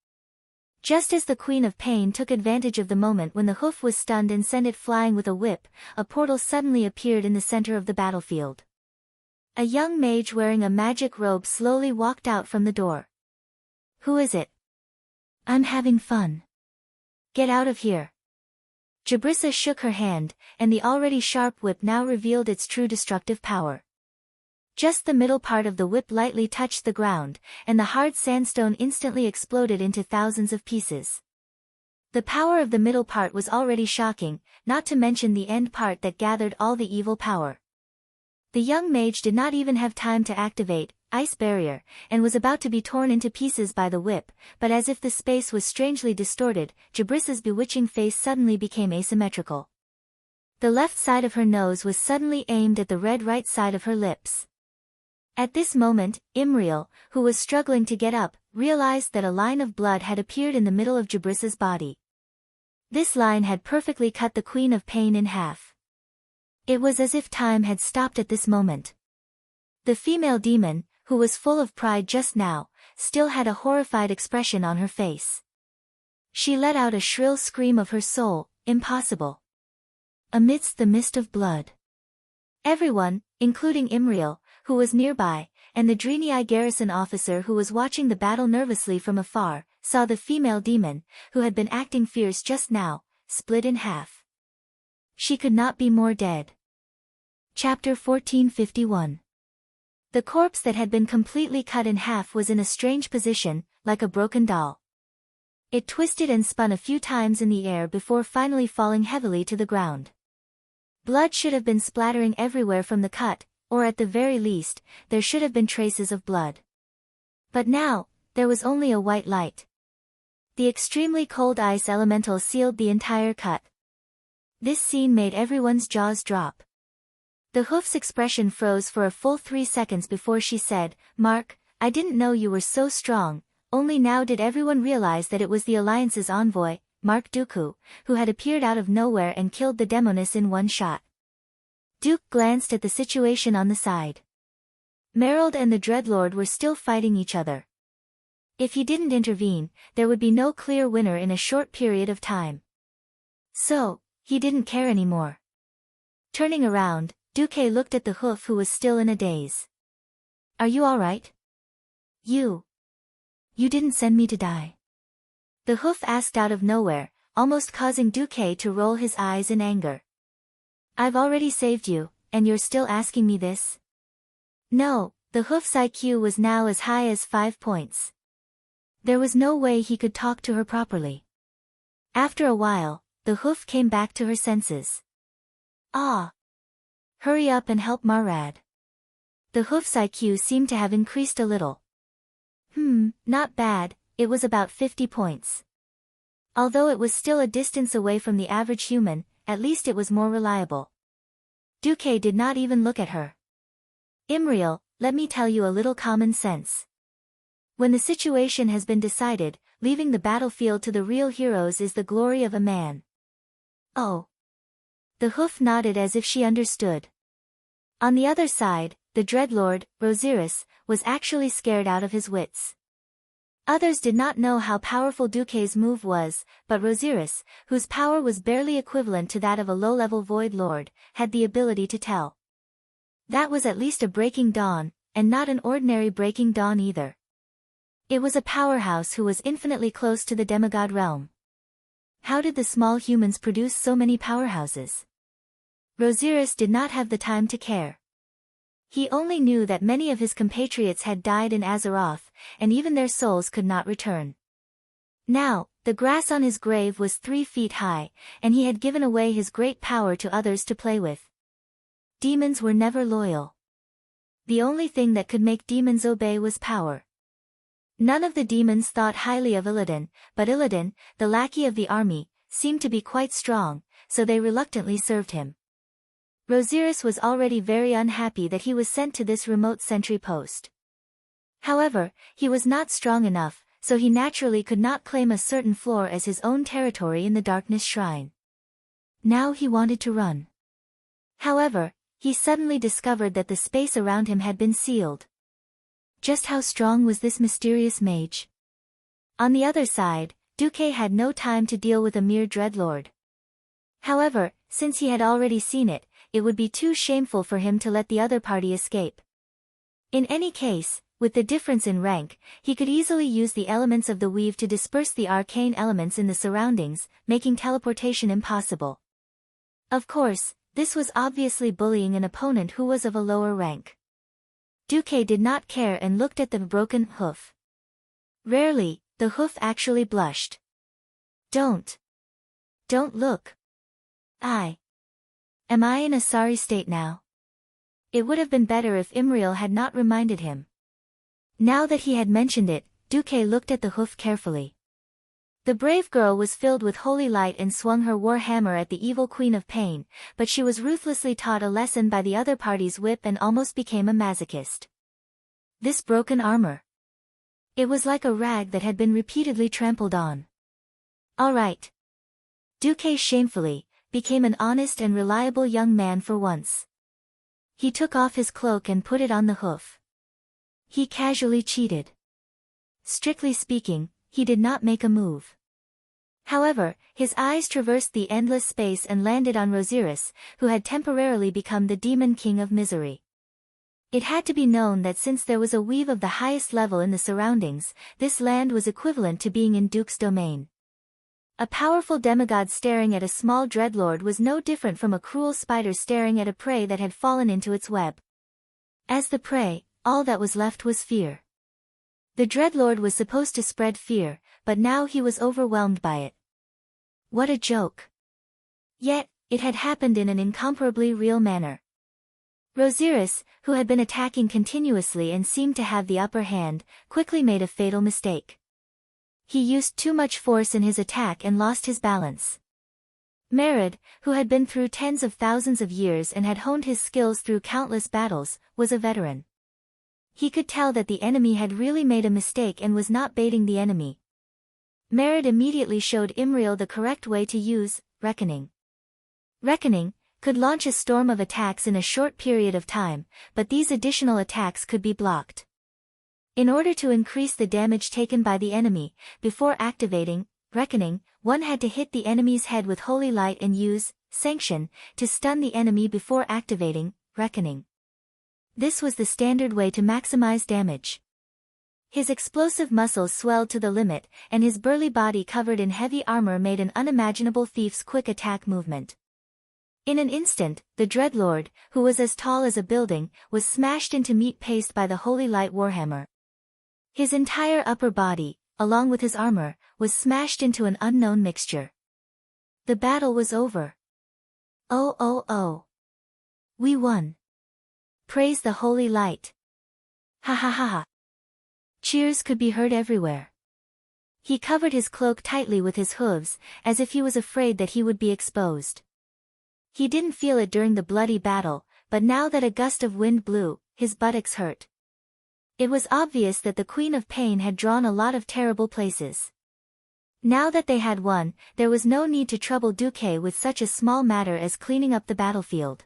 Just as the Queen of Pain took advantage of the moment when the hoof was stunned and sent it flying with a whip, a portal suddenly appeared in the center of the battlefield. A young mage wearing a magic robe slowly walked out from the door. Who is it? I'm having fun. Get out of here. Jabrissa shook her hand, and the already sharp whip now revealed its true destructive power. Just the middle part of the whip lightly touched the ground, and the hard sandstone instantly exploded into thousands of pieces. The power of the middle part was already shocking, not to mention the end part that gathered all the evil power. The young mage did not even have time to activate Ice Barrier, and was about to be torn into pieces by the whip, but as if the space was strangely distorted, Jabrissa's bewitching face suddenly became asymmetrical. The left side of her nose was suddenly aimed at the red right side of her lips. At this moment, Imriel, who was struggling to get up, realized that a line of blood had appeared in the middle of Jabrissa's body. This line had perfectly cut the Queen of Pain in half. It was as if time had stopped at this moment. The female demon, who was full of pride just now, still had a horrified expression on her face. She let out a shrill scream of her soul, impossible. Amidst the mist of blood. Everyone, including Imriel, who was nearby, and the Drenii garrison officer who was watching the battle nervously from afar, saw the female demon, who had been acting fierce just now, split in half. She could not be more dead. Chapter 1451. The corpse that had been completely cut in half was in a strange position, like a broken doll. It twisted and spun a few times in the air before finally falling heavily to the ground. Blood should have been splattering everywhere from the cut, or at the very least, there should have been traces of blood. But now, there was only a white light. The extremely cold ice elemental sealed the entire cut. This scene made everyone's jaws drop. The hoof's expression froze for a full 3 seconds before she said, "Mark, I didn't know you were so strong." Only now did everyone realize that it was the Alliance's envoy, Mark Dooku, who had appeared out of nowhere and killed the demoness in one shot. Duke glanced at the situation on the side. Merrild and the Dreadlord were still fighting each other. If he didn't intervene, there would be no clear winner in a short period of time. So, he didn't care anymore. Turning around, Duque looked at the hoof, who was still in a daze. "Are you all right? You didn't send me to die?" The hoof asked out of nowhere, almost causing Duque to roll his eyes in anger. "I've already saved you, and you're still asking me this?" No, the hoof's IQ was now as high as 5 points. There was no way he could talk to her properly. After a while, the hoof came back to her senses. "Ah! Hurry up and help Marad. The hoof's IQ seemed to have increased a little. Not bad, it was about 50 points. Although it was still a distance away from the average human, at least it was more reliable. Duque did not even look at her. Imriel, let me tell you a little common sense. When the situation has been decided, leaving the battlefield to the real heroes is the glory of a man. Oh. The hoof nodded as if she understood. On the other side, the dreadlord, Rosiris, was actually scared out of his wits. Others did not know how powerful Duque's move was, but Rosiris, whose power was barely equivalent to that of a low-level Void Lord, had the ability to tell. That was at least a breaking dawn, and not an ordinary breaking dawn either. It was a powerhouse who was infinitely close to the demigod realm. How did the small humans produce so many powerhouses? Rosiris did not have the time to care. He only knew that many of his compatriots had died in Azeroth, and even their souls could not return. Now, the grass on his grave was 3 feet high, and he had given away his great power to others to play with. Demons were never loyal. The only thing that could make demons obey was power. None of the demons thought highly of Illidan, but Illidan, the lackey of the army, seemed to be quite strong, so they reluctantly served him. Rosiris was already very unhappy that he was sent to this remote sentry post. However, he was not strong enough, so he naturally could not claim a certain floor as his own territory in the Darkness Shrine. Now he wanted to run. However, he suddenly discovered that the space around him had been sealed. Just how strong was this mysterious mage? On the other side, Duque had no time to deal with a mere dreadlord. However, since he had already seen it, it would be too shameful for him to let the other party escape. In any case, with the difference in rank, he could easily use the elements of the weave to disperse the arcane elements in the surroundings, making teleportation impossible. Of course, this was obviously bullying an opponent who was of a lower rank. Duque did not care and looked at the broken hoof. Rarely, the hoof actually blushed. Don't look. Am I in a sorry state now? It would have been better if Imriel had not reminded him. Now that he had mentioned it, Duque looked at the hoof carefully. The brave girl was filled with holy light and swung her war hammer at the evil queen of pain, but she was ruthlessly taught a lesson by the other party's whip and almost became a masochist. This broken armor. It was like a rag that had been repeatedly trampled on. All right. Duque shamefully became an honest and reliable young man for once. He took off his cloak and put it on the hoof. He casually cheated. Strictly speaking, he did not make a move. However, his eyes traversed the endless space and landed on Rosiris, who had temporarily become the demon king of misery. It had to be known that since there was a weave of the highest level in the surroundings, this land was equivalent to being in Duke's domain. A powerful demigod staring at a small dreadlord was no different from a cruel spider staring at a prey that had fallen into its web. As the prey, all that was left was fear. The dreadlord was supposed to spread fear, but now he was overwhelmed by it. What a joke. Yet, it had happened in an incomparably real manner. Rosiris, who had been attacking continuously and seemed to have the upper hand, quickly made a fatal mistake. He used too much force in his attack and lost his balance. Marad, who had been through tens of thousands of years and had honed his skills through countless battles, was a veteran. He could tell that the enemy had really made a mistake and was not baiting the enemy. Marad immediately showed Imriel the correct way to use Reckoning. Reckoning could launch a storm of attacks in a short period of time, but these additional attacks could be blocked. In order to increase the damage taken by the enemy, before activating Reckoning, one had to hit the enemy's head with holy light and use Sanction to stun the enemy before activating Reckoning. This was the standard way to maximize damage. His explosive muscles swelled to the limit, and his burly body covered in heavy armor made an unimaginable thief's quick attack movement. In an instant, the dreadlord, who was as tall as a building, was smashed into meat paste by the holy light warhammer. His entire upper body, along with his armor, was smashed into an unknown mixture. The battle was over. Oh. We won. Praise the holy light. Ha ha ha ha. Cheers could be heard everywhere. He covered his cloak tightly with his hooves, as if he was afraid that he would be exposed. He didn't feel it during the bloody battle, but now that a gust of wind blew, his buttocks hurt. It was obvious that the Queen of Pain had drawn a lot of terrible places. Now that they had won, there was no need to trouble Duque with such a small matter as cleaning up the battlefield.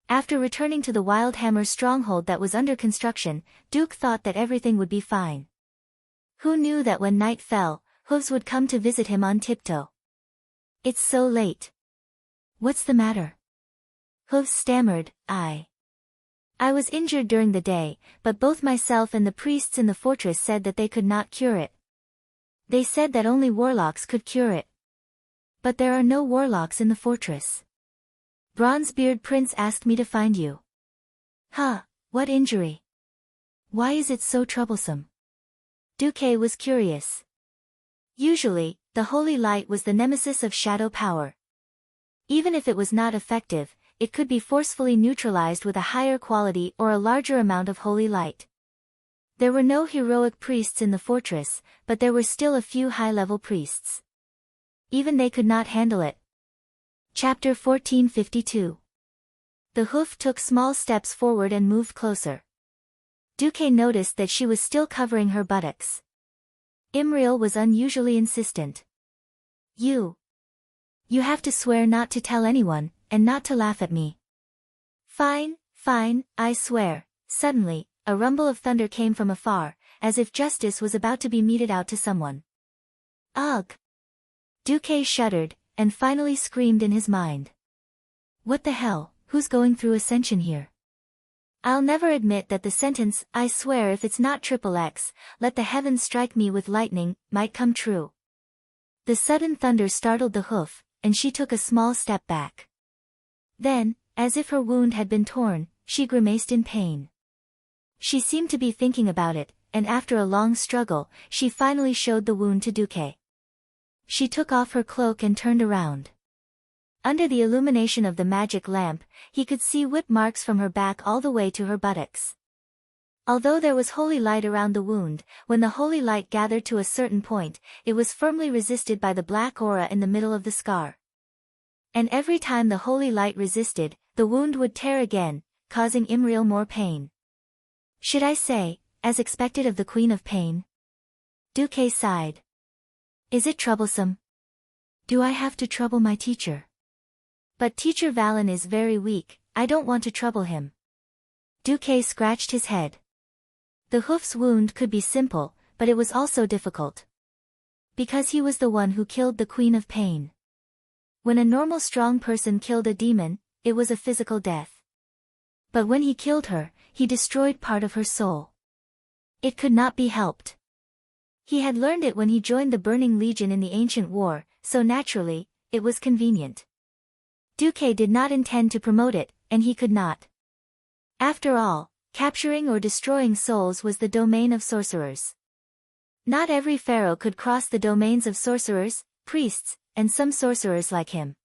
After returning to the Wildhammer stronghold that was under construction, Duke thought that everything would be fine. Who knew that when night fell, Hooves would come to visit him on tiptoe? It's so late. What's the matter? Hooves stammered, I was injured during the day, but both myself and the priests in the fortress said that they could not cure it. They said that only warlocks could cure it. But there are no warlocks in the fortress. Bronzebeard Prince asked me to find you. Huh, what injury? Why is it so troublesome? Duque was curious. Usually, the holy light was the nemesis of shadow power. Even if it was not effective, it could be forcefully neutralized with a higher quality or a larger amount of holy light. There were no heroic priests in the fortress, but there were still a few high-level priests. Even they could not handle it. Chapter 1452. The hoof took small steps forward and moved closer. Duque noticed that she was still covering her buttocks. Imriel was unusually insistent. You have to swear not to tell anyone, and not to laugh at me. Fine, I swear. Suddenly, a rumble of thunder came from afar, as if justice was about to be meted out to someone. Ugh! Duque shuddered, and finally screamed in his mind. What the hell, who's going through ascension here? I'll never admit that the sentence, I swear if it's not XXX, let the heavens strike me with lightning, might come true. The sudden thunder startled the hoof, and she took a small step back. Then, as if her wound had been torn, she grimaced in pain. She seemed to be thinking about it, and after a long struggle, she finally showed the wound to Duque. She took off her cloak and turned around. Under the illumination of the magic lamp, he could see whip marks from her back all the way to her buttocks. Although there was holy light around the wound, when the holy light gathered to a certain point, it was firmly resisted by the black aura in the middle of the scar. And every time the holy light resisted, the wound would tear again, causing Imriel more pain. Should I say, as expected of the Queen of Pain? Duque sighed. Is it troublesome? Do I have to trouble my teacher? But Teacher Valen is very weak, I don't want to trouble him. Duque scratched his head. The hoof's wound could be simple, but it was also difficult. Because he was the one who killed the Queen of Pain. When a normal strong person killed a demon, it was a physical death. But when he killed her, he destroyed part of her soul. It could not be helped. He had learned it when he joined the Burning Legion in the Ancient War, so naturally, it was convenient. Duque did not intend to promote it, and he could not. After all, capturing or destroying souls was the domain of sorcerers. Not every pharaoh could cross the domains of sorcerers, priests, and some sorcerers like him.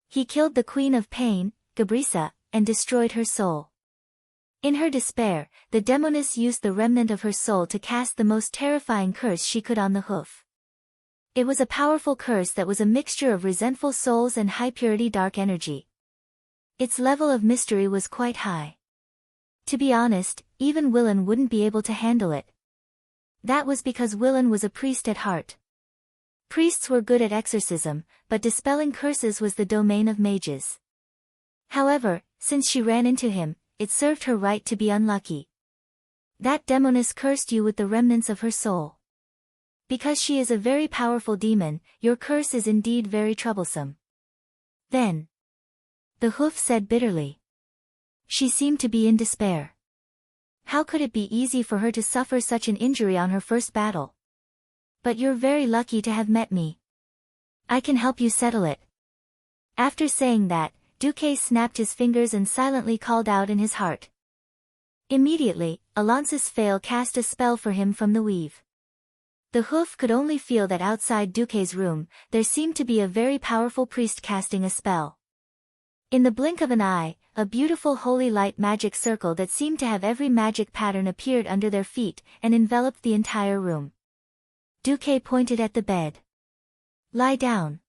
He killed the Queen of Pain, Gabrisa, and destroyed her soul. In her despair, the demoness used the remnant of her soul to cast the most terrifying curse she could on the hoof. It was a powerful curse that was a mixture of resentful souls and high-purity dark energy. Its level of mystery was quite high. To be honest, even Willan wouldn't be able to handle it. That was because Willan was a priest at heart. Priests were good at exorcism, but dispelling curses was the domain of mages. However, since she ran into him, it served her right to be unlucky. That demoness cursed you with the remnants of her soul. Because she is a very powerful demon, your curse is indeed very troublesome. Then, the hoof said bitterly. She seemed to be in despair. How could it be easy for her to suffer such an injury on her first battle? But you're very lucky to have met me. I can help you settle it. After saying that, Duque snapped his fingers and silently called out in his heart. Immediately, Alonsis Fail cast a spell for him from the weave. The hoof could only feel that outside Duque's room, there seemed to be a very powerful priest casting a spell. In the blink of an eye, a beautiful holy light magic circle that seemed to have every magic pattern appeared under their feet and enveloped the entire room. Duque pointed at the bed. Lie down.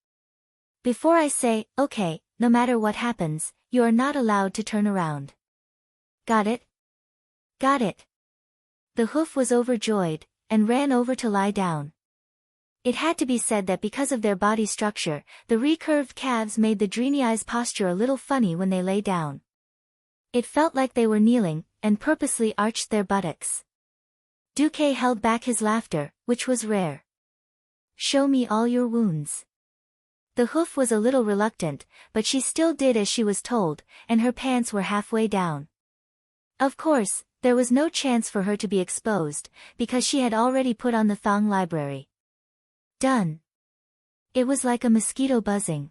Before I say, okay, no matter what happens, you are not allowed to turn around. Got it? Got it. The hoof was overjoyed, and ran over to lie down. It had to be said that because of their body structure, the recurved calves made the Dreenie's posture a little funny when they lay down. It felt like they were kneeling, and purposely arched their buttocks. Duque held back his laughter, which was rare. Show me all your wounds. The hoof was a little reluctant, but she still did as she was told, and her pants were halfway down. Of course, there was no chance for her to be exposed, because she had already put on the thong library. Done. It was like a mosquito buzzing.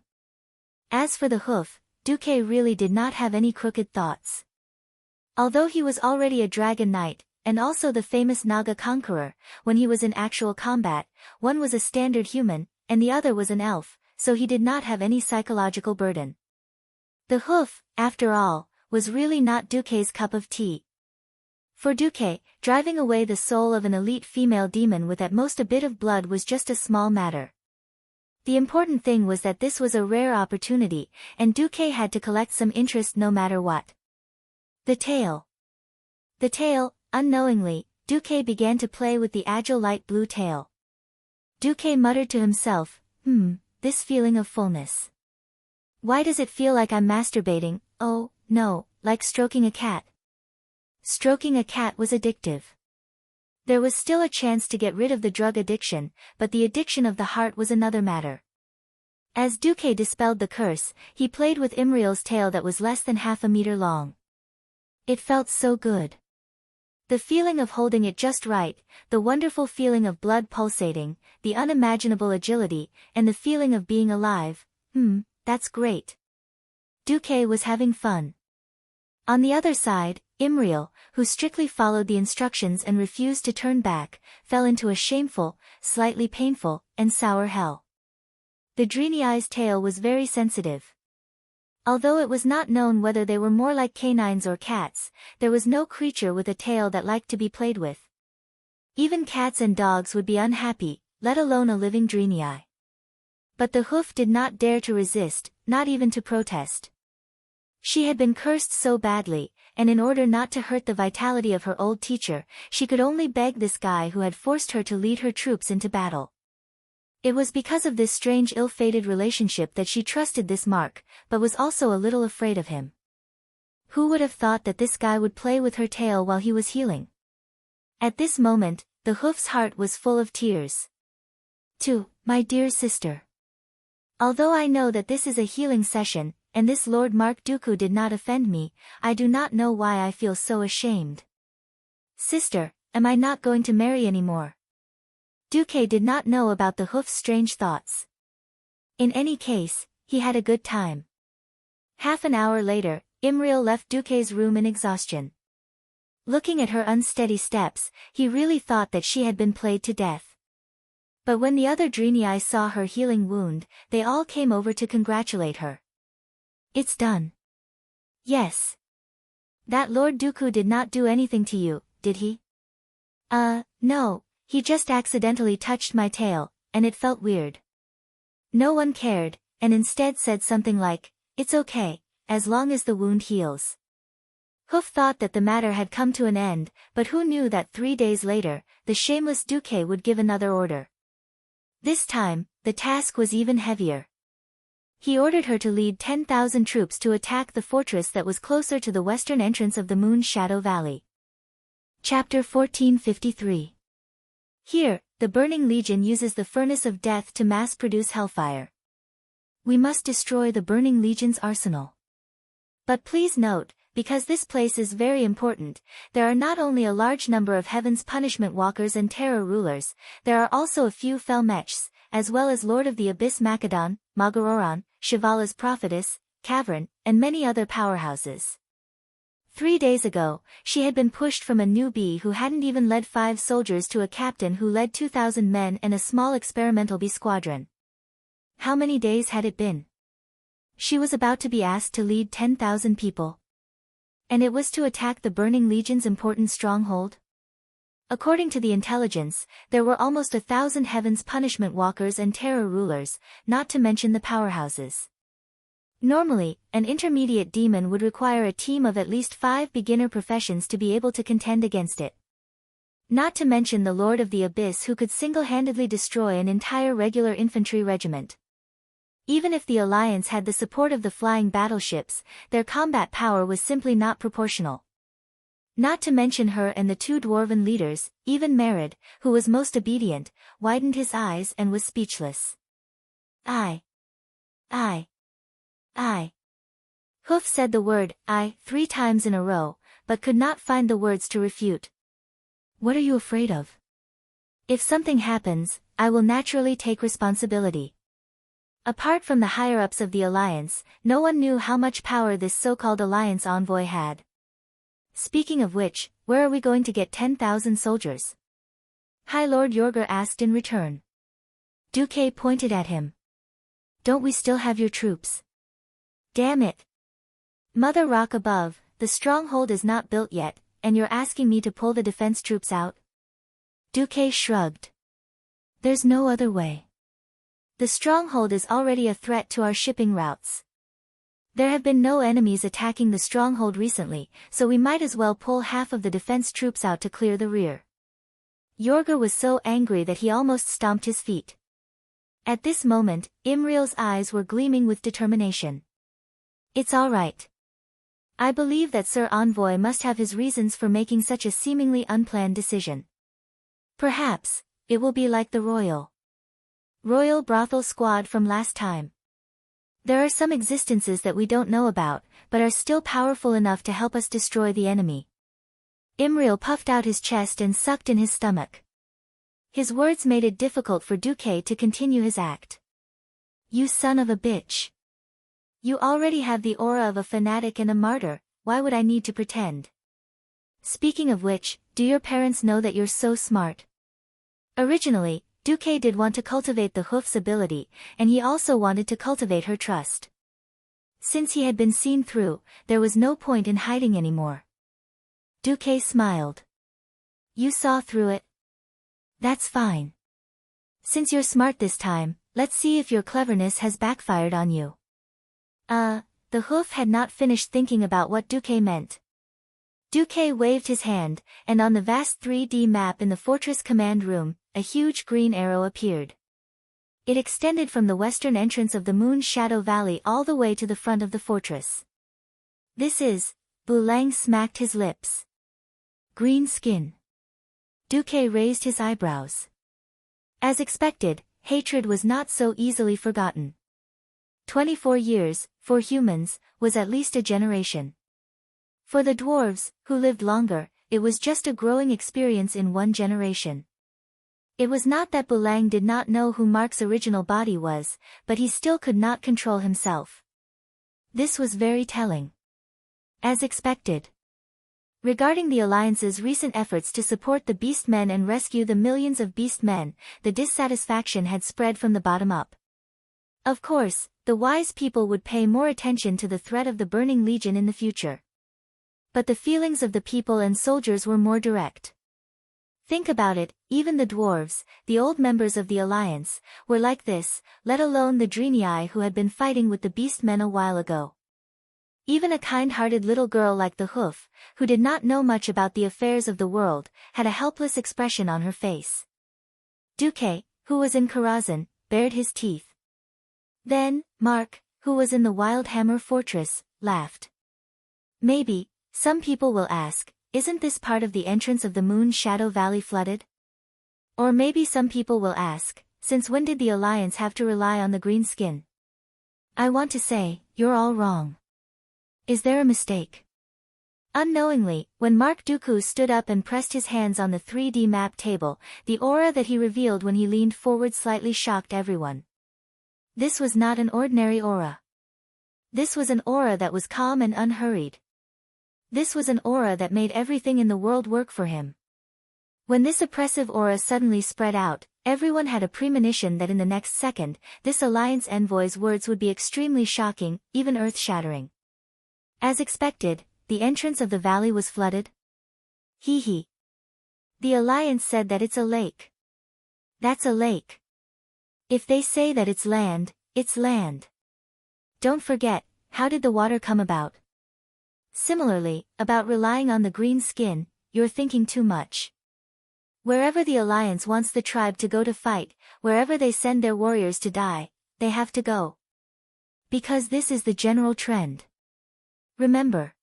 As for the hoof, Duque really did not have any crooked thoughts. Although he was already a dragon knight, and also the famous Naga conqueror, when he was in actual combat, one was a standard human, and the other was an elf, so he did not have any psychological burden. The hoof, after all, was really not Duque's cup of tea. For Duque, driving away the soul of an elite female demon with at most a bit of blood was just a small matter. The important thing was that this was a rare opportunity, and Duque had to collect some interest no matter what. The tail. The tail, unknowingly, Duque began to play with the agile light blue tail. Duque muttered to himself, this feeling of fullness. Why does it feel like I'm masturbating? Oh, no, like stroking a cat. Stroking a cat was addictive. There was still a chance to get rid of the drug addiction, but the addiction of the heart was another matter. As Duque dispelled the curse, he played with Imriel's tail that was less than half a meter long. It felt so good. The feeling of holding it just right, the wonderful feeling of blood pulsating, the unimaginable agility, and the feeling of being alive, that's great. Duque was having fun. On the other side, Imriel, who strictly followed the instructions and refused to turn back, fell into a shameful, slightly painful, and sour hell. The Dreenie's tail was very sensitive. Although it was not known whether they were more like canines or cats, there was no creature with a tail that liked to be played with. Even cats and dogs would be unhappy, let alone a living Dreenii. But the hoof did not dare to resist, not even to protest. She had been cursed so badly, and in order not to hurt the vitality of her old teacher, she could only beg this guy who had forced her to lead her troops into battle. It was because of this strange ill-fated relationship that she trusted this Mark, but was also a little afraid of him. Who would have thought that this guy would play with her tail while he was healing? At this moment, the hoof's heart was full of tears. To my dear sister. Although I know that this is a healing session, and this Lord Mark Dooku did not offend me, I do not know why I feel so ashamed. Sister, am I not going to marry anymore? Duque did not know about the hoof's strange thoughts. In any case, he had a good time. Half an hour later, Imriel left Duque's room in exhaustion. Looking at her unsteady steps, he really thought that she had been played to death. But when the other Dreenii saw her healing wound, they all came over to congratulate her. It's done. Yes. That Lord Dooku did not do anything to you, did he? No, he just accidentally touched my tail, and it felt weird. No one cared, and instead said something like, it's okay, as long as the wound heals. Hoof thought that the matter had come to an end, but who knew that 3 days later, the shameless Duque would give another order. This time, the task was even heavier. He ordered her to lead 10,000 troops to attack the fortress that was closer to the western entrance of the Moon's Shadow Valley. Chapter 1453. Here, the Burning Legion uses the Furnace of Death to mass-produce hellfire. We must destroy the Burning Legion's arsenal. But please note, because this place is very important, there are not only a large number of Heaven's Punishment Walkers and Terror Rulers, there are also a few Felmechs, as well as Lord of the Abyss Macedon, Magaroran, Shivala's Prophetess, Cavern, and many other powerhouses. 3 days ago, she had been pushed from a newbie who hadn't even led 5 soldiers to a captain who led 2,000 men and a small experimental bee squadron. How many days had it been? She was about to be asked to lead 10,000 people. And it was to attack the Burning Legion's important stronghold? According to the intelligence, there were almost 1,000 Heaven's Punishment Walkers and Terror Rulers, not to mention the powerhouses. Normally, an intermediate demon would require a team of at least 5 beginner professions to be able to contend against it. Not to mention the Lord of the Abyss who could single-handedly destroy an entire regular infantry regiment. Even if the Alliance had the support of the flying battleships, their combat power was simply not proportional. Not to mention her and the 2 dwarven leaders, even Merid, who was most obedient, widened his eyes and was speechless. I. Hoof said the word, I, 3 times in a row, but could not find the words to refute. What are you afraid of? If something happens, I will naturally take responsibility. Apart from the higher-ups of the Alliance, no one knew how much power this so-called Alliance envoy had. Speaking of which, where are we going to get 10,000 soldiers? High Lord Yorger asked in return. Duque pointed at him. Don't we still have your troops? Damn it. Mother Rock above, the stronghold is not built yet, and you're asking me to pull the defense troops out? Duque shrugged. There's no other way. The stronghold is already a threat to our shipping routes. There have been no enemies attacking the stronghold recently, so we might as well pull half of the defense troops out to clear the rear. Yorger was so angry that he almost stomped his feet. At this moment, Imriel's eyes were gleaming with determination. It's all right. I believe that Sir Envoy must have his reasons for making such a seemingly unplanned decision. Perhaps, it will be like the Royal Brothel Squad from last time. There are some existences that we don't know about, but are still powerful enough to help us destroy the enemy. Imriel puffed out his chest and sucked in his stomach. His words made it difficult for Duque to continue his act. You son of a bitch. You already have the aura of a fanatic and a martyr, why would I need to pretend? Speaking of which, do your parents know that you're so smart? Originally, Duque did want to cultivate the Hoof's ability, and he also wanted to cultivate her trust. Since he had been seen through, there was no point in hiding anymore. Duque smiled. You saw through it? That's fine. Since you're smart this time, let's see if your cleverness has backfired on you. The Hoof had not finished thinking about what Duque meant. Duque waved his hand, and on the vast 3D map in the fortress command room, a huge green arrow appeared. It extended from the western entrance of the Moon's Shadow Valley all the way to the front of the fortress. This is, Bulang smacked his lips. Green skin. Duque raised his eyebrows. As expected, hatred was not so easily forgotten. 24 years, for humans, was at least a generation. For the dwarves, who lived longer, it was just a growing experience in one generation. It was not that Bulang did not know who Mark's original body was, but he still could not control himself. This was very telling. As expected. Regarding the Alliance's recent efforts to support the Beastmen and rescue the millions of Beastmen, the dissatisfaction had spread from the bottom up. Of course, the wise people would pay more attention to the threat of the Burning Legion in the future. But the feelings of the people and soldiers were more direct. Think about it, even the dwarves, the old members of the Alliance, were like this, let alone the Dreenii who had been fighting with the Beastmen a while ago. Even a kind-hearted little girl like the Hoof, who did not know much about the affairs of the world, had a helpless expression on her face. Duque, who was in Karazhan, bared his teeth. Then, Mark, who was in the Wildhammer Fortress, laughed. Maybe, some people will ask, isn't this part of the entrance of the Moon's Shadow Valley flooded? Or maybe some people will ask, since when did the Alliance have to rely on the green skin? I want to say, you're all wrong. Is there a mistake? Unknowingly, when Mark Dooku stood up and pressed his hands on the 3D map table, the aura that he revealed when he leaned forward slightly shocked everyone. This was not an ordinary aura. This was an aura that was calm and unhurried. This was an aura that made everything in the world work for him. When this oppressive aura suddenly spread out, everyone had a premonition that in the next second, this Alliance envoy's words would be extremely shocking, even earth-shattering. As expected, the entrance of the valley was flooded? Hee hee. The Alliance said that it's a lake. That's a lake. If they say that it's land, it's land. Don't forget, how did the water come about? Similarly, about relying on the green skin, you're thinking too much. Wherever the Alliance wants the tribe to go to fight, wherever they send their warriors to die, they have to go. Because this is the general trend. Remember.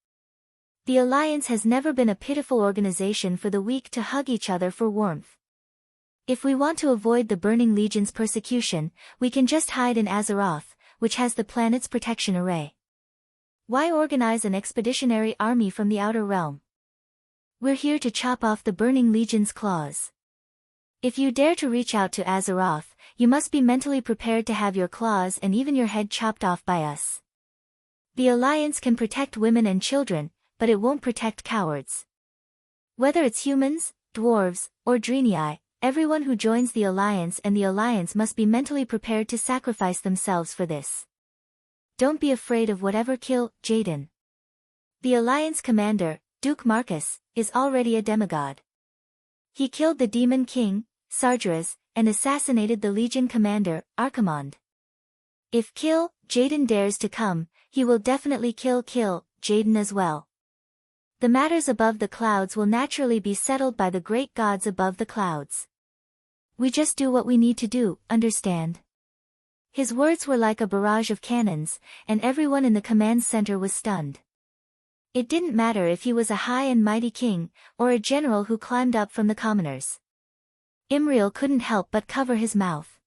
The Alliance has never been a pitiful organization for the weak to hug each other for warmth. If we want to avoid the Burning Legion's persecution, we can just hide in Azeroth, which has the planet's protection array. Why organize an expeditionary army from the Outer Realm? We're here to chop off the Burning Legion's claws. If you dare to reach out to Azeroth, you must be mentally prepared to have your claws and even your head chopped off by us. The Alliance can protect women and children, but it won't protect cowards. Whether it's humans, dwarves, or Draenei, everyone who joins the Alliance must be mentally prepared to sacrifice themselves for this. Don't be afraid of whatever. Kill Jaden. The Alliance commander, Duke Marcus, is already a demigod. He killed the Demon King, Sargeras, and assassinated the Legion commander, Archimonde. If Kill Jaden dares to come, he will definitely kill Jaden as well. The matters above the clouds will naturally be settled by the great gods above the clouds. We just do what we need to do, understand? His words were like a barrage of cannons, and everyone in the command center was stunned. It didn't matter if he was a high and mighty king, or a general who climbed up from the commoners. Imriel couldn't help but cover his mouth.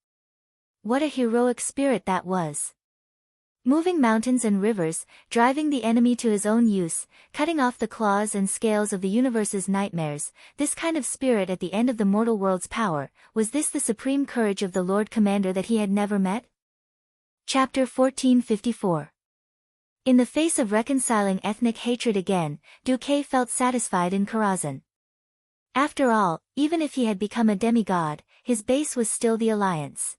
What a heroic spirit that was. Moving mountains and rivers, driving the enemy to his own use, cutting off the claws and scales of the universe's nightmares, this kind of spirit at the end of the mortal world's power, was this the supreme courage of the Lord Commander that he had never met? Chapter 1454. In the face of reconciling ethnic hatred again, Duque felt satisfied in Karazhan. After all, even if he had become a demigod, his base was still the Alliance.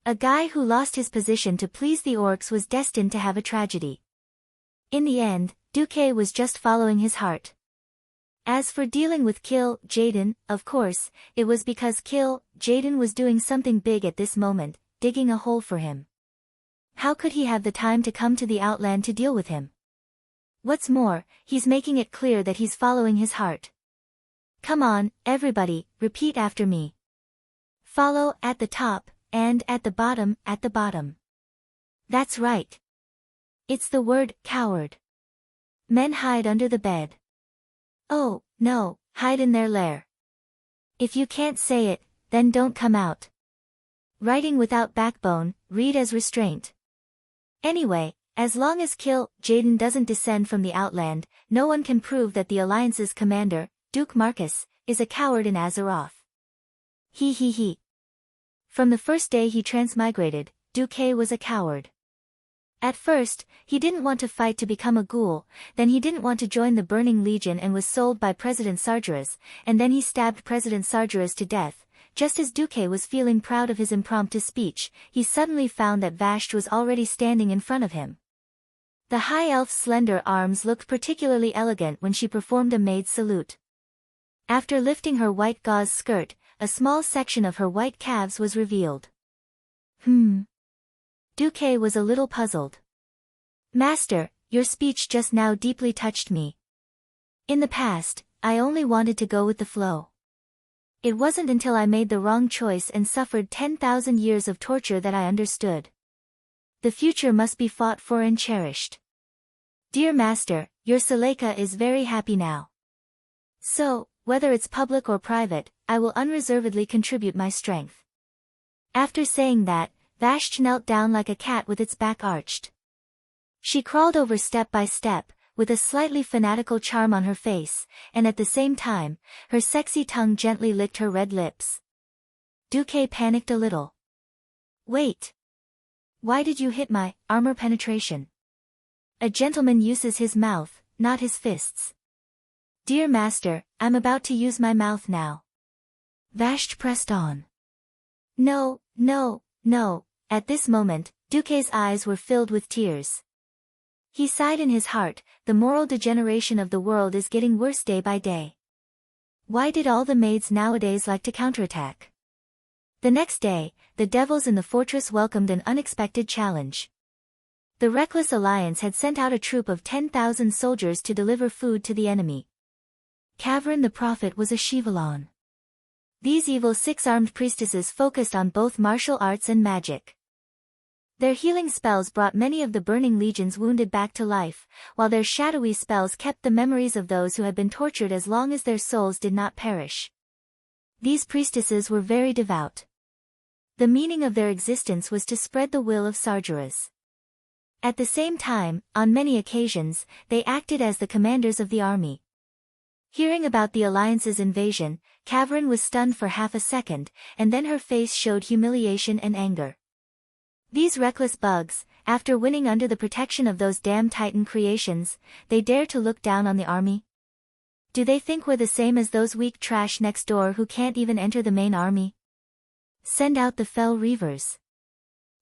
A guy who lost his position to please the orcs was destined to have a tragedy. In the end, Duque was just following his heart. As for dealing with Kill Jaden, of course, it was because Kill Jaden was doing something big at this moment, digging a hole for him. How could he have the time to come to the Outland to deal with him? What's more, he's making it clear that he's following his heart. Come on, everybody, repeat after me. Follow at the top, and at the bottom, at the bottom. That's right. It's the word, coward. Men hide under the bed. Oh, no, hide in their lair. If you can't say it, then don't come out. Writing without backbone, read as restraint. Anyway, as long as Kill Jaden doesn't descend from the Outland, no one can prove that the Alliance's commander, Duke Marcus, is a coward in Azeroth. He. From the first day he transmigrated, Duque was a coward. At first, he didn't want to fight to become a ghoul, then he didn't want to join the Burning Legion and was sold by President Sargeras, and then he stabbed President Sargeras to death. Just as Duque was feeling proud of his impromptu speech, he suddenly found that Vashj was already standing in front of him. The high elf's slender arms looked particularly elegant when she performed a maid's salute. After lifting her white gauze skirt, a small section of her white calves was revealed. Duque was a little puzzled. Master, your speech just now deeply touched me. In the past, I only wanted to go with the flow. It wasn't until I made the wrong choice and suffered 10,000 years of torture that I understood. The future must be fought for and cherished. Dear Master, your Seleka is very happy now. So, whether it's public or private, I will unreservedly contribute my strength. After saying that, Vashj knelt down like a cat with its back arched. She crawled over step by step, with a slightly fanatical charm on her face, and at the same time, her sexy tongue gently licked her red lips. Duque panicked a little. Wait. Why did you hit my armor penetration? A gentleman uses his mouth, not his fists. Dear Master, I'm about to use my mouth now. Vashj pressed on. No. At this moment, Duque's eyes were filled with tears. He sighed in his heart, the moral degeneration of the world is getting worse day by day. Why did all the maids nowadays like to counterattack? The next day, the devils in the fortress welcomed an unexpected challenge. The reckless alliance had sent out a troop of 10,000 soldiers to deliver food to the enemy. Kavrin the prophet was a Shivalon. These evil six-armed priestesses focused on both martial arts and magic. Their healing spells brought many of the burning legions wounded back to life, while their shadowy spells kept the memories of those who had been tortured as long as their souls did not perish. These priestesses were very devout. The meaning of their existence was to spread the will of Sargeras. At the same time, on many occasions, they acted as the commanders of the army. Hearing about the Alliance's invasion, Kavrin was stunned for half a second, and then her face showed humiliation and anger. These reckless bugs, after winning under the protection of those damn Titan creations, they dare to look down on the army? Do they think we're the same as those weak trash next door who can't even enter the main army? Send out the fell reavers.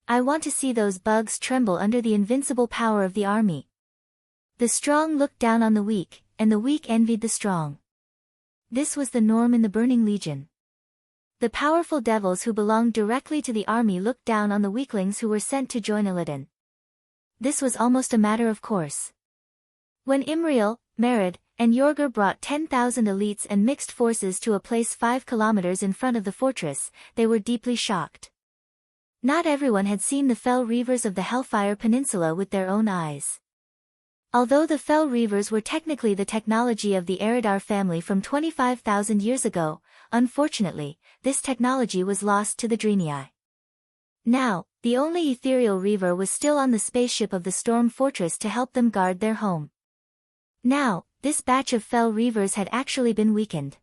I want to see those bugs tremble under the invincible power of the army. The strong looked down on the weak, and the weak envied the strong. This was the norm in the Burning Legion. The powerful devils who belonged directly to the army looked down on the weaklings who were sent to join Illidan. This was almost a matter of course. When Imriel, Merid, and Yorger brought 10,000 elites and mixed forces to a place 5 kilometers in front of the fortress, they were deeply shocked. Not everyone had seen the fell reavers of the Hellfire Peninsula with their own eyes. Although the fell reavers were technically the technology of the Eridar family from 25,000 years ago, unfortunately, this technology was lost to the Draenei. Now, the only ethereal reaver was still on the spaceship of the Storm Fortress to help them guard their home. Now, this batch of fell reavers had actually been weakened.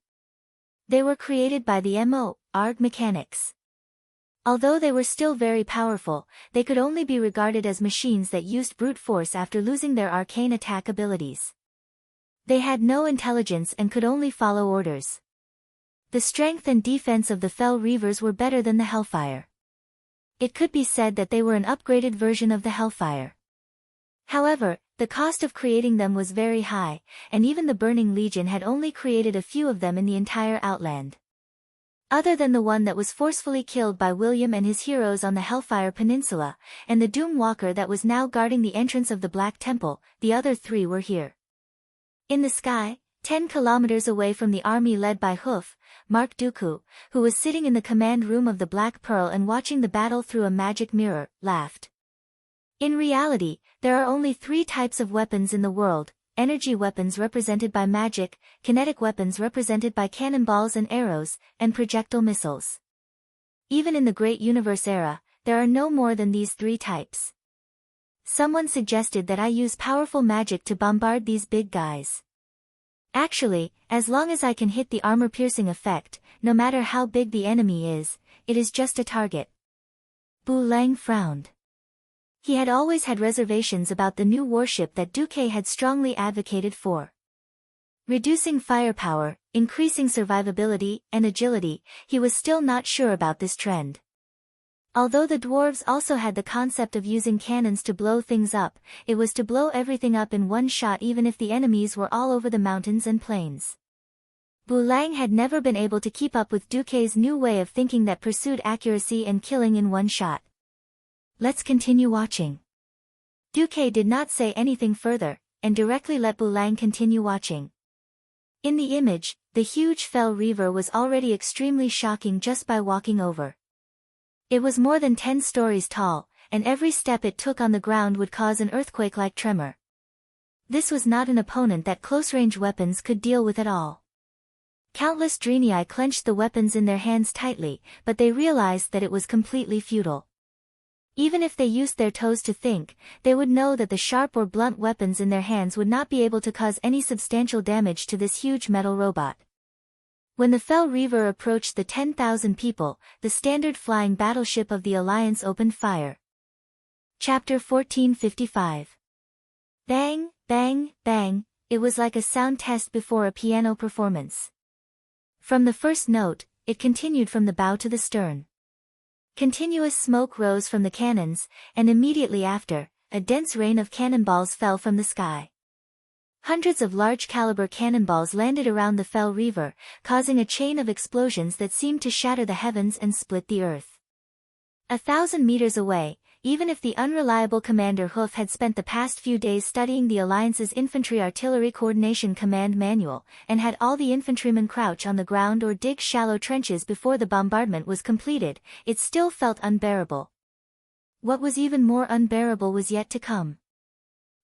They were created by the Arg mechanics. Although they were still very powerful, they could only be regarded as machines that used brute force after losing their arcane attack abilities. They had no intelligence and could only follow orders. The strength and defense of the fell reavers were better than the Hellfire. It could be said that they were an upgraded version of the Hellfire. However, the cost of creating them was very high, and even the Burning Legion had only created a few of them in the entire Outland. Other than the one that was forcefully killed by William and his heroes on the Hellfire Peninsula, and the Doom Walker that was now guarding the entrance of the Black Temple, the other 3 were here. In the sky, 10 kilometers away from the army led by Hoof, Mark Dooku, who was sitting in the command room of the Black Pearl and watching the battle through a magic mirror, laughed. In reality, there are only 3 types of weapons in the world: energy weapons represented by magic, kinetic weapons represented by cannonballs and arrows, and projectile missiles. Even in the Great Universe era, there are no more than these 3 types. Someone suggested that I use powerful magic to bombard these big guys. Actually, as long as I can hit the armor-piercing effect, no matter how big the enemy is, it is just a target. Bu Lang frowned. He had always had reservations about the new warship that Duque had strongly advocated for. Reducing firepower, increasing survivability, and agility, he was still not sure about this trend. Although the dwarves also had the concept of using cannons to blow things up, it was to blow everything up in one shot even if the enemies were all over the mountains and plains. Bu Lang had never been able to keep up with Duque's new way of thinking that pursued accuracy and killing in one shot. Let's continue watching. Duque did not say anything further, and directly let Bu Lang continue watching. In the image, the huge fell reaver was already extremely shocking just by walking over. It was more than 10 stories tall, and every step it took on the ground would cause an earthquake-like tremor. This was not an opponent that close-range weapons could deal with at all. Countless Draenei clenched the weapons in their hands tightly, but they realized that it was completely futile. Even if they used their toes to think, they would know that the sharp or blunt weapons in their hands would not be able to cause any substantial damage to this huge metal robot. When the fell reaver approached the 10,000 people, the standard flying battleship of the Alliance opened fire. Chapter 1455. Bang, bang, bang, it was like a sound test before a piano performance. From the first note, it continued from the bow to the stern. Continuous smoke rose from the cannons, and immediately after, a dense rain of cannonballs fell from the sky. Hundreds of large-caliber cannonballs landed around the fell river, causing a chain of explosions that seemed to shatter the heavens and split the earth. 1,000 meters away, even if the unreliable Commander Hoof had spent the past few days studying the Alliance's Infantry Artillery Coordination Command Manual, and had all the infantrymen crouch on the ground or dig shallow trenches before the bombardment was completed, it still felt unbearable. What was even more unbearable was yet to come.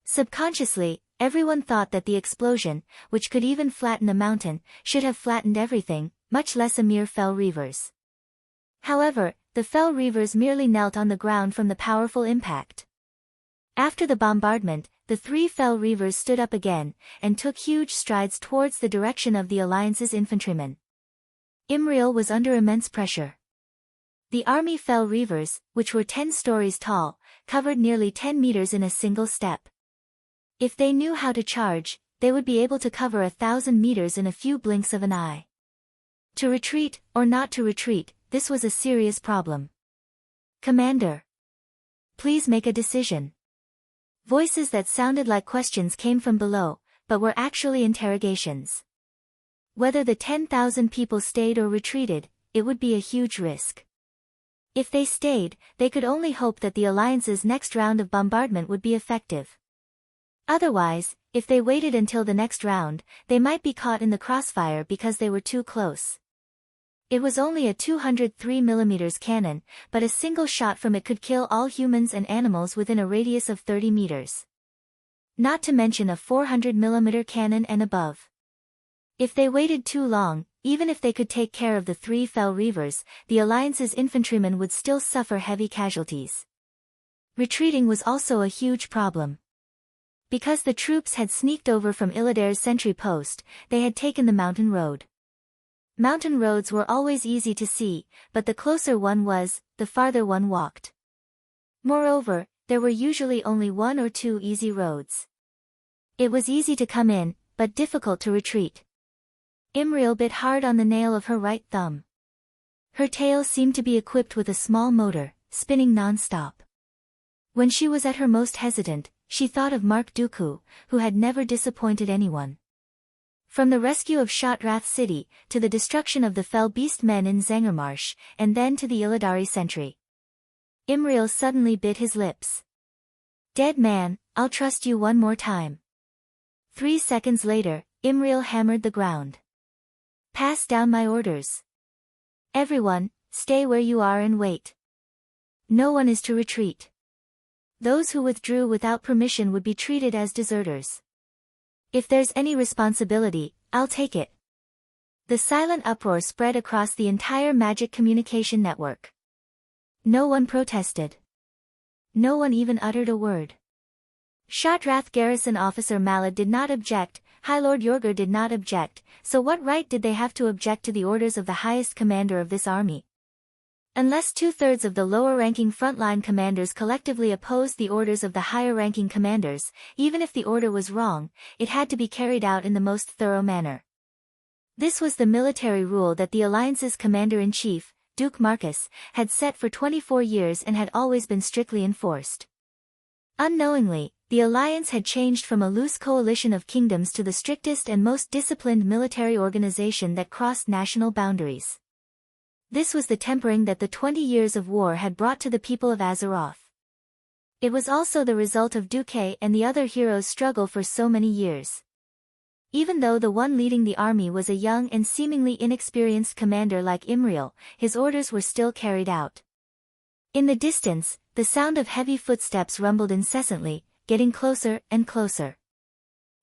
Subconsciously, everyone thought that the explosion, which could even flatten a mountain, should have flattened everything, much less a mere fell reavers. However, the fell reavers merely knelt on the ground from the powerful impact. After the bombardment, the 3 fell reavers stood up again, and took huge strides towards the direction of the Alliance's infantrymen. Imriel was under immense pressure. The army fell reavers, which were 10 stories tall, covered nearly 10 meters in a single step. If they knew how to charge, they would be able to cover 1,000 meters in a few blinks of an eye. To retreat, or not to retreat, this was a serious problem. Commander, please make a decision. Voices that sounded like questions came from below, but were actually interrogations. Whether the 10,000 people stayed or retreated, it would be a huge risk. If they stayed, they could only hope that the Alliance's next round of bombardment would be effective. Otherwise, if they waited until the next round, they might be caught in the crossfire because they were too close. It was only a 203mm cannon, but a single shot from it could kill all humans and animals within a radius of 30 meters. Not to mention a 400mm cannon and above. If they waited too long, even if they could take care of the 3 fell reavers, the Alliance's infantrymen would still suffer heavy casualties. Retreating was also a huge problem. Because the troops had sneaked over from Iladar's sentry post, they had taken the mountain road. Mountain roads were always easy to see, but the closer one was, the farther one walked. Moreover, there were usually only 1 or 2 easy roads. It was easy to come in, but difficult to retreat. Imriel bit hard on the nail of her right thumb. Her tail seemed to be equipped with a small motor, spinning non-stop. When she was at her most hesitant, she thought of Mark Dooku, who had never disappointed anyone. From the rescue of Shotrath City, to the destruction of the fell beast men in Zangarmarsh, and then to the Illidari sentry. Imriel suddenly bit his lips. Dead man, I'll trust you one more time. 3 seconds later, Imriel hammered the ground. Pass down my orders. Everyone, stay where you are and wait. No one is to retreat. Those who withdrew without permission would be treated as deserters. If there's any responsibility, I'll take it. The silent uproar spread across the entire magic communication network. No one protested. No one even uttered a word. Shotrath Garrison Officer Malad did not object, High Lord Yorger did not object, so what right did they have to object to the orders of the highest commander of this army? Unless 2/3 of the lower-ranking frontline commanders collectively opposed the orders of the higher-ranking commanders, even if the order was wrong, it had to be carried out in the most thorough manner. This was the military rule that the Alliance's commander-in-chief, Duke Marcus, had set for 24 years and had always been strictly enforced. Unknowingly, the Alliance had changed from a loose coalition of kingdoms to the strictest and most disciplined military organization that crossed national boundaries. This was the tempering that the 20 years of war had brought to the people of Azeroth. It was also the result of Duke and the other heroes' struggle for so many years. Even though the one leading the army was a young and seemingly inexperienced commander like Imriel, his orders were still carried out. In the distance, the sound of heavy footsteps rumbled incessantly, getting closer and closer.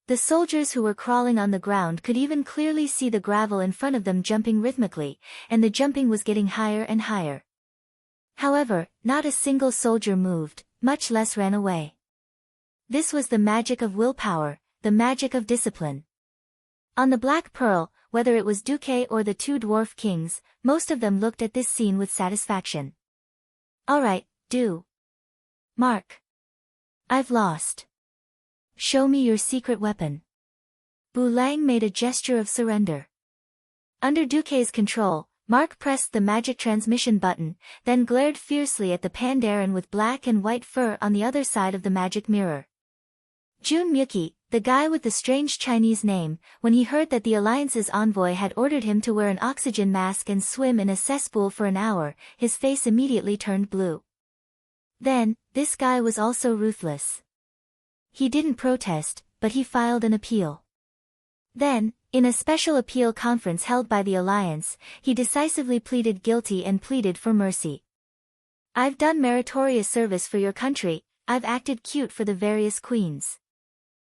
The soldiers who were crawling on the ground could even clearly see the gravel in front of them jumping rhythmically, and the jumping was getting higher and higher. However, not a single soldier moved, much less ran away. This was the magic of willpower, the magic of discipline. On the Black Pearl, whether it was Duque or the 2 dwarf kings, most of them looked at this scene with satisfaction. All right, do. Mark. I've lost. Show me your secret weapon. Bulang made a gesture of surrender. Under Duque's control, Mark pressed the magic transmission button, then glared fiercely at the Pandaren with black and white fur on the other side of the magic mirror. Jun Myuki, the guy with the strange Chinese name, when he heard that the Alliance's envoy had ordered him to wear an oxygen mask and swim in a cesspool for an hour, his face immediately turned blue. Then, this guy was also ruthless. He didn't protest, but he filed an appeal. Then, in a special appeal conference held by the Alliance, he decisively pleaded guilty and pleaded for mercy. I've done meritorious service for your country, I've acted cute for the various queens.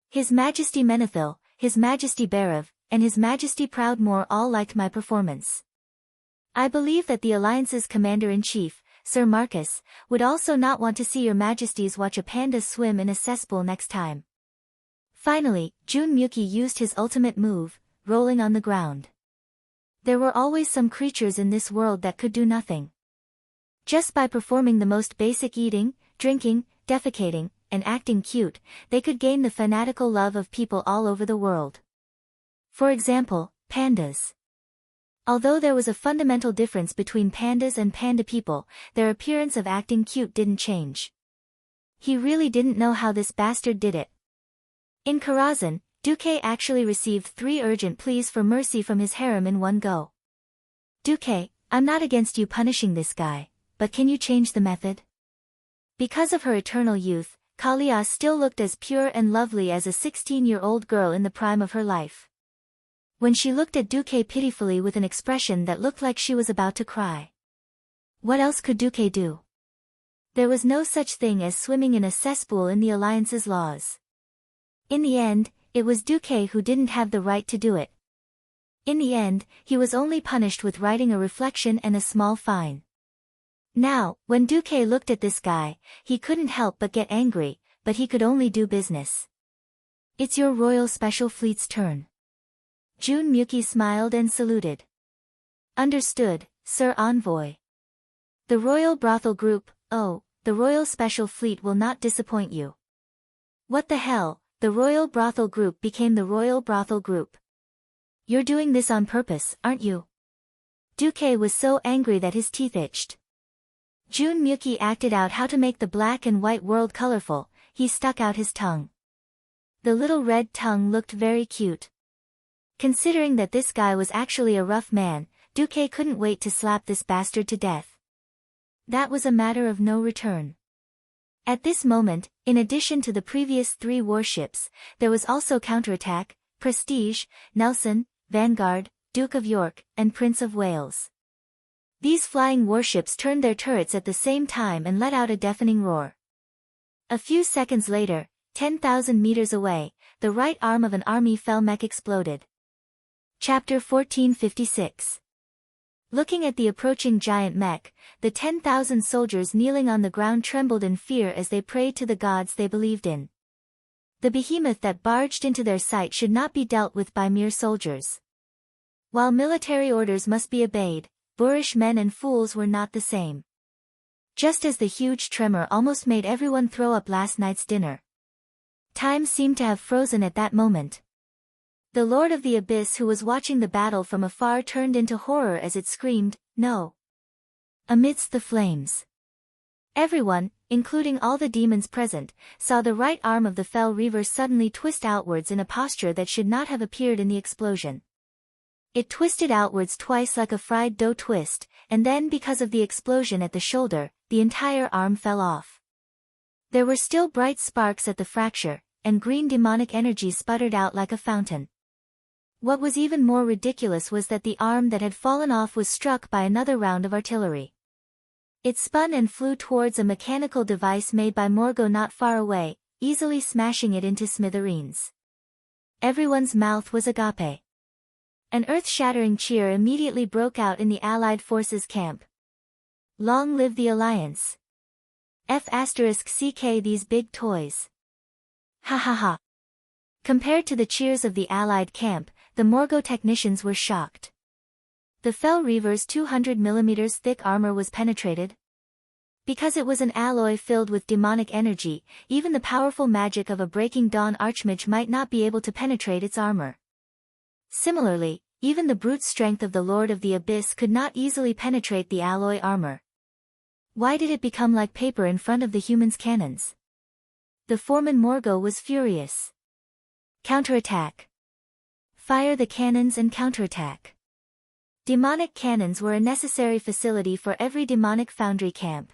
His Majesty Menethil, His Majesty Barav, and His Majesty Proudmoore all liked my performance. I believe that the Alliance's Commander-in-Chief, Sir Marcus, would also not want to see your Majesties watch a panda swim in a cesspool next time. Finally, Jun Myuki used his ultimate move, rolling on the ground. There were always some creatures in this world that could do nothing. Just by performing the most basic eating, drinking, defecating, and acting cute, they could gain the fanatical love of people all over the world. For example, pandas. Although there was a fundamental difference between pandas and panda people, their appearance of acting cute didn't change. He really didn't know how this bastard did it. In Karazhan, Duque actually received 3 urgent pleas for mercy from his harem in one go. Duque, I'm not against you punishing this guy, but can you change the method? Because of her eternal youth, Kalia still looked as pure and lovely as a 16-year-old girl in the prime of her life. When she looked at Duque pitifully with an expression that looked like she was about to cry. What else could Duque do? There was no such thing as swimming in a cesspool in the Alliance's laws. In the end, it was Duque who didn't have the right to do it. In the end, he was only punished with writing a reflection and a small fine. Now, when Duque looked at this guy, he couldn't help but get angry, but he could only do business. It's your Royal Special Fleet's turn. Jun Myuki smiled and saluted. Understood, Sir Envoy. The Royal Brothel Group, oh, the Royal Special Fleet will not disappoint you. What the hell? The Royal Brothel Group became the Royal Brothel Group. You're doing this on purpose, aren't you? Duque was so angry that his teeth itched. Jun Myuki acted out how to make the black and white world colorful, he stuck out his tongue. The little red tongue looked very cute. Considering that this guy was actually a rough man, Duque couldn't wait to slap this bastard to death. That was a matter of no return. At this moment, in addition to the previous 3 warships, there was also Counterattack, Prestige, Nelson, Vanguard, Duke of York, and Prince of Wales. These flying warships turned their turrets at the same time and let out a deafening roar. A few seconds later, 10,000 meters away, the right arm of an army fell mech exploded. Chapter 1456. Looking at the approaching giant mech, the 10,000 soldiers kneeling on the ground trembled in fear as they prayed to the gods they believed in. The behemoth that barged into their sight should not be dealt with by mere soldiers. While military orders must be obeyed, boorish men and fools were not the same. Just as the huge tremor almost made everyone throw up last night's dinner. Time seemed to have frozen at that moment. The Lord of the Abyss who was watching the battle from afar turned into horror as it screamed, "No!" amidst the flames. Everyone, including all the demons present, saw the right arm of the fell reaver suddenly twist outwards in a posture that should not have appeared in the explosion. It twisted outwards twice like a fried dough twist, and then because of the explosion at the shoulder, the entire arm fell off. There were still bright sparks at the fracture, and green demonic energy sputtered out like a fountain. What was even more ridiculous was that the arm that had fallen off was struck by another round of artillery. It spun and flew towards a mechanical device made by Morgo not far away, easily smashing it into smithereens. Everyone's mouth was agape. An earth-shattering cheer immediately broke out in the Allied forces camp. Long live the Alliance! F***ck these big toys. Ha ha ha. Compared to the cheers of the Allied camp, the Morgo technicians were shocked. The Fell Reaver's 200mm thick armor was penetrated. Because it was an alloy filled with demonic energy, even the powerful magic of a Breaking Dawn Archmage might not be able to penetrate its armor. Similarly, even the brute strength of the Lord of the Abyss could not easily penetrate the alloy armor. Why did it become like paper in front of the humans' cannons? The foreman Morgo was furious. Counterattack. Fire the cannons and counterattack. Demonic cannons were a necessary facility for every demonic foundry camp.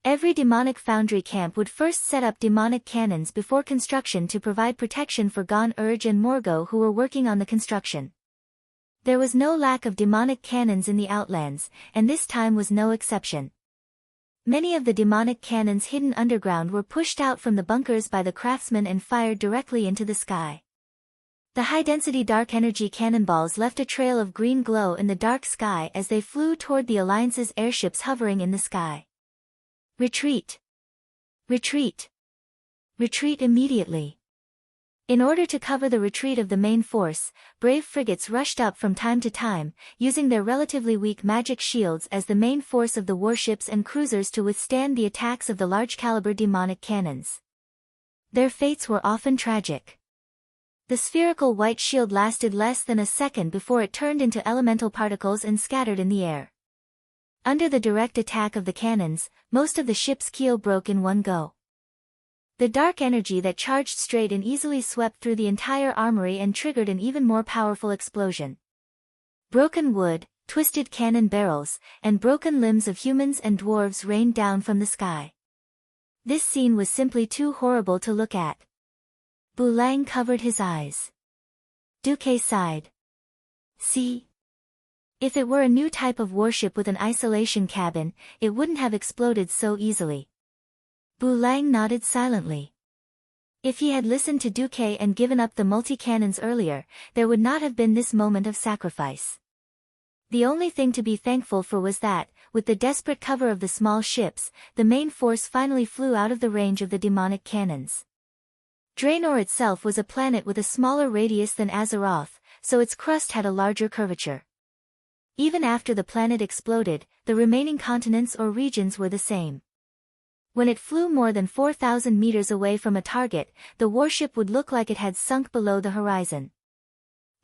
Every demonic foundry camp would first set up demonic cannons before construction to provide protection for Gon Urge and Morgo who were working on the construction. There was no lack of demonic cannons in the Outlands, and this time was no exception. Many of the demonic cannons hidden underground were pushed out from the bunkers by the craftsmen and fired directly into the sky. The high-density dark energy cannonballs left a trail of green glow in the dark sky as they flew toward the Alliance's airships hovering in the sky. Retreat! Retreat! Retreat immediately! In order to cover the retreat of the main force, brave frigates rushed up from time to time, using their relatively weak magic shields as the main force of the warships and cruisers to withstand the attacks of the large-caliber demonic cannons. Their fates were often tragic. The spherical white shield lasted less than a second before it turned into elemental particles and scattered in the air. Under the direct attack of the cannons, most of the ship's keel broke in one go. The dark energy that charged straight and easily swept through the entire armory and triggered an even more powerful explosion. Broken wood, twisted cannon barrels, and broken limbs of humans and dwarves rained down from the sky. This scene was simply too horrible to look at. Bulang covered his eyes. Duque sighed. See? If it were a new type of warship with an isolation cabin, it wouldn't have exploded so easily. Bulang nodded silently. If he had listened to Duque and given up the multi-cannons earlier, there would not have been this moment of sacrifice. The only thing to be thankful for was that, with the desperate cover of the small ships, the main force finally flew out of the range of the demonic cannons. Draenor itself was a planet with a smaller radius than Azeroth, so its crust had a larger curvature. Even after the planet exploded, the remaining continents or regions were the same. When it flew more than 4,000 meters away from a target, the warship would look like it had sunk below the horizon.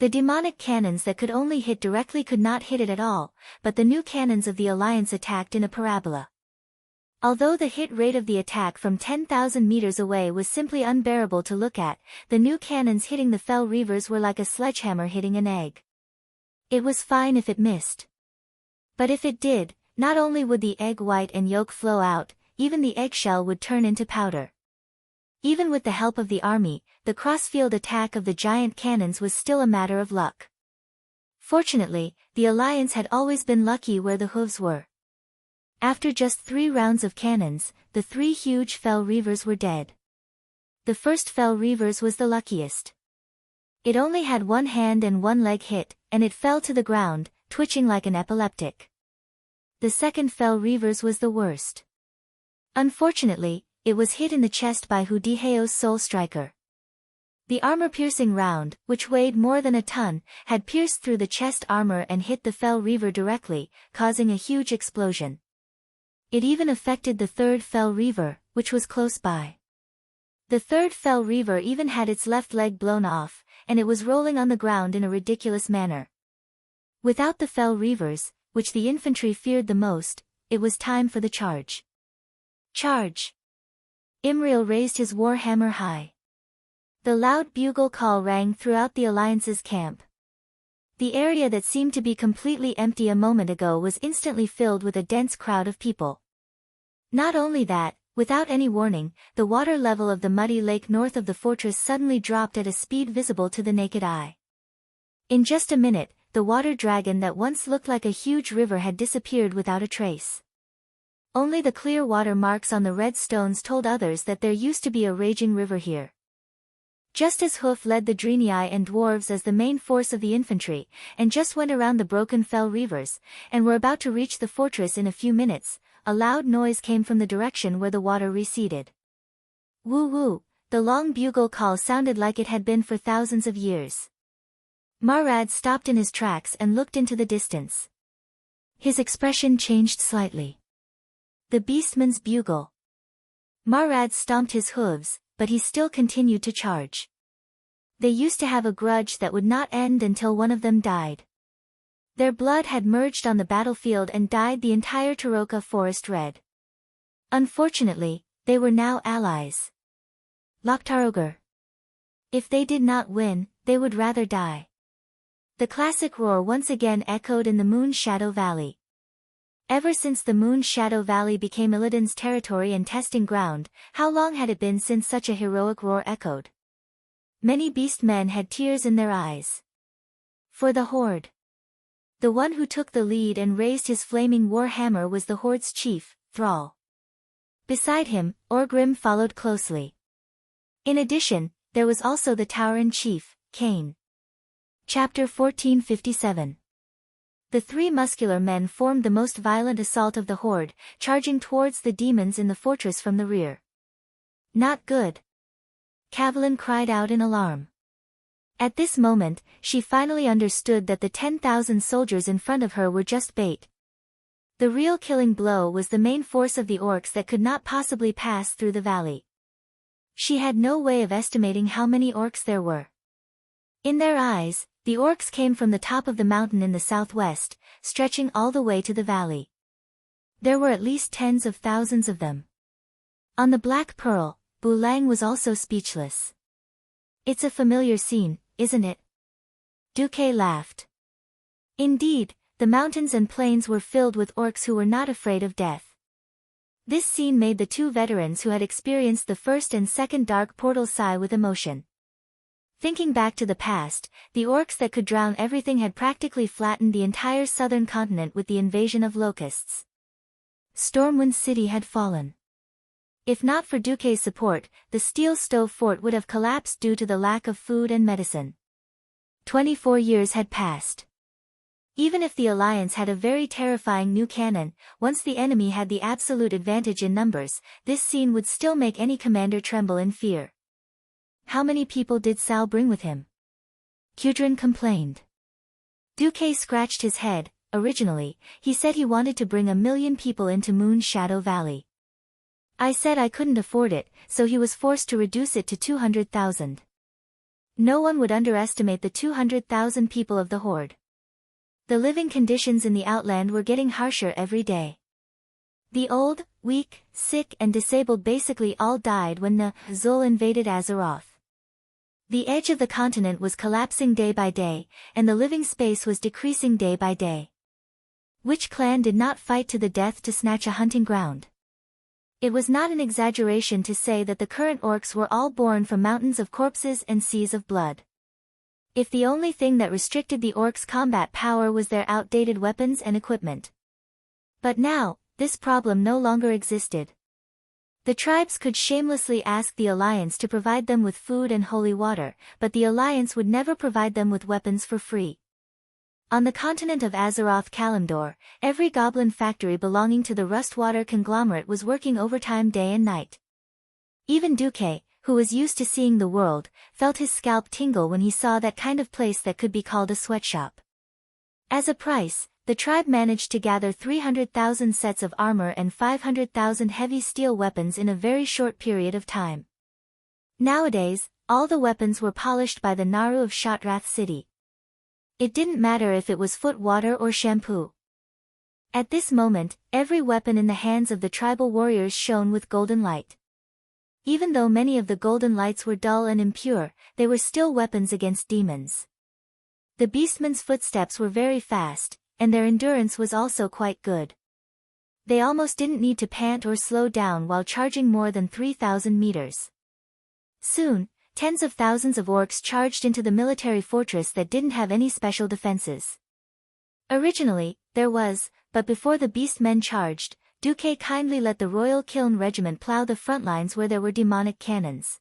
The demonic cannons that could only hit directly could not hit it at all, but the new cannons of the Alliance attacked in a parabola. Although the hit rate of the attack from 10,000 meters away was simply unbearable to look at, the new cannons hitting the Fel Reavers were like a sledgehammer hitting an egg. It was fine if it missed. But if it did, not only would the egg white and yolk flow out, even the eggshell would turn into powder. Even with the help of the army, the cross-field attack of the giant cannons was still a matter of luck. Fortunately, the Alliance had always been lucky where the hooves were. After just 3 rounds of cannons, the 3 huge Fel Reavers were dead. The first Fel Reavers was the luckiest. It only had 1 hand and 1 leg hit, and it fell to the ground, twitching like an epileptic. The second Fel Reavers was the worst. Unfortunately, it was hit in the chest by Hudiheo's Soul Striker. The armor-piercing round, which weighed more than a ton, had pierced through the chest armor and hit the Fel Reaver directly, causing a huge explosion. It even affected the third Fel Reaver, which was close by. The third Fel Reaver even had its left leg blown off, and it was rolling on the ground in a ridiculous manner. Without the Fel Reavers, which the infantry feared the most, it was time for the charge. Charge! Imriel raised his warhammer high. The loud bugle call rang throughout the Alliance's camp. The area that seemed to be completely empty a moment ago was instantly filled with a dense crowd of people. Not only that, without any warning, the water level of the muddy lake north of the fortress suddenly dropped at a speed visible to the naked eye. In just a minute, the water dragon that once looked like a huge river had disappeared without a trace. Only the clear water marks on the red stones told others that there used to be a raging river here. Just as Hoof led the Draenei and dwarves as the main force of the infantry, and just went around the broken Fel Reavers, and were about to reach the fortress in a few minutes, a loud noise came from the direction where the water receded. Woo woo, the long bugle call sounded like it had been for thousands of years. Marad stopped in his tracks and looked into the distance. His expression changed slightly. The beastman's bugle. Marad stomped his hooves, but he still continued to charge. They used to have a grudge that would not end until one of them died. Their blood had merged on the battlefield and dyed the entire Taroka forest red. Unfortunately, they were now allies. Loktarogar. If they did not win, they would rather die. The classic roar once again echoed in the Moon Shadow Valley. Ever since the Moon Shadow Valley became Illidan's territory and testing ground, how long had it been since such a heroic roar echoed? Many beast men had tears in their eyes. For the Horde. The one who took the lead and raised his flaming war hammer was the Horde's chief, Thrall. Beside him, Orgrim followed closely. In addition, there was also the Tauren chief, Cain. Chapter 1457. The three muscular men formed the most violent assault of the Horde, charging towards the demons in the fortress from the rear. Not good. Kavalen cried out in alarm. At this moment, she finally understood that the 10,000 soldiers in front of her were just bait. The real killing blow was the main force of the orcs that could not possibly pass through the valley. She had no way of estimating how many orcs there were. In their eyes, the orcs came from the top of the mountain in the southwest, stretching all the way to the valley. There were at least tens of thousands of them. On the Black Pearl, Bulang was also speechless. It's a familiar scene, isn't it? Duque laughed. Indeed, the mountains and plains were filled with orcs who were not afraid of death. This scene made the two veterans who had experienced the first and second dark portal sigh with emotion. Thinking back to the past, the orcs that could drown everything had practically flattened the entire southern continent with the invasion of locusts. Stormwind City had fallen. If not for Duque's support, the Steel Stove Fort would have collapsed due to the lack of food and medicine. 24 years had passed. Even if the Alliance had a very terrifying new cannon, once the enemy had the absolute advantage in numbers, this scene would still make any commander tremble in fear. How many people did Sal bring with him? Kudrin complained. Duque scratched his head. Originally, he said he wanted to bring 1 million people into Moon Shadow Valley. I said I couldn't afford it, so he was forced to reduce it to 200,000. No one would underestimate the 200,000 people of the Horde. The living conditions in the Outland were getting harsher every day. The old, weak, sick and disabled basically all died when the Zul invaded Azeroth. The edge of the continent was collapsing day by day, and the living space was decreasing day by day. Which clan did not fight to the death to snatch a hunting ground? It was not an exaggeration to say that the current orcs were all born from mountains of corpses and seas of blood. If the only thing that restricted the orcs' combat power was their outdated weapons and equipment. But now, this problem no longer existed. The tribes could shamelessly ask the Alliance to provide them with food and holy water, but the Alliance would never provide them with weapons for free. On the continent of Azeroth Kalimdor, every goblin factory belonging to the Rustwater conglomerate was working overtime day and night. Even Duque, who was used to seeing the world, felt his scalp tingle when he saw that kind of place that could be called a sweatshop. As a price, the tribe managed to gather 300,000 sets of armor and 500,000 heavy steel weapons in a very short period of time. Nowadays, all the weapons were polished by the Naru of Shotrath City. It didn't matter if it was foot water or shampoo. At this moment, every weapon in the hands of the tribal warriors shone with golden light. Even though many of the golden lights were dull and impure, they were still weapons against demons. The beastmen's footsteps were very fast, and their endurance was also quite good. They almost didn't need to pant or slow down while charging more than 3,000 meters. Soon, tens of thousands of orcs charged into the military fortress that didn't have any special defenses. Originally, there was, but before the beastmen charged, Duque kindly let the Royal Kiln Regiment plow the front lines where there were demonic cannons.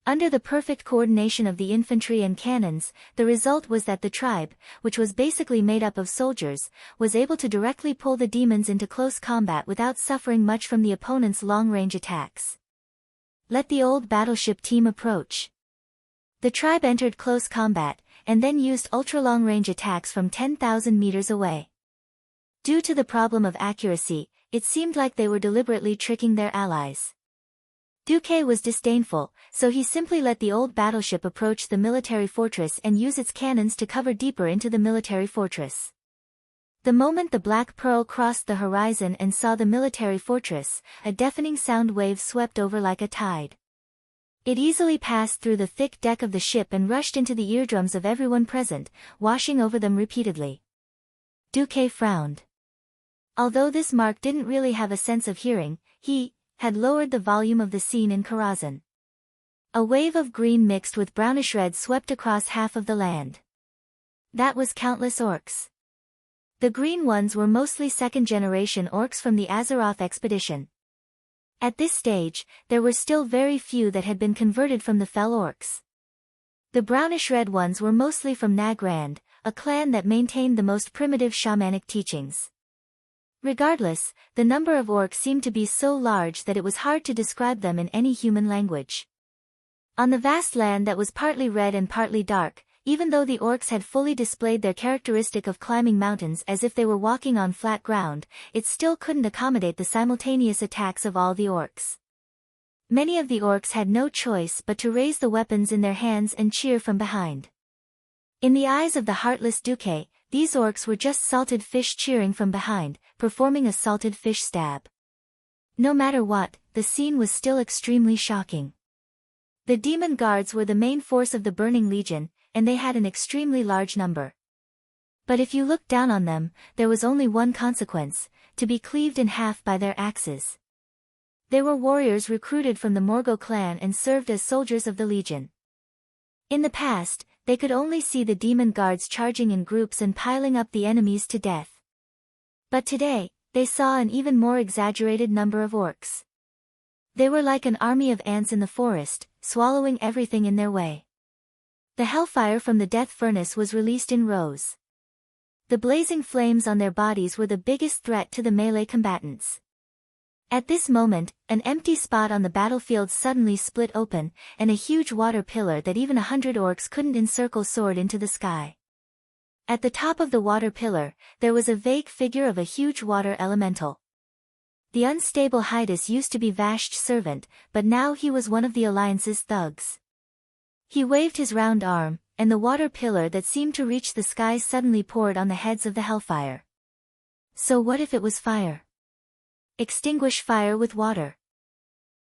Under the perfect coordination of the infantry and cannons, the result was that the tribe, which was basically made up of soldiers, was able to directly pull the demons into close combat without suffering much from the opponent's long-range attacks. Let the old battleship team approach. The tribe entered close combat, and then used ultra-long-range attacks from 10,000 meters away. Due to the problem of accuracy, it seemed like they were deliberately tricking their allies. Duque was disdainful, so he simply let the old battleship approach the military fortress and use its cannons to cover deeper into the military fortress. The moment the Black Pearl crossed the horizon and saw the military fortress, a deafening sound wave swept over like a tide. It easily passed through the thick deck of the ship and rushed into the eardrums of everyone present, washing over them repeatedly. Duque frowned. Although this mark didn't really have a sense of hearing, he had lowered the volume of the scene in Karazhan. A wave of green mixed with brownish red swept across half of the land. That was countless orcs. The green ones were mostly second-generation orcs from the Azeroth expedition. At this stage, there were still very few that had been converted from the Fel orcs. The brownish-red ones were mostly from Nagrand, a clan that maintained the most primitive shamanic teachings. Regardless, the number of orcs seemed to be so large that it was hard to describe them in any human language. On the vast land that was partly red and partly dark, even though the orcs had fully displayed their characteristic of climbing mountains as if they were walking on flat ground, it still couldn't accommodate the simultaneous attacks of all the orcs. Many of the orcs had no choice but to raise the weapons in their hands and cheer from behind. In the eyes of the heartless Duque, these orcs were just salted fish cheering from behind, performing a salted fish stab. No matter what, the scene was still extremely shocking. The demon guards were the main force of the Burning Legion, and they had an extremely large number. But if you looked down on them, there was only one consequence: to be cleaved in half by their axes. They were warriors recruited from the Morgul clan and served as soldiers of the Legion. In the past, they could only see the demon guards charging in groups and piling up the enemies to death. But today, they saw an even more exaggerated number of orcs. They were like an army of ants in the forest, swallowing everything in their way. The hellfire from the death furnace was released in rows. The blazing flames on their bodies were the biggest threat to the melee combatants. At this moment, an empty spot on the battlefield suddenly split open, and a huge water pillar that even 100 orcs couldn't encircle soared into the sky. At the top of the water pillar, there was a vague figure of a huge water elemental. The unstable Hydas used to be Vash's servant, but now he was one of the Alliance's thugs. He waved his round arm, and the water pillar that seemed to reach the sky suddenly poured on the heads of the hellfire. So what if it was fire? Extinguish fire with water.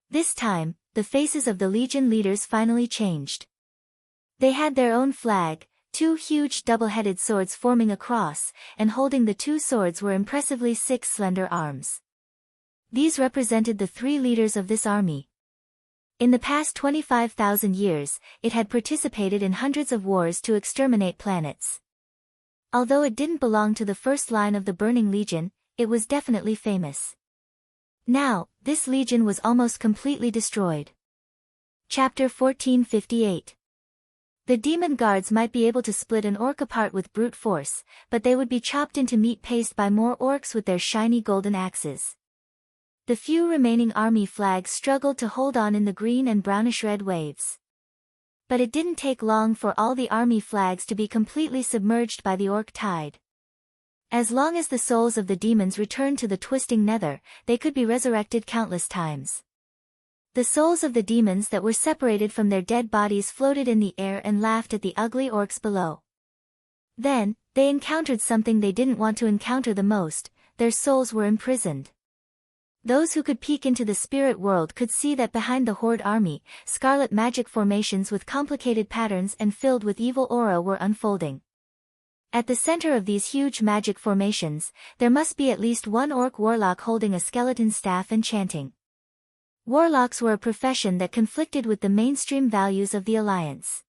This time, the faces of the Legion leaders finally changed. They had their own flag, two huge double-headed swords forming a cross, and holding the two swords were impressively 6 slender arms. These represented the 3 leaders of this army. In the past 25,000 years, it had participated in hundreds of wars to exterminate planets. Although it didn't belong to the first line of the Burning Legion, it was definitely famous. Now, this legion was almost completely destroyed. Chapter 1458. The demon guards might be able to split an orc apart with brute force, but they would be chopped into meat paste by more orcs with their shiny golden axes. The few remaining army flags struggled to hold on in the green and brownish-red waves. But it didn't take long for all the army flags to be completely submerged by the orc tide. As long as the souls of the demons returned to the twisting nether, they could be resurrected countless times. The souls of the demons that were separated from their dead bodies floated in the air and laughed at the ugly orcs below. Then, they encountered something they didn't want to encounter the most: their souls were imprisoned. Those who could peek into the spirit world could see that behind the Horde army, scarlet magic formations with complicated patterns and filled with evil aura were unfolding. At the center of these huge magic formations, there must be at least one orc warlock holding a skeleton staff and chanting. Warlocks were a profession that conflicted with the mainstream values of the Alliance.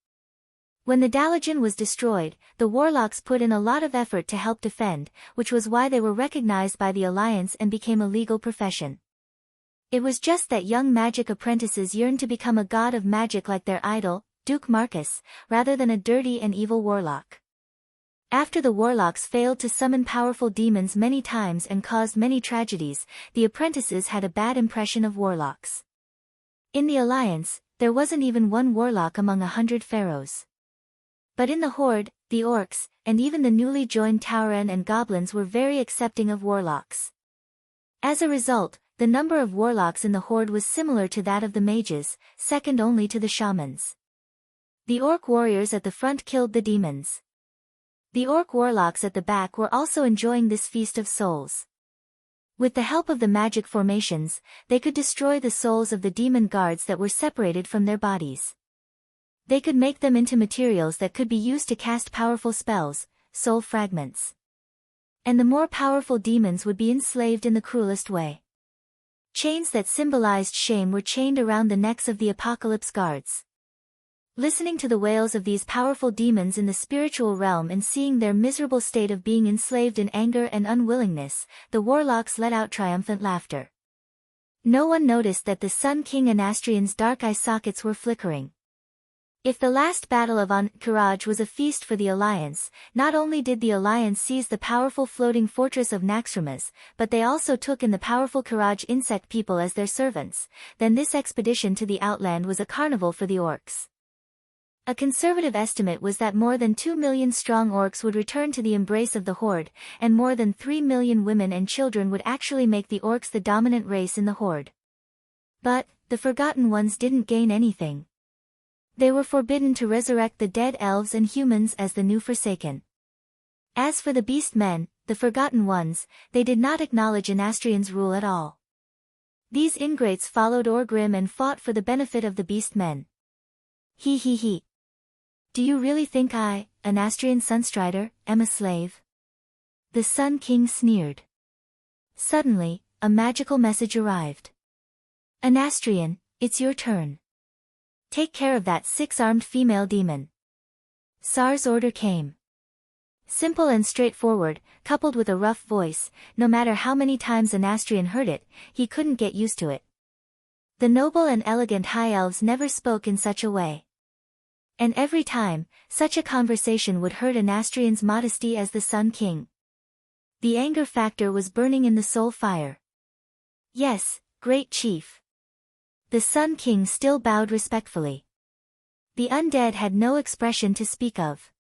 When the Dalagen was destroyed, the warlocks put in a lot of effort to help defend, which was why they were recognized by the Alliance and became a legal profession. It was just that young magic apprentices yearned to become a god of magic like their idol, Duke Marcus, rather than a dirty and evil warlock. After the warlocks failed to summon powerful demons many times and caused many tragedies, the apprentices had a bad impression of warlocks. In the Alliance, there wasn't even one warlock among 100 pharaohs. But in the Horde, the orcs, and even the newly joined Tauren and goblins were very accepting of warlocks. As a result, the number of warlocks in the horde was similar to that of the mages, second only to the shamans. The orc warriors at the front killed the demons. The orc warlocks at the back were also enjoying this feast of souls. With the help of the magic formations, they could destroy the souls of the demon guards that were separated from their bodies. They could make them into materials that could be used to cast powerful spells, soul fragments. And the more powerful demons would be enslaved in the cruelest way. Chains that symbolized shame were chained around the necks of the apocalypse guards. Listening to the wails of these powerful demons in the spiritual realm and seeing their miserable state of being enslaved in anger and unwillingness, the warlocks let out triumphant laughter. No one noticed that the Sun King Anastrian's dark eye sockets were flickering. If the last battle of Ankh-Kiraj was a feast for the Alliance, not only did the Alliance seize the powerful floating fortress of Naxxramas, but they also took in the powerful Kiraj insect people as their servants, then this expedition to the Outland was a carnival for the orcs. A conservative estimate was that more than 2 million strong orcs would return to the embrace of the horde, and more than 3 million women and children would actually make the orcs the dominant race in the horde. But, the Forgotten Ones didn't gain anything. They were forbidden to resurrect the dead elves and humans as the new Forsaken. As for the Beast Men, the Forgotten Ones, they did not acknowledge Anastrian's rule at all. These ingrates followed Orgrim and fought for the benefit of the Beast Men. He. Do you really think I, Anastrian Sunstrider, am a slave? The Sun King sneered. Suddenly, a magical message arrived. Anastrian, it's your turn. Take care of that 6-armed female demon. Sar's order came. Simple and straightforward, coupled with a rough voice, no matter how many times Anastrian heard it, he couldn't get used to it. The noble and elegant high elves never spoke in such a way. And every time, such a conversation would hurt Anastrian's modesty as the Sun King. The anger factor was burning in the soul fire. Yes, great chief. The Sun King still bowed respectfully. The undead had no expression to speak of.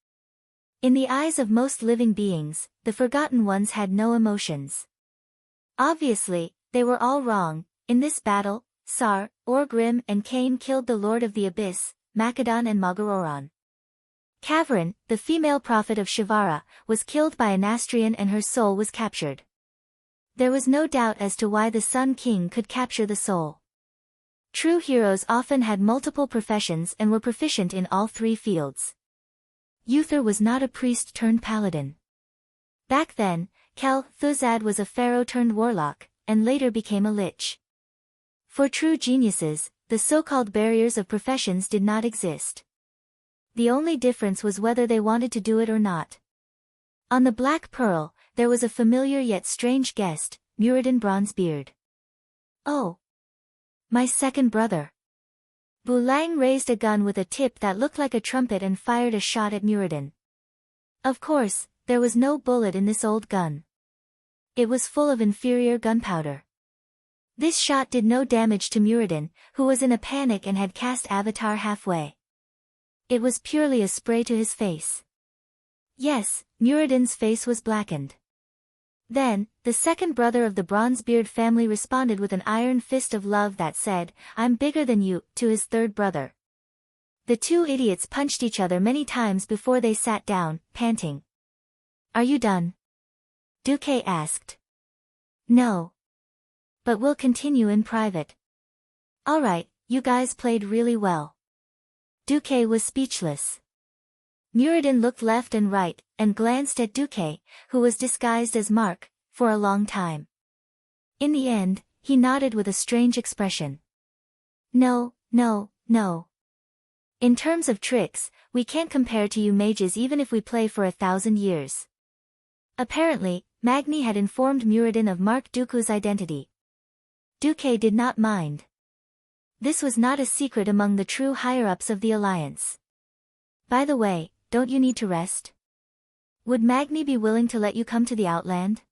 In the eyes of most living beings, the Forgotten Ones had no emotions. Obviously, they were all wrong. In this battle, Sar, Orgrim and Cain killed the Lord of the Abyss, Macedon and Magaroran. Kavrin, the female prophet of Shivara, was killed by Anastrian and her soul was captured. There was no doubt as to why the Sun King could capture the soul. True heroes often had multiple professions and were proficient in all 3 fields. Uther was not a priest turned paladin. Back then, Thuzad was a pharaoh turned warlock, and later became a lich. For true geniuses, the so-called barriers of professions did not exist. The only difference was whether they wanted to do it or not. On the Black Pearl, there was a familiar yet strange guest, Muradin Bronzebeard. Oh! My second brother. Bulang raised a gun with a tip that looked like a trumpet and fired a shot at Muradin. Of course, there was no bullet in this old gun. It was full of inferior gunpowder. This shot did no damage to Muradin, who was in a panic and had cast Avatar halfway. It was purely a spray to his face. Yes, Muradin's face was blackened. Then, the second brother of the Bronzebeard family responded with an iron fist of love that said, "I'm bigger than you," to his third brother. The 2 idiots punched each other many times before they sat down, panting. Are you done? Duque asked. No. But we'll continue in private. Alright, you guys played really well. Duque was speechless. Muradin looked left and right, and glanced at Duque, who was disguised as Mark, for a long time. In the end, he nodded with a strange expression. No. In terms of tricks, we can't compare to you mages even if we play for 1,000 years. Apparently, Magni had informed Muradin of Mark Dooku's identity. Duque did not mind. This was not a secret among the true higher-ups of the Alliance. By the way, don't you need to rest? Would Magni be willing to let you come to the Outland?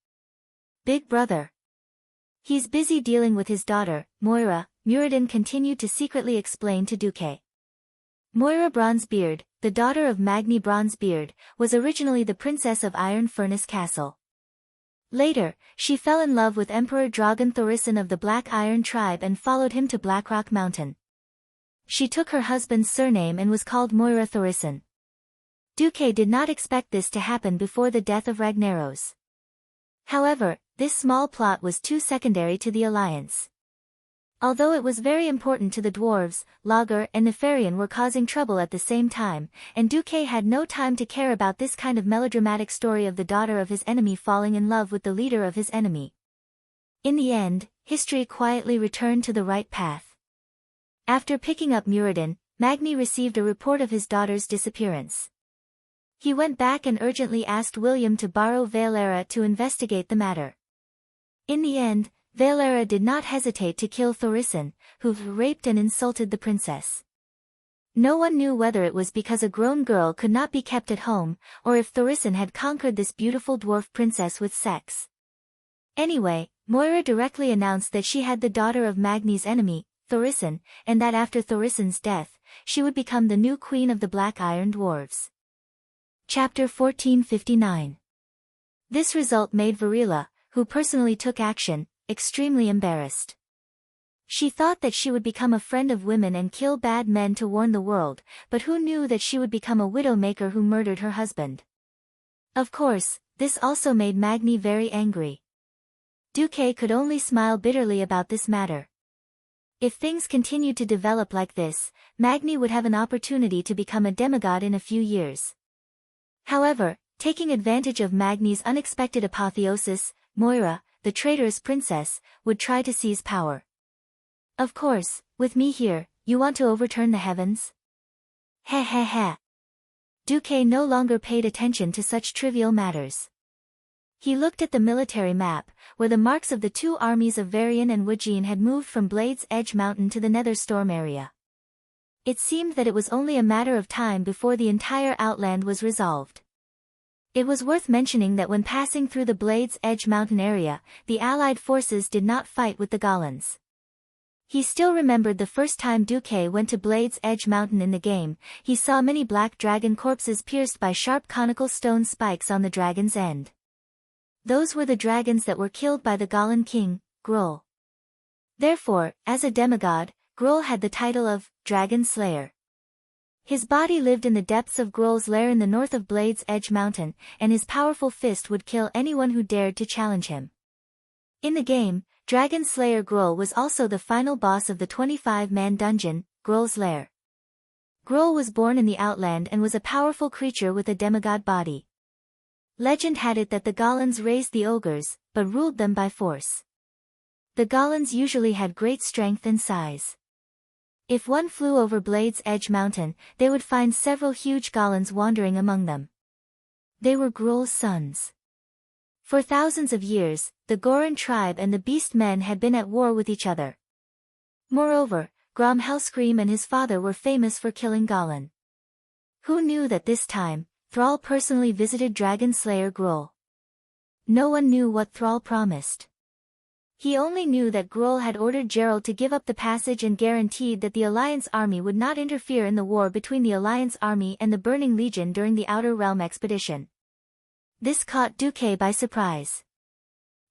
Big brother. He's busy dealing with his daughter, Moira, Muradin continued to secretly explain to Duque. Moira Bronzebeard, the daughter of Magni Bronzebeard, was originally the princess of Iron Furnace Castle. Later, she fell in love with Emperor Dragon Thorisin of the Black Iron tribe and followed him to Blackrock Mountain. She took her husband's surname and was called Moira Thorisin. Duque did not expect this to happen before the death of Ragnaros. However, this small plot was too secondary to the alliance. Although it was very important to the dwarves, Lager and Nefarian were causing trouble at the same time, and Duque had no time to care about this kind of melodramatic story of the daughter of his enemy falling in love with the leader of his enemy. In the end, history quietly returned to the right path. After picking up Muradin, Magni received a report of his daughter's disappearance. He went back and urgently asked William to borrow Valera to investigate the matter. In the end, Valera did not hesitate to kill Thorisin, who raped and insulted the princess. No one knew whether it was because a grown girl could not be kept at home, or if Thorisin had conquered this beautiful dwarf princess with sex. Anyway, Moira directly announced that she had the daughter of Magni's enemy, Thorisin, and that after Thorisin's death, she would become the new queen of the Black Iron Dwarves. Chapter 1459. This result made Varela, who personally took action, extremely embarrassed. She thought that she would become a friend of women and kill bad men to warn the world, but who knew that she would become a widow-maker who murdered her husband? Of course, this also made Magni very angry. Duque could only smile bitterly about this matter. If things continued to develop like this, Magni would have an opportunity to become a demigod in a few years. However, taking advantage of Magni's unexpected apotheosis, Moira, the traitorous princess, would try to seize power. Of course, with me here, you want to overturn the heavens? Heh heh heh. Duque no longer paid attention to such trivial matters. He looked at the military map, where the marks of the two armies of Varian and Wajin had moved from Blade's Edge Mountain to the Nether Storm area. It seemed that it was only a matter of time before the entire Outland was resolved. It was worth mentioning that when passing through the Blade's Edge Mountain area, the Allied forces did not fight with the Gollans. He still remembered the first time Duque went to Blade's Edge Mountain in the game. He saw many black dragon corpses pierced by sharp conical stone spikes on the dragon's end. Those were the dragons that were killed by the Gollan king, Gruul. Therefore, as a demigod, Gruul had the title of Dragon Slayer. His body lived in the depths of Gruul's lair in the north of Blade's Edge Mountain, and his powerful fist would kill anyone who dared to challenge him. In the game, Dragon Slayer Gruul was also the final boss of the 25-man dungeon, Gruul's Lair. Gruul was born in the Outland and was a powerful creature with a demigod body. Legend had it that the Gollans raised the ogres, but ruled them by force. The Gollans usually had great strength and size. If one flew over Blade's Edge Mountain, they would find several huge Gollans wandering among them. They were Gruul's sons. For thousands of years, the Goran tribe and the Beast Men had been at war with each other. Moreover, Grom Hellscream and his father were famous for killing Gollan. Who knew that this time, Thrall personally visited Dragon Slayer Gruul? No one knew what Thrall promised. He only knew that Gruul had ordered Gerald to give up the passage and guaranteed that the Alliance army would not interfere in the war between the Alliance army and the Burning Legion during the Outer Realm expedition. This caught Duque by surprise.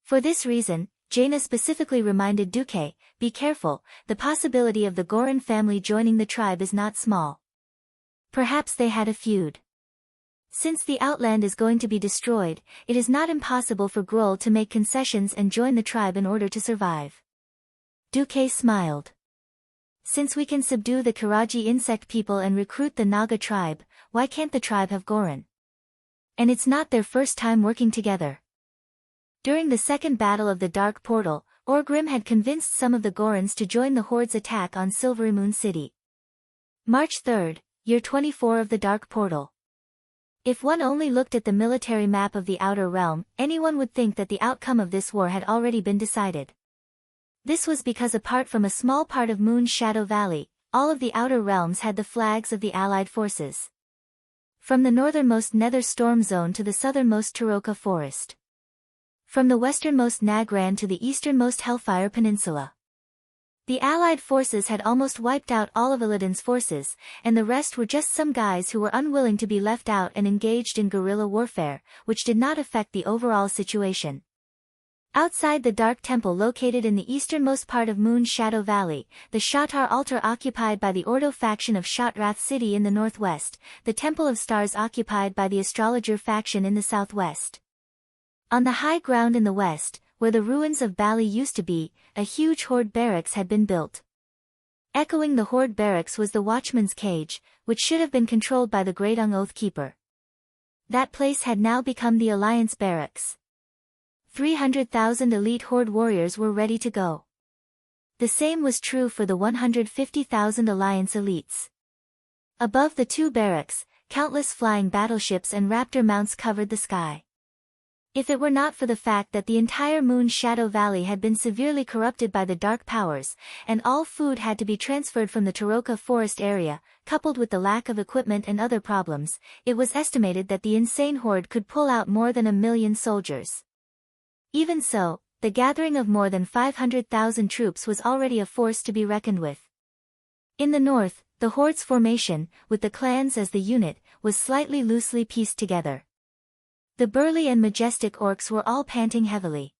For this reason, Jaina specifically reminded Duque, be careful, the possibility of the Goran family joining the tribe is not small. Perhaps they had a feud. Since the Outland is going to be destroyed, it is not impossible for Gruul to make concessions and join the tribe in order to survive. Duque smiled. Since we can subdue the Karaji insect people and recruit the Naga tribe, why can't the tribe have Goran? And it's not their first time working together. During the second battle of the Dark Portal, Orgrim had convinced some of the Gorans to join the Horde's attack on Silvery Moon City. March 3, year 24 of the Dark Portal. If one only looked at the military map of the Outer Realm, anyone would think that the outcome of this war had already been decided. This was because apart from a small part of Moon's Shadow Valley, all of the Outer Realms had the flags of the Allied forces. From the northernmost Nether Storm Zone to the southernmost Taroka Forest. From the westernmost Nagran to the easternmost Hellfire Peninsula. The Allied forces had almost wiped out all of Illidan's forces, and the rest were just some guys who were unwilling to be left out and engaged in guerrilla warfare, which did not affect the overall situation. Outside the dark temple located in the easternmost part of Moon Shadow Valley, the Shatar altar occupied by the Ordo faction of Shatrath City in the northwest, the Temple of Stars occupied by the Astrologer faction in the southwest. On the high ground in the west, where the ruins of Bali used to be, a huge horde barracks had been built. Echoing the horde barracks was the Watchman's Cage, which should have been controlled by the Great Ung Oath Keeper. That place had now become the Alliance Barracks. 300,000 elite horde warriors were ready to go. The same was true for the 150,000 Alliance elites. Above the two barracks, countless flying battleships and raptor mounts covered the sky. If it were not for the fact that the entire Moon Shadow Valley had been severely corrupted by the dark powers, and all food had to be transferred from the Taroka forest area, coupled with the lack of equipment and other problems, it was estimated that the insane horde could pull out more than 1 million soldiers. Even so, the gathering of more than 500,000 troops was already a force to be reckoned with. In the north, the horde's formation, with the clans as the unit, was slightly loosely pieced together. The burly and majestic orcs were all panting heavily.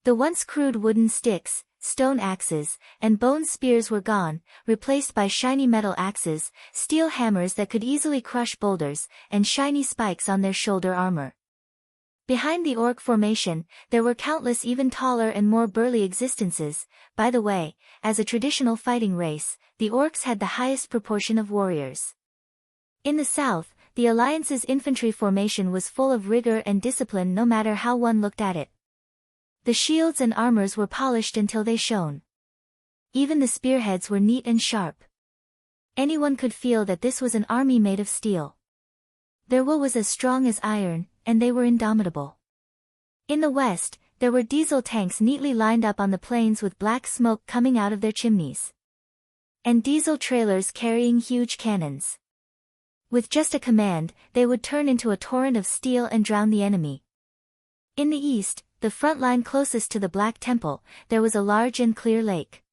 The once crude wooden sticks, stone axes, and bone spears were gone, replaced by shiny metal axes, steel hammers that could easily crush boulders, and shiny spikes on their shoulder armor. Behind the orc formation, there were countless even taller and more burly existences. By the way, as a traditional fighting race, the orcs had the highest proportion of warriors. In the south, the Alliance's infantry formation was full of rigor and discipline no matter how one looked at it. The shields and armors were polished until they shone. Even the spearheads were neat and sharp. Anyone could feel that this was an army made of steel. Their will was as strong as iron, and they were indomitable. In the west, there were diesel tanks neatly lined up on the plains with black smoke coming out of their chimneys. And diesel trailers carrying huge cannons. With just a command, they would turn into a torrent of steel and drown the enemy. In the east, the front line closest to the Black Temple, there was a large and clear lake.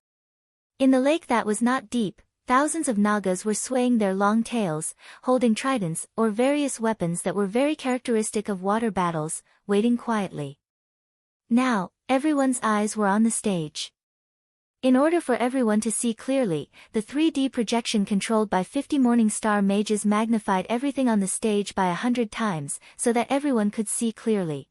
In the lake that was not deep, thousands of Nagas were swaying their long tails, holding tridents or various weapons that were very characteristic of water battles, waiting quietly. Now, everyone's eyes were on the stage. In order for everyone to see clearly, the 3D projection controlled by 50 Morning Star mages magnified everything on the stage by 100 times, so that everyone could see clearly.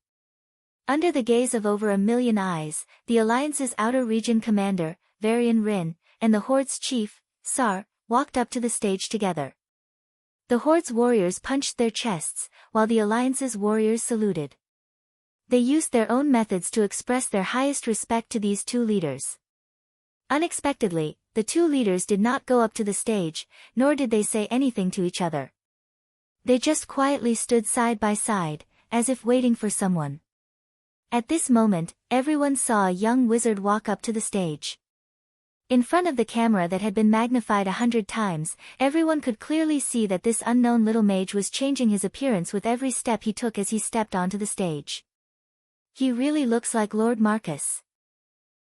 Under the gaze of over 1 million eyes, the Alliance's outer region commander, Varian Rin, and the Horde's chief, Sar, walked up to the stage together. The Horde's warriors punched their chests, while the Alliance's warriors saluted. They used their own methods to express their highest respect to these two leaders. Unexpectedly, the two leaders did not go up to the stage, nor did they say anything to each other. They just quietly stood side by side, as if waiting for someone. At this moment, everyone saw a young wizard walk up to the stage. In front of the camera that had been magnified 100 times, everyone could clearly see that this unknown little mage was changing his appearance with every step he took as he stepped onto the stage. He really looks like Lord Marcus.